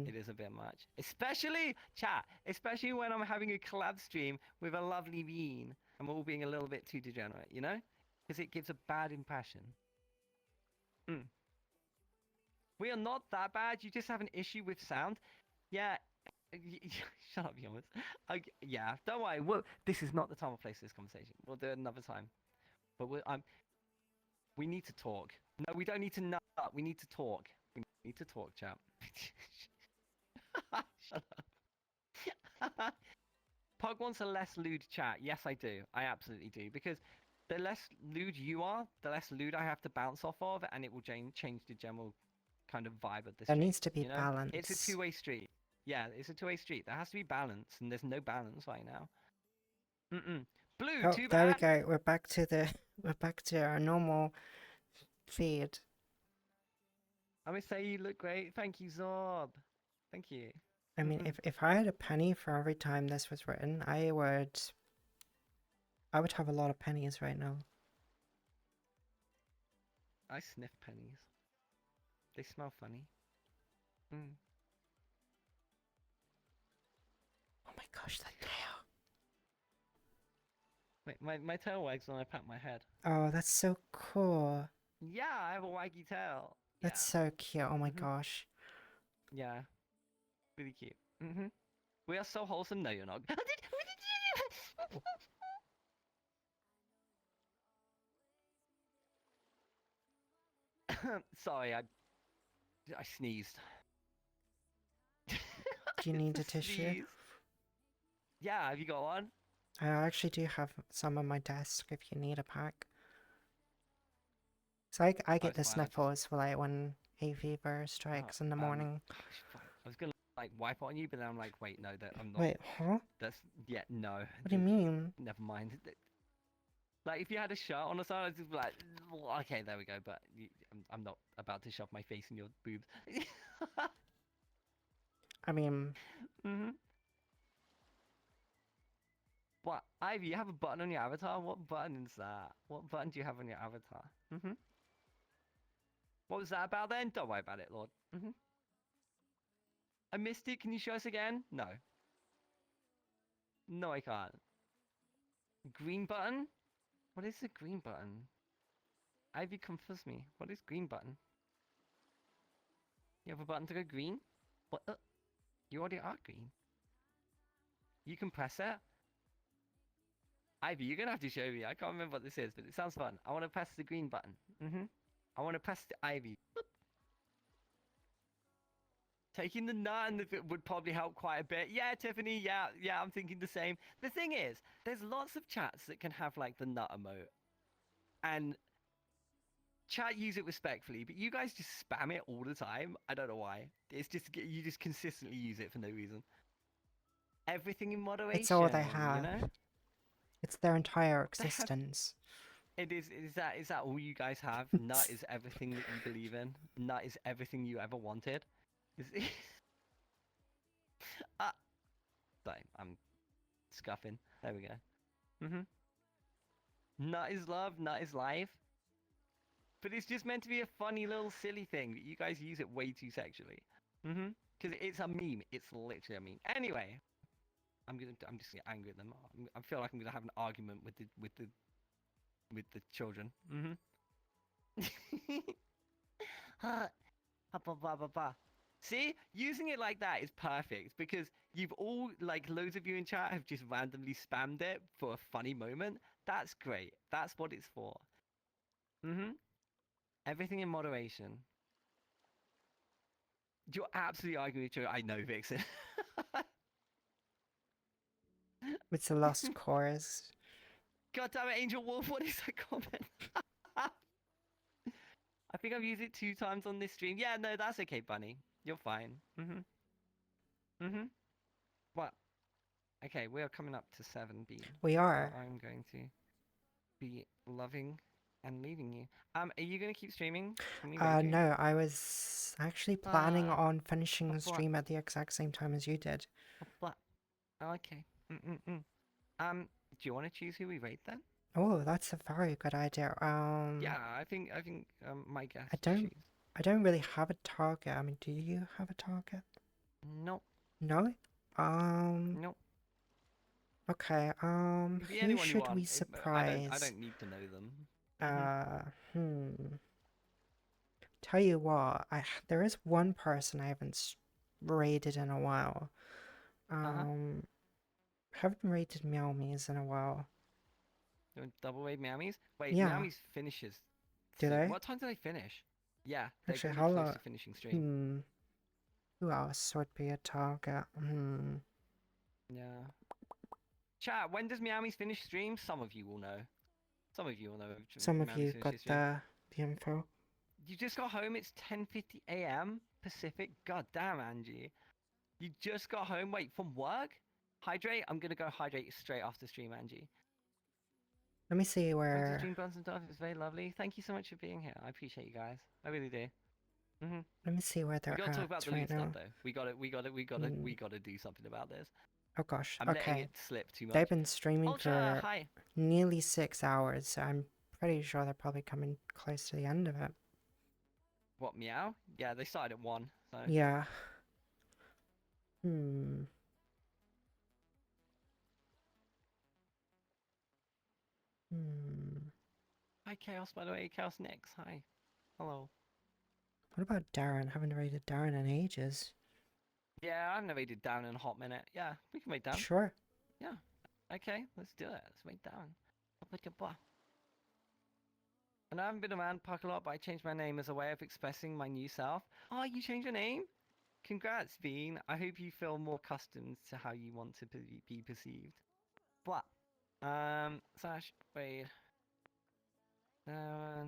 It is a bit much, especially chat, especially when I'm having a collab stream with a lovely Bean and we're all being a little bit too degenerate, you know, because it gives a bad impression. We are not that bad. You just have an issue with sound. Yeah. Shut up, humans. Yeah, don't worry. This is not the time or place for this conversation. We'll do it another time. But we need to talk. No, we don't need to nut. We need to talk. We need to talk, chap. Shut up. Pug wants a less lewd chat. Yes, I do. I absolutely do. Because the less lewd you are, the less lewd I have to bounce off of, and it will change the general kind of vibe of the street. There needs to be you know? balance. It's a two-way street. Yeah, it's a two-way street. There has to be balance, and there's no balance right now. Blue, Oh, too bad. there we go. We're back to our normal feed. I would say you look great. Thank you, Zorb. Thank you. I mean, if I had a penny for every time this was written, I would have a lot of pennies right now. I sniff pennies. They smell funny. Oh my gosh, that tail. Wait, my tail wags when I pat my head. Oh, that's so cool. Yeah, I have a waggy tail. That's so cute. Oh my gosh. Yeah. Really cute. We are so wholesome. No, you're not. Sorry, I sneezed. Do you need a tissue? Yeah, have you got one? I actually do have some on my desk if you need a pack. So I get the sniffles for like when hay fever strikes in the morning. I was gonna like wipe it on you, but then I'm like, wait, no, I'm not. Wait, huh? No. What do you mean? Never mind. Like if you had a shirt on the side, I'd just be like, okay, there we go. But I'm not about to shove my face in your boobs. I mean. What, Ivy? You have a button on your avatar. What button is that? What button do you have on your avatar? What was that about then? Don't worry about it, Lord. I missed it. Can you show us again? No. No, I can't. Green button? What is the green button? Ivy confused me. What is green button? You have a button to go green? What? You already are green. You can press it? Ivy, you're gonna have to show me. I can't remember what this is, but it sounds fun. I want to press the green button. I want to press the Ivy. Taking the nut and would probably help quite a bit. Yeah, Tiffany, yeah, I'm thinking the same. The thing is, there's lots of chats that can have like the nut emote. And chat use it respectfully, but you guys just spam it all the time. I don't know why. It's just you just consistently use it for no reason. Everything in moderation. It's all they You have. know? It's their entire They have- existence. It is. Is that all you guys have? Nut is everything that you believe in. Nut is everything you ever wanted. Is it? Sorry, I'm scuffing. There we go. Nut is love. Nut is life. But it's just meant to be a funny little silly thing that you guys use it way too sexually. Because it's a meme. It's literally a meme. Anyway, I'm just gonna get angry at them. I feel like I'm gonna have an argument with the children. See, using it like that is perfect because you've all like loads of you in chat have just randomly spammed it for a funny moment. That's great. That's what it's for. Everything in moderation. You're absolutely arguing with each other. I know, Vixen. It's a lost cause. God damn it, Angel Wolf, what is that comment? I think I've used it 2 times on this stream. Yeah, no, that's okay, Bunny. You're fine. What? Okay, we are coming up to 7 Bean. We So are. I'm going to be loving and leaving you. Are you going to keep streaming? Can we raid you? No, I was actually planning Ah, on finishing the what? stream at the exact same time as you did. What? Okay. Do you want to choose who we raid then? Oh, that's a very good idea. Yeah, I think my guess. I don't really have a target. I mean, do you have a target? No, No? no. Okay, It could be who anyone you should want. we I surprise? don't need to know them. Tell you what, there is one person I haven't raided in a while. Haven't raided Meowmies in a while. Doing double raid Meowmies? Wait, Yeah. Meowmies finishes. Do they? What time do they finish? Yeah, they're Actually, gonna how be close long? to finishing stream. Who else would be a target? Yeah. Chat, when does Meowmies finish stream? Some of you will know. Some of you will know. if Some of Meowmies you finishes got stream. the info. You just got home. It's 10:50 a.m. Pacific. God damn, Angie. You just got home. Wait, from work? Hydrate. I'm gonna go hydrate straight after stream, Angie. Let me see Going to where. stream Buns and Dogs is very lovely. Thank you so much for being here. I appreciate you guys. I really do. Let me see where We they're gotta talk about at the right loot now. stuff though. We gotta do something about this. Oh gosh. I'm letting Okay. it slip too much. They've been streaming Ultra, for hi. nearly 6 hours, so I'm pretty sure they're probably coming close to the end of it. What, meow? Yeah, they started at 1. So Yeah. Hi Chaos, by the way. Chaos Next. Hi. Hello. What about Darren? Haven't raided Darren in ages. Yeah, I've never raided down in a hot minute. Yeah, we can raid down. Sure. Yeah. Okay, let's do it. Let's raid down. And I haven't been around Puck a lot, but I changed my name as a way of expressing my new self. Oh, you changed your name? Congrats, Bean. I hope you feel more accustomed to how you want to be perceived. Blah. Slash raid. I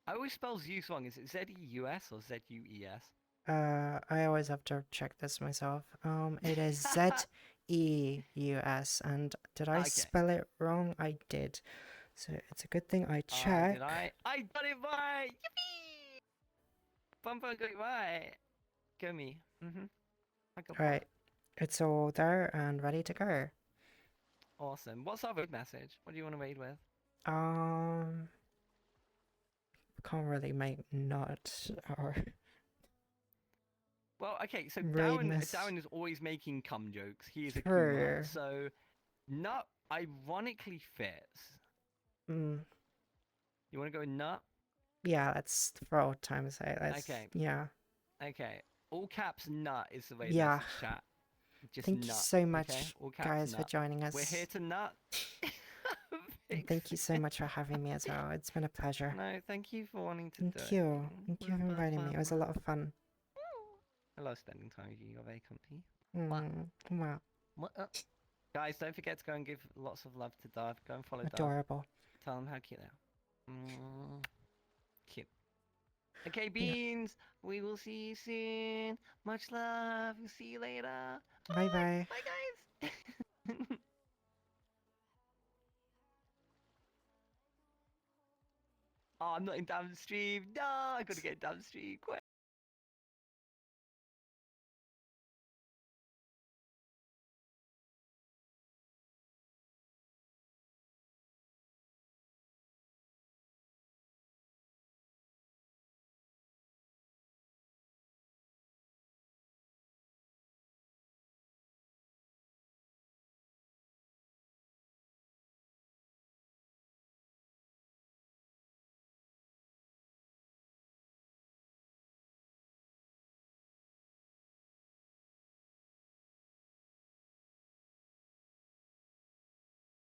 always spell Zeus wrong. Is it Z-E-U-S or Z-U-E-S? I always have to check this myself. It is Z-E-U-S, and did I Okay. spell it wrong? I did. So it's a good thing I Did checked. I got it right! Yippee! Bumper got it right! Go me. I got Alright, it's all there and ready to go. Awesome. What's our raid message? What do you want to raid with? Can't really make nuts or Well, okay, so Raid mess- Darren is always making cum jokes. He is a Sure. cooler. So, nut ironically fits. You want to go with nut? Yeah, that's for old time's sake. That's, Okay. yeah. Okay. All caps nut is the raid Yeah. message chat. Just Thank nut. you so much, okay? All caps guys, for nut. joining us. We're here to nut. And thank you so much for having me as well. It's been a pleasure. No, thank you for wanting to do Thank it. you. Thank you for inviting me. It was a lot of fun. I love spending time with you. You're very comfy. Wow. Guys, don't forget to go and give lots of love to Dove. Go and follow Dove. Adorable. Tell them how cute they are. Cute. Okay, Beans. We will see you soon. Much love. See you later. Bye bye. Bye, guys. Oh, I'm not in downstream. No, I gotta get downstream. Quick.